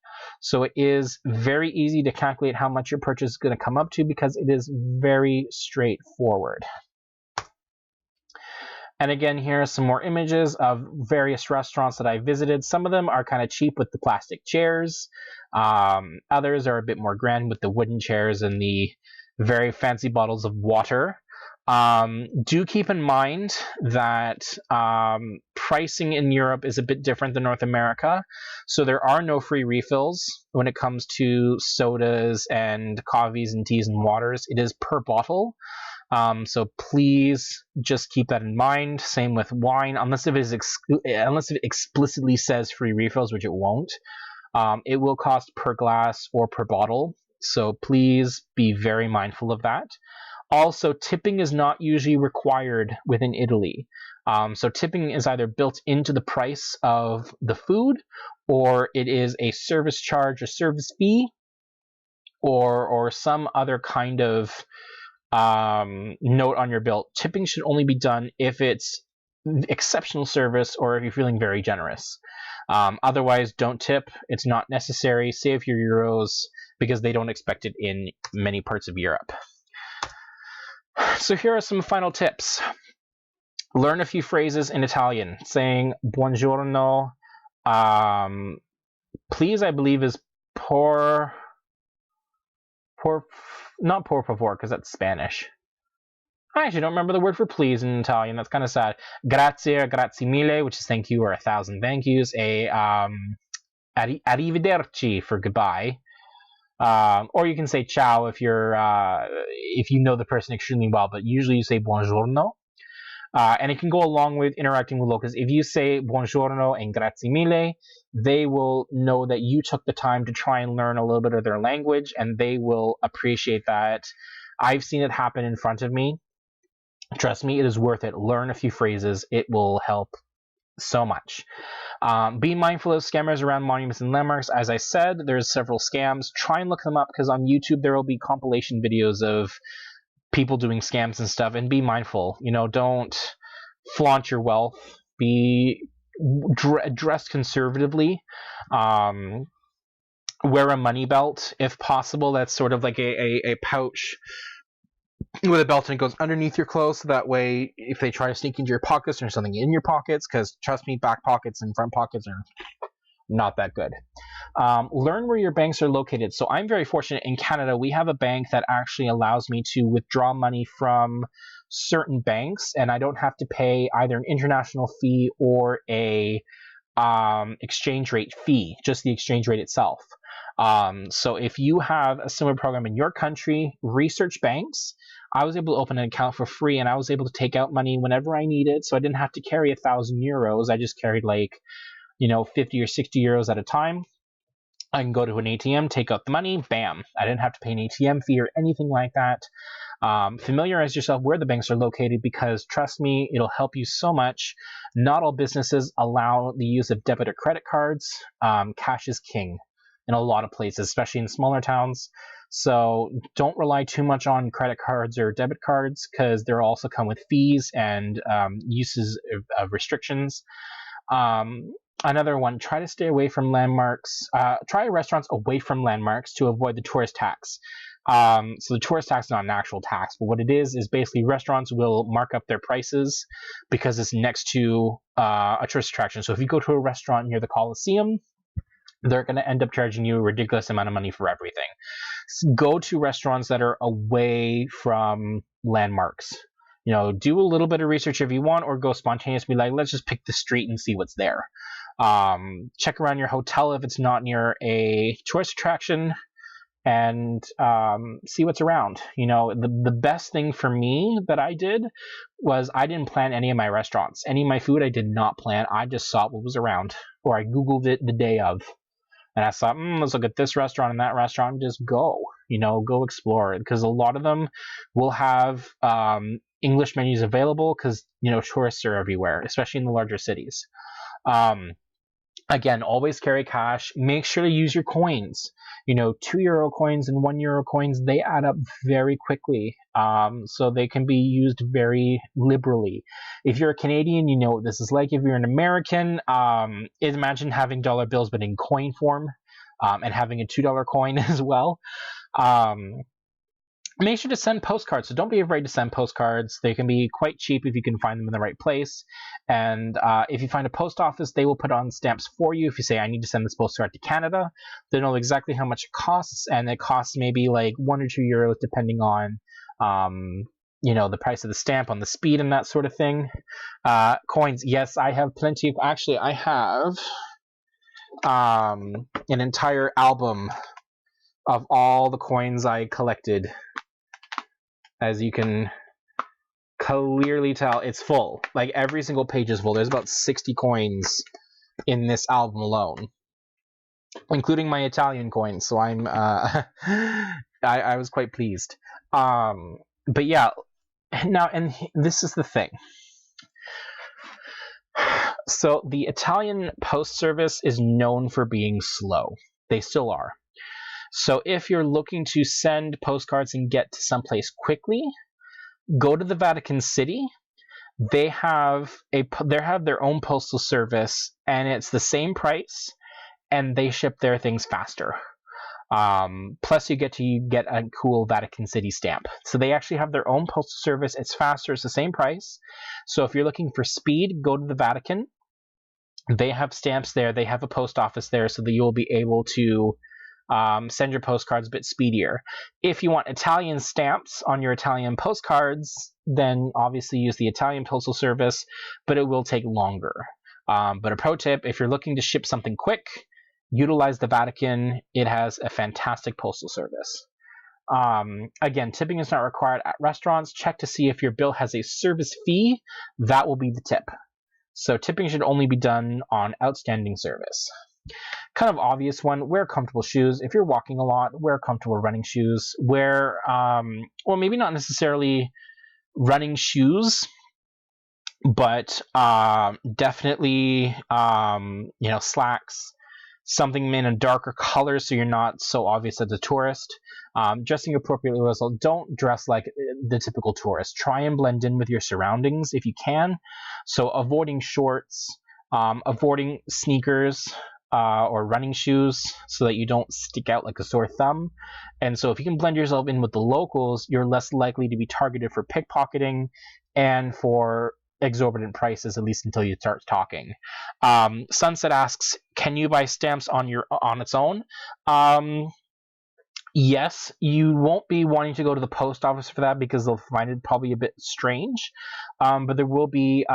So it is very easy to calculate how much your purchase is going to come up to because it is very straightforward. And again, here are some more images of various restaurants that I visited. Some of them are kind of cheap with the plastic chairs. Others are a bit more grand with the wooden chairs and the very fancy bottles of water. Do keep in mind that pricing in Europe is a bit different than North America. So there are no free refills when it comes to sodas and coffees and teas and waters. It is per bottle. So please just keep that in mind. Same with wine, unless it explicitly says free refills, which it won't. It will cost per glass or per bottle. So please be very mindful of that. Also, tipping is not usually required within Italy. So tipping is either built into the price of the food, or it is a service charge or service fee, or some other kind of note on your bill. Tipping should only be done if it's exceptional service or if you're feeling very generous. Otherwise, don't tip. It's not necessary. Save your euros because they don't expect it in many parts of Europe. So here are some final tips. Learn a few phrases in Italian, saying buongiorno. Please, I believe, is not por favor, because that's Spanish. I actually don't remember the word for please in Italian. That's kind of sad. Grazie, grazie mille, which is thank you or 1,000 thank yous. Arrivederci for goodbye. Or you can say ciao if you know the person extremely well, but usually you say buongiorno. And it can go along with interacting with locals. If you say buongiorno and grazie mille, they will know that you took the time to try and learn a little bit of their language, and they will appreciate that. I've seen it happen in front of me. Trust me, it is worth it. Learn a few phrases. It will help so much. Be mindful of scammers around monuments and landmarks. As I said, there's several scams. Try and look them up because on YouTube there will be compilation videos of people doing scams and stuff, and be mindful. Don't flaunt your wealth. Be dressed conservatively. Wear a money belt if possible. That's sort of like a pouch with a belt, and it goes underneath your clothes, so that way if they try to sneak into your pockets, there's something in your pockets, because trust me, back pockets and front pockets are not that good. Learn where your banks are located. So I'm very fortunate in Canada. We have a bank that actually allows me to withdraw money from certain banks, and I don't have to pay either an international fee or a exchange rate fee, just the exchange rate itself. So if you have a similar program in your country, research banks. I was able to open an account for free, and I was able to take out money whenever I needed. So I didn't have to carry 1,000 euros. I just carried 50 or 60 euros at a time. I can go to an ATM, take out the money, bam. I didn't have to pay an ATM fee or anything like that. Familiarize yourself where the banks are located, because trust me, it'll help you so much. Not all businesses allow the use of debit or credit cards. Cash is king in a lot of places, especially in smaller towns. So don't rely too much on credit cards or debit cards, because they'll also come with fees and uses of restrictions. Another one, try to stay away from landmarks. Try restaurants away from landmarks to avoid the tourist tax. So the tourist tax is not an actual tax, but what it is basically restaurants will mark up their prices because it's next to a tourist attraction. So if you go to a restaurant near the Coliseum, they're going to end up charging you a ridiculous amount of money for everything. Go to restaurants that are away from landmarks. Do a little bit of research if you want, or go spontaneously, like, let's just pick the street and see what's there. Check around your hotel if it's not near a tourist attraction, and see what's around. The best thing for me that I did was I didn't plan any of my restaurants. Any of my food I did not plan. I just saw what was around, or I Googled it the day of. And I thought, let's look at this restaurant and that restaurant, and just go explore it. Because a lot of them will have English menus available, because, tourists are everywhere, especially in the larger cities. Again, always carry cash. Make sure to use your coins. €2 coins and €1 coins, they add up very quickly. So they can be used very liberally. If you're a Canadian, you know what this is like. If you're an American, imagine having dollar bills but in coin form, and having a $2 coin as well. Make sure to send postcards. So don't be afraid to send postcards. They can be quite cheap if you can find them in the right place. And if you find a post office, they will put on stamps for you. If you say, I need to send this postcard to Canada, they know exactly how much it costs. And it costs maybe like €1 or €2 depending on the price of the stamp, on the speed and that sort of thing. Coins, yes, I have plenty of. Actually, I have an entire album of all the coins I collected. As you can clearly tell, it's full. Like, every single page is full. There's about 60 coins in this album alone, including my Italian coins. So I'm I was quite pleased. But yeah, now, and this is the thing. So the Italian post service is known for being slow. They still are. So if you're looking to send postcards and get to someplace quickly, go to the Vatican City. They have their own postal service, and it's the same price, and they ship their things faster. Plus, you get a cool Vatican City stamp. So they actually have their own postal service. It's faster. It's the same price. So if you're looking for speed, go to the Vatican. They have stamps there. They have a post office there, so that you'll be able to send your postcards a bit speedier. If you want Italian stamps on your Italian postcards, then obviously use the Italian postal service, but it will take longer. But a pro tip, if you're looking to ship something quick, utilize the Vatican. It has a fantastic postal service. Again, tipping is not required at restaurants. Check to see if your bill has a service fee. That will be the tip. So tipping should only be done on outstanding service. Kind of obvious one, wear comfortable shoes. If you're walking a lot, wear comfortable running shoes. Wear, well, maybe not necessarily running shoes, but definitely, slacks, something in a darker color so you're not so obvious as a tourist. Dressing appropriately as well. Don't dress like the typical tourist. Try and blend in with your surroundings if you can. So avoiding shorts, avoiding sneakers, or running shoes so that you don't stick out like a sore thumb. And so if you can blend yourself in with the locals, you're less likely to be targeted for pickpocketing and for exorbitant prices, at least until you start talking. Sunset asks, can you buy stamps on its own? Yes, you won't be wanting to go to the post office for that because they'll find it probably a bit strange. But there will be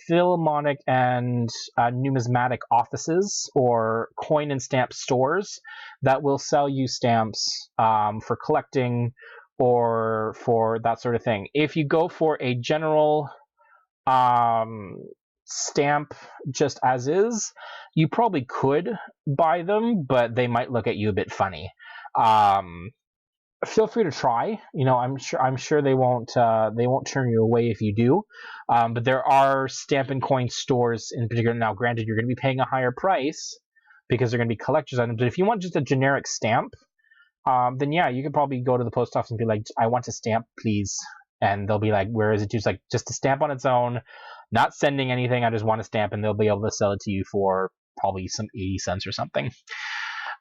Philharmonic and numismatic offices or coin and stamp stores that will sell you stamps for collecting or for that sort of thing. If you go for a general stamp just as is, you probably could buy them, but they might look at you a bit funny. Feel free to try. I'm sure they won't turn you away if you do. But there are stamp and coin stores in particular. Now, granted, you're going to be paying a higher price because they're going to be collector's items. But if you want just a generic stamp, then yeah, you could probably go to the post office and be like, I want a stamp, please. And they'll be like, where is it? Just like, just a stamp on its own, not sending anything. I just want a stamp, and they'll be able to sell it to you for probably some 80 cents or something.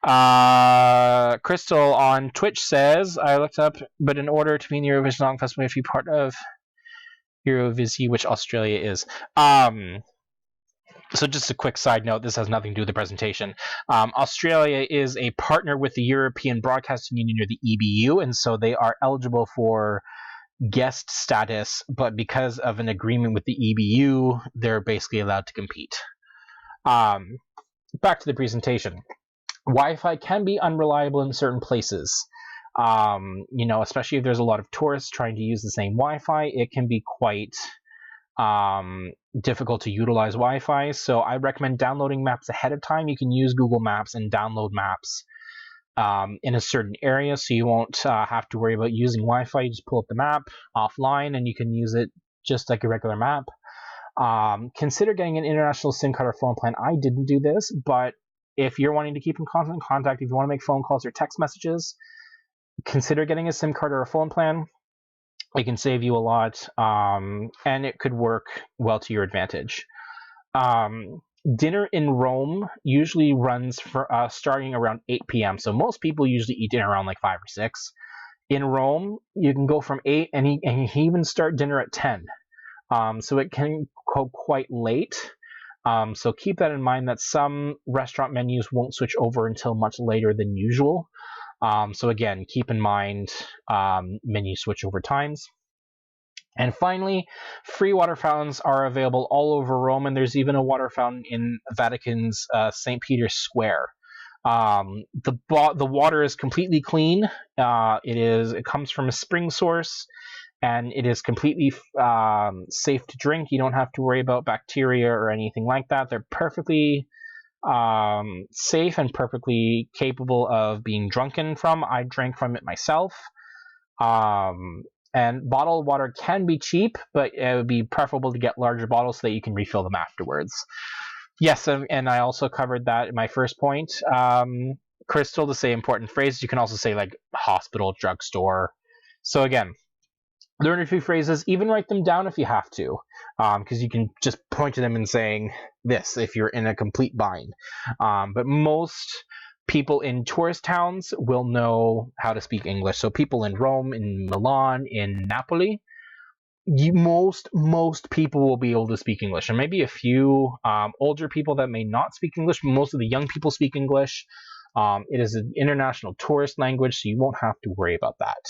Crystal on Twitch says, I looked up, but in order to be in the Eurovision Song Festival, you have to be part of Eurovision, which Australia is. So just a quick side note, this has nothing to do with the presentation. Australia is a partner with the European Broadcasting Union, or the EBU, and so they are eligible for guest status, but because of an agreement with the EBU, they're basically allowed to compete. Back to the presentation. Wi-Fi can be unreliable in certain places. Especially if there's a lot of tourists trying to use the same Wi-Fi, it can be quite difficult to utilize Wi-Fi. So I recommend downloading maps ahead of time. You can use Google Maps and download maps in a certain area, so you won't have to worry about using Wi-Fi. You just pull up the map offline, and you can use it just like a regular map. Consider getting an international SIM card or phone plan. I didn't do this, but if you're wanting to keep in constant contact, if you want to make phone calls or text messages, consider getting a SIM card or a phone plan. It can save you a lot, and it could work well to your advantage. Dinner in Rome usually runs for starting around 8 p.m. So most people usually eat dinner around like 5 or 6. In Rome, you can go from 8 and even start dinner at 10. So it can go quite late. So keep that in mind that some restaurant menus won't switch over until much later than usual. So again, keep in mind menu switchover times. And finally, free water fountains are available all over Rome, and there's even a water fountain in Vatican's St. Peter's Square. The water is completely clean. It comes from a spring source, and it is completely safe to drink. You don't have to worry about bacteria or anything like that. They're perfectly safe and perfectly capable of being drunken from. I drank from it myself. And bottled water can be cheap, but it would be preferable to get larger bottles so that you can refill them afterwards. Yes, and I also covered that in my first point. Crystal, to say important phrases, you can also say like hospital, drugstore. So again, learn a few phrases, even write them down if you have to, because you can just point to them and saying this if you're in a complete bind. But most people in tourist towns will know how to speak English. So people in Rome, in Milan, in Napoli, most people will be able to speak English. And maybe a few older people that may not speak English, but most of the young people speak English. It is an international tourist language, so you won't have to worry about that.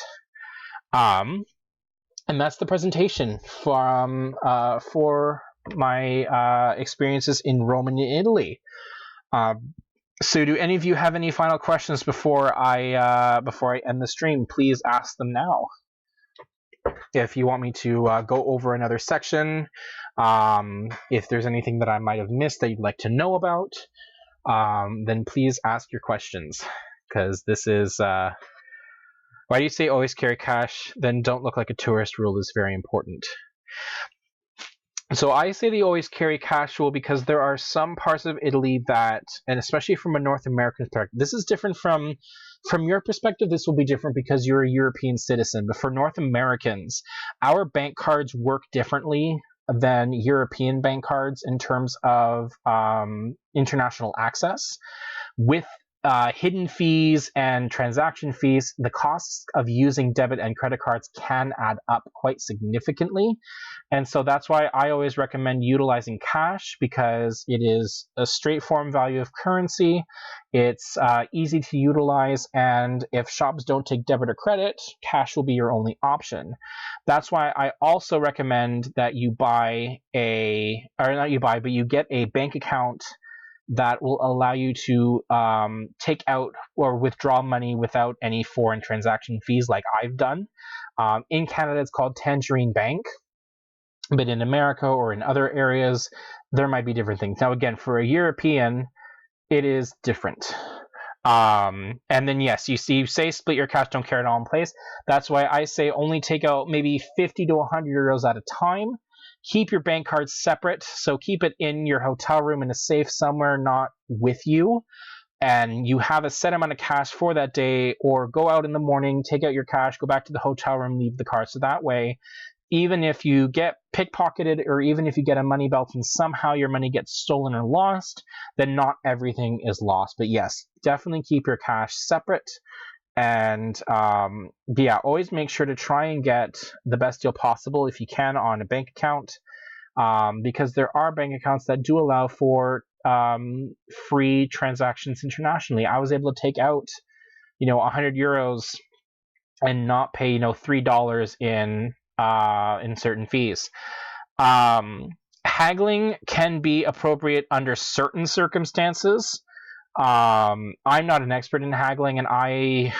And that's the presentation for my experiences in Rome and Italy. So do any of you have any final questions before I end the stream? Please ask them now. If you want me to go over another section, if there's anything that I might have missed that you'd like to know about, then please ask your questions, because this is... Why do you say always carry cash, then don't look like a tourist rule is very important. So I say the always carry cash rule because there are some parts of Italy that, and especially from a North American perspective, this is different from your perspective. This will be different because you're a European citizen. But for North Americans, our bank cards work differently than European bank cards in terms of international access. With hidden fees and transaction fees, the costs of using debit and credit cards can add up quite significantly. And so that's why I always recommend utilizing cash, because it is a straight form value of currency. It's easy to utilize, and if shops don't take debit or credit, cash will be your only option. That's why I also recommend that you you get a bank account that will allow you to take out or withdraw money without any foreign transaction fees, like I've done. In Canada, it's called Tangerine Bank, but in America or in other areas, there might be different things. Now, again, for a European, it is different. And then, yes, you say split your cash, don't carry it all in place. That's why I say only take out maybe 50 to 100 euros at a time. Keep your bank cards separate, so keep it in your hotel room in a safe somewhere, not with you. And you have a set amount of cash for that day, or go out in the morning, take out your cash, go back to the hotel room, leave the card. So that way, even if you get pickpocketed, or even if you get a money belt and somehow your money gets stolen or lost, then not everything is lost. But yes, definitely keep your cash separate. And always make sure to try and get the best deal possible if you can on a bank account, because there are bank accounts that do allow for free transactions internationally. I was able to take out 100 euros and not pay $3 in certain fees. Haggling can be appropriate under certain circumstances. I'm not an expert in haggling, and I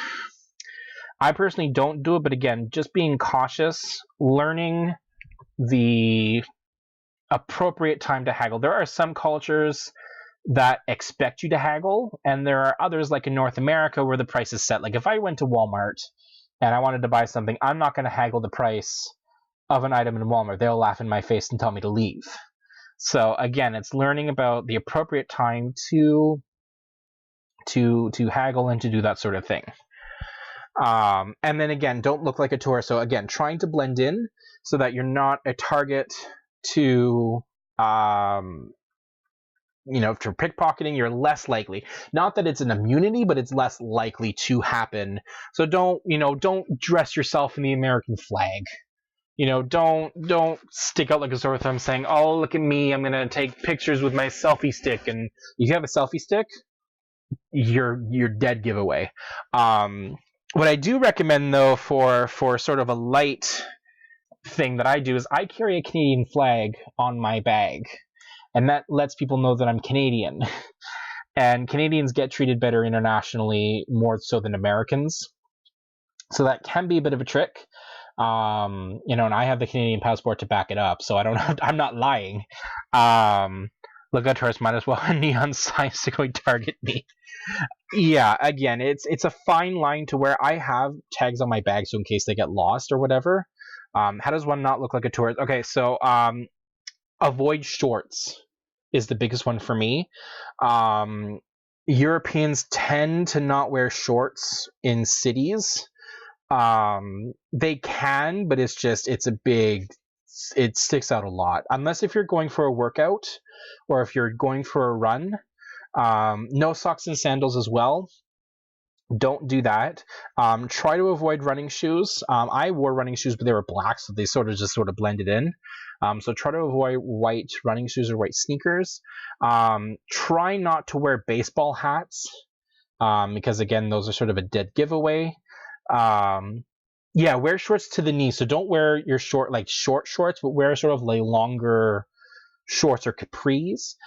personally don't do it, but again, just being cautious, learning the appropriate time to haggle. There are some cultures that expect you to haggle, and there are others, like in North America, where the price is set. Like if I went to Walmart and I wanted to buy something, I'm not going to haggle the price of an item in Walmart. They'll laugh in my face and tell me to leave. So again, it's learning about the appropriate time to haggle and to do that sort of thing. And then again, don't look like a tourist. So again, trying to blend in so that you're not a target to for pickpocketing. You're less likely. Not that it's an immunity, but it's less likely to happen. So don't dress yourself in the American flag. Don't stick out like a sore thumb saying, "Oh, look at me! I'm gonna take pictures with my selfie stick." And if you have a selfie stick, you're dead giveaway. What I do recommend though for sort of a light thing that I do is I carry a Canadian flag on my bag, and that lets people know that I'm Canadian. And Canadians get treated better internationally more so than Americans, so that can be a bit of a trick. And I have the Canadian passport to back it up, so I don't have, I'm not lying. Look at tourists might as well have neon signs to go target me. Yeah, again, it's a fine line to where I have tags on my bag, so in case they get lost or whatever. How does one not look like a tourist? Okay, so avoid shorts is the biggest one for me. Europeans tend to not wear shorts in cities. They can, but it sticks out a lot. Unless if you're going for a workout or if you're going for a run. No socks and sandals as well. Don't do that. Try to avoid running shoes. I wore running shoes, but they were black, so they sort of blended in. So try to avoid white running shoes or white sneakers. Try not to wear baseball hats, because again, those are sort of a dead giveaway. Yeah, wear shorts to the knee. So don't wear your short shorts, but wear sort of like longer shorts or capris.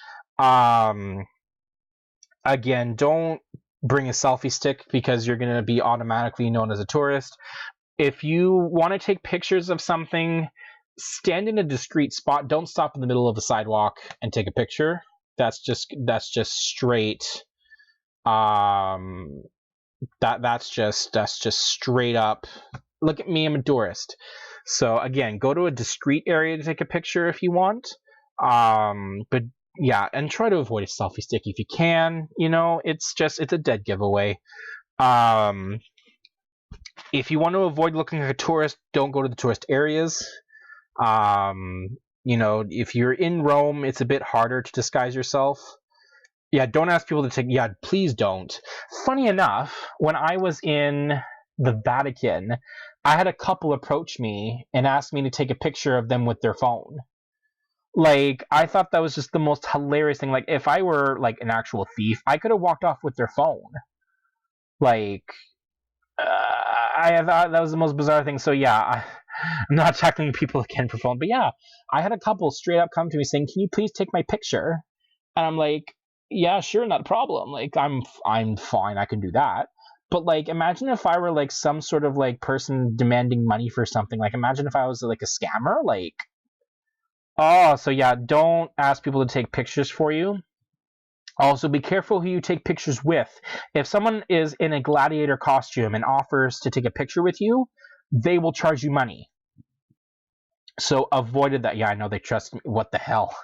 Again, don't bring a selfie stick because you're going to be automatically known as a tourist. If you want to take pictures of something, stand in a discreet spot. Don't stop in the middle of the sidewalk and take a picture. That's just straight. That's just straight up. Look at me, I'm a tourist. So again, go to a discreet area to take a picture if you want. But yeah, and try to avoid a selfie stick if you can. It's a dead giveaway. If you want to avoid looking like a tourist, don't go to the tourist areas. If you're in Rome, it's a bit harder to disguise yourself. Yeah, don't ask people to take. Yeah, please don't. Funny enough, when I was in the Vatican, I had a couple approach me and ask me to take a picture of them with their phone. Like, I thought that was just the most hilarious thing. Like, if I were like an actual thief, I could have walked off with their phone. Like, I thought that was the most bizarre thing. So yeah, I'm not tackling people again for phone, but yeah, I had a couple straight up come to me saying, "Can you please take my picture?" And I'm like, "Yeah, sure, not a problem. Like, I'm fine. I can do that." But like, imagine if I were like some sort of like person demanding money for something. Like, imagine if I was like a scammer. Like, oh, so yeah, don't ask people to take pictures for you. Also, be careful who you take pictures with. If someone is in a gladiator costume and offers to take a picture with you, they will charge you money. So avoided that. Yeah, I know they trust me. What the hell?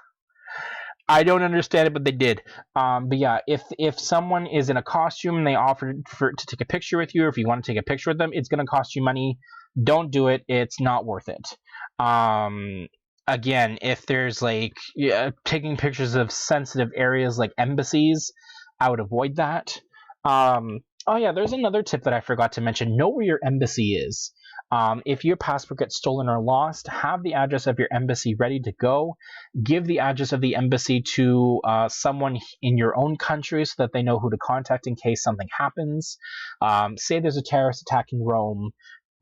I don't understand it, but they did. But yeah, if someone is in a costume and they offer to take a picture with you, or if you want to take a picture with them, it's going to cost you money. Don't do it. It's not worth it. Again, if there's like taking pictures of sensitive areas like embassies, I would avoid that. Oh yeah, there's another tip that I forgot to mention. Know where your embassy is. If your passport gets stolen or lost, have the address of your embassy ready to go. Give the address of the embassy to someone in your own country so that they know who to contact in case something happens. Say there's a terrorist attack in Rome.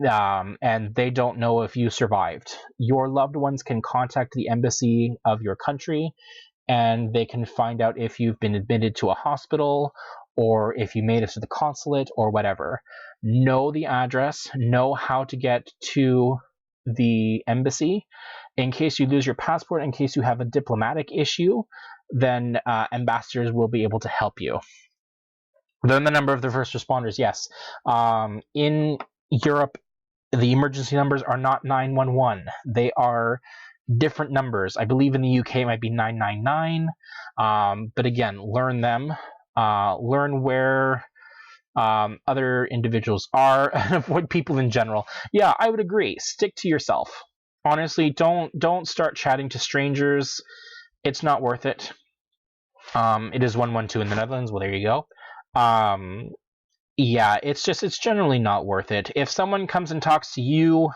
And they don't know if you survived. Your loved ones can contact the embassy of your country and they can find out if you've been admitted to a hospital or if you made it to the consulate or whatever. Know the address, know how to get to the embassy. In case you lose your passport, in case you have a diplomatic issue, then ambassadors will be able to help you. Then the number of the first responders, yes. In Europe, the emergency numbers are not 911. They are different numbers. I believe in the UK it might be 999. But again, learn them. Learn where other individuals are, and avoid people in general. Yeah, I would agree. Stick to yourself. Honestly, don't start chatting to strangers. It's not worth it. It is 112 in the Netherlands. Well, there you go. Yeah, it's generally not worth it. If someone comes and talks to you,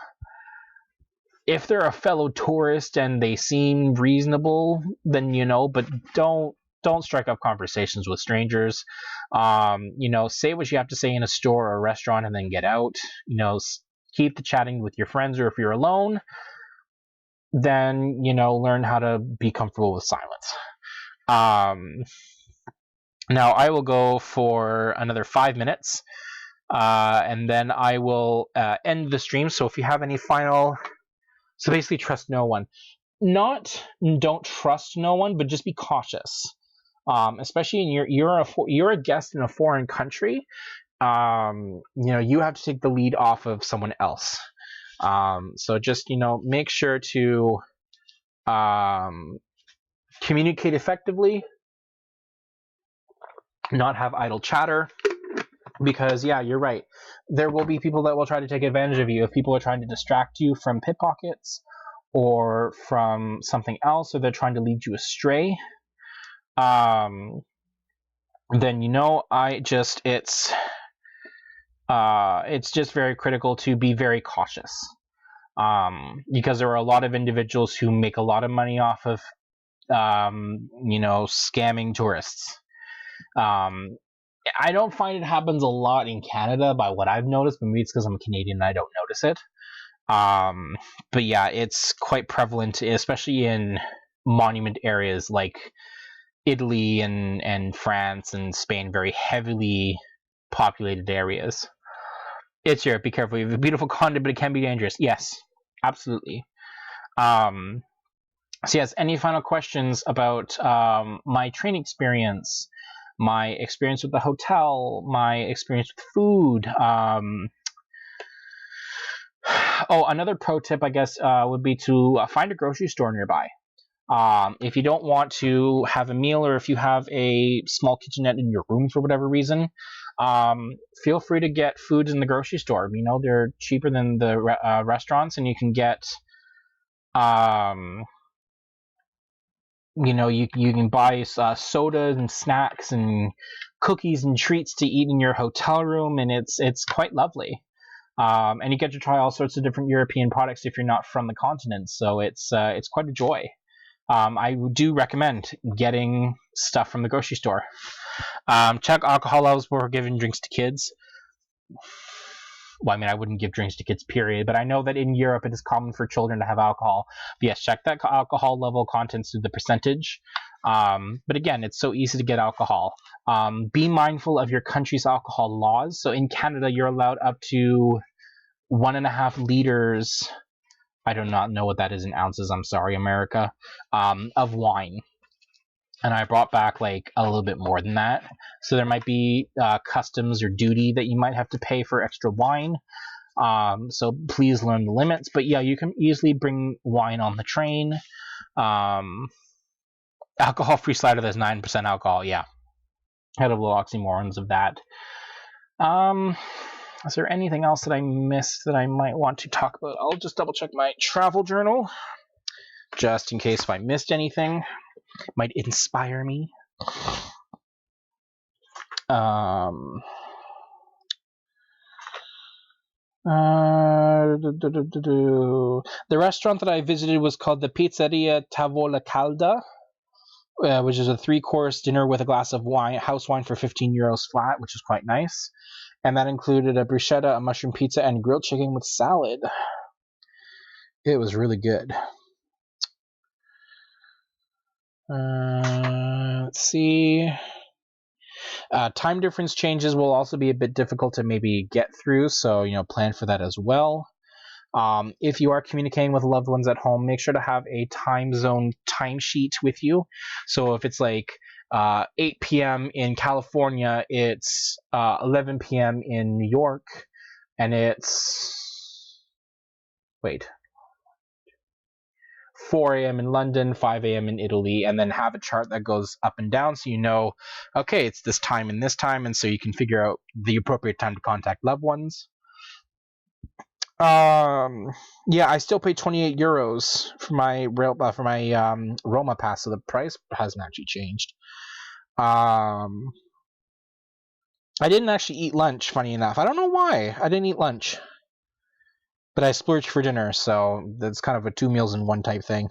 if they're a fellow tourist and they seem reasonable, then but don't strike up conversations with strangers. Say what you have to say in a store or a restaurant and then get out. Keep the chatting with your friends, or if you're alone, then learn how to be comfortable with silence. Now I will go for another 5 minutes, and then I will end the stream. So if you have any final, so basically, trust no one. Don't trust no one, but just be cautious. Especially you're a guest in a foreign country. You have to take the lead off of someone else. So just make sure to communicate effectively, not have idle chatter, because yeah, you're right. There will be people that will try to take advantage of you if people are trying to distract you from pickpockets or from something else, or they're trying to lead you astray. Then it's just very critical to be very cautious, because there are a lot of individuals who make a lot of money off of scamming tourists. I don't find it happens a lot in Canada by what I've noticed, but maybe it's because I'm Canadian and I don't notice it. But yeah, it's quite prevalent, especially in monument areas like Italy and France and Spain, very heavily populated areas. It's Europe. Be careful. You have a beautiful continent, but it can be dangerous. Yes, absolutely. So yes, any final questions about my training experience, my experience with the hotel, my experience with food? Another pro tip, I guess, would be to find a grocery store nearby. If you don't want to have a meal, or if you have a small kitchenette in your room for whatever reason, feel free to get foods in the grocery store. They're cheaper than the restaurants, and you can get, you can buy sodas and snacks and cookies and treats to eat in your hotel room, and it's quite lovely. And you get to try all sorts of different European products if you're not from the continent, so it's quite a joy. I do recommend getting stuff from the grocery store. Check alcohol levels before giving drinks to kids. Well, I mean, I wouldn't give drinks to kids, period, but I know that in Europe it is common for children to have alcohol. But yes, check that alcohol level contents to the percentage. But again, it's so easy to get alcohol. Be mindful of your country's alcohol laws. So in Canada, you're allowed up to 1.5 liters. I do not know what that is in ounces. I'm sorry, America. Of wine. And I brought back like a little bit more than that. So there might be customs or duty that you might have to pay for extra wine. So please learn the limits. But yeah, you can easily bring wine on the train. Alcohol-free cider that's 9% alcohol. Yeah, had a little oxymorons of that. Is there anything else that I missed that I might want to talk about? I'll just double check my travel journal, just in case if I missed anything. Might inspire me. The restaurant that I visited was called the Pizzeria Tavola Calda, which is a 3-course dinner with a glass of wine, house wine for €15 flat, which is quite nice. And that included a bruschetta, a mushroom pizza, and grilled chicken with salad. It was really good. Let's see. Time difference changes will also be a bit difficult to maybe get through, so plan for that as well. If you are communicating with loved ones at home, make sure to have a time zone timesheet with you. So if it's like 8 p.m. in California, it's 11 p.m. in New York, and it's 4 a.m. in London, 5 a.m. in Italy, and then have a chart that goes up and down so you know, okay, it's this time and this time, and so you can figure out the appropriate time to contact loved ones. Yeah, I still pay 28 euros for my Roma pass, so the price hasn't actually changed. I didn't actually eat lunch, funny enough. I don't know why I didn't eat lunch, but I splurged for dinner, so that's kind of a 2 meals in one type thing.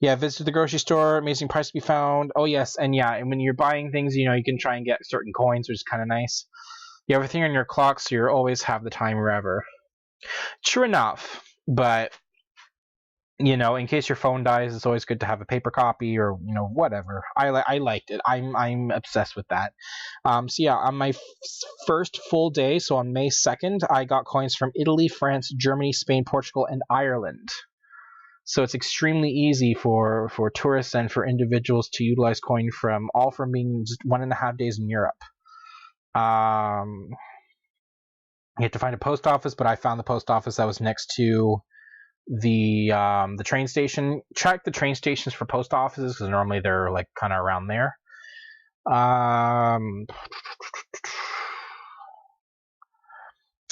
Yeah, visit the grocery store, amazing price to be found. Oh yes, and yeah, and when you're buying things, you can try and get certain coins, which is kind of nice. You have everything on your clock, so you always have the time wherever. True enough, but in case your phone dies, it's always good to have a paper copy or whatever. I liked it. I'm obsessed with that. So yeah, on my first full day, so on May 2nd, I got coins from Italy, France, Germany, Spain, Portugal, and Ireland. So it's extremely easy for tourists and for individuals to utilize coin from being just 1.5 days in Europe. You have to find a post office, but I found the post office that was next to the train station. Check the train stations for post offices because normally they're like kind of around there. I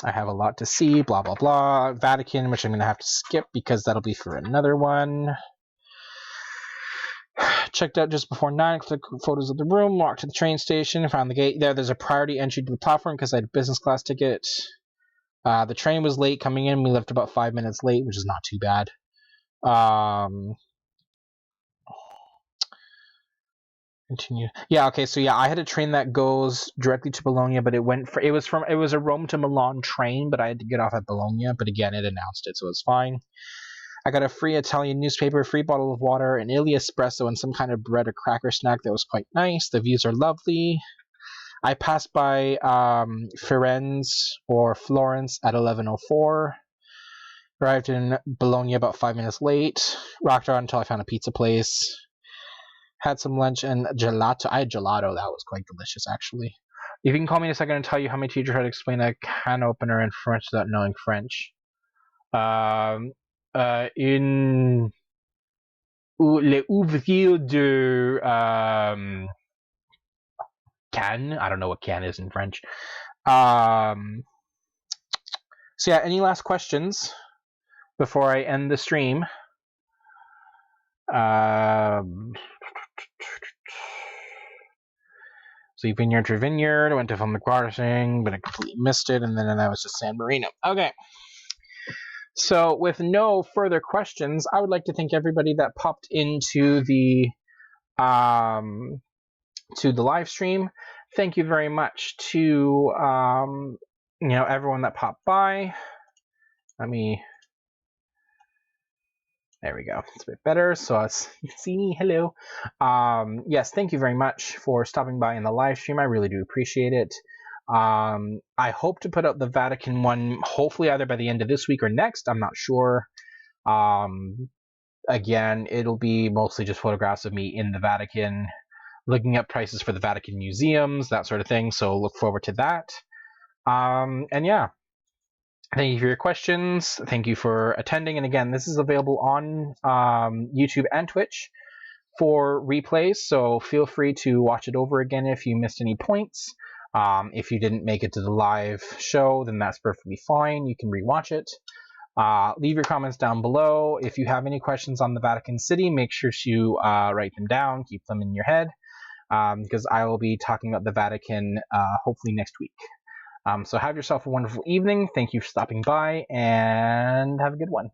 have a lot to see, blah blah blah. Vatican, which I'm gonna have to skip because that'll be for another one. Checked out just before 9, took photos of the room, walked to the train station, found the gate. There's a priority entry to the platform because I had a business class ticket. The train was late coming in. We left about 5 minutes late, which is not too bad. Continue. Yeah, okay, so yeah, I had a train that goes directly to Bologna, but it was a Rome to Milan train, but I had to get off at Bologna, but again, it announced it, so it's fine. I got a free Italian newspaper, a free bottle of water, an Illy espresso, and some kind of bread or cracker snack that was quite nice. The views are lovely. I passed by Firenze or Florence at 11:04. Arrived in Bologna about 5 minutes late. Rocked around until I found a pizza place. Had some lunch and gelato. I had gelato. That was quite delicious, actually. If you can call me in a second and tell you how my teacher tried to explain a can opener in French without knowing French. Les ouvriers de can. I don't know what can is in French. So yeah, any last questions before I end the stream? So vineyard to vineyard. I went to film the crossing, but I completely missed it, and then that was just San Marino. Okay. So with no further questions, I would like to thank everybody that popped into the live stream. Thank you very much to everyone that popped by. There we go. It's a bit better. So you can see me. Hello. Yes, thank you very much for stopping by in the live stream. I really do appreciate it. I hope to put out the Vatican one, hopefully either by the end of this week or next. I'm not sure. Again, it'll be mostly just photographs of me in the Vatican, looking up prices for the Vatican museums, that sort of thing. So look forward to that. And yeah. Thank you for your questions. Thank you for attending. And again, this is available on YouTube and Twitch for replays. So feel free to watch it over again if you missed any points. If you didn't make it to the live show, then that's perfectly fine. You can rewatch it. Leave your comments down below. If you have any questions on the Vatican City, make sure to write them down, keep them in your head, because I will be talking about the Vatican hopefully next week. So have yourself a wonderful evening. Thank you for stopping by, and have a good one.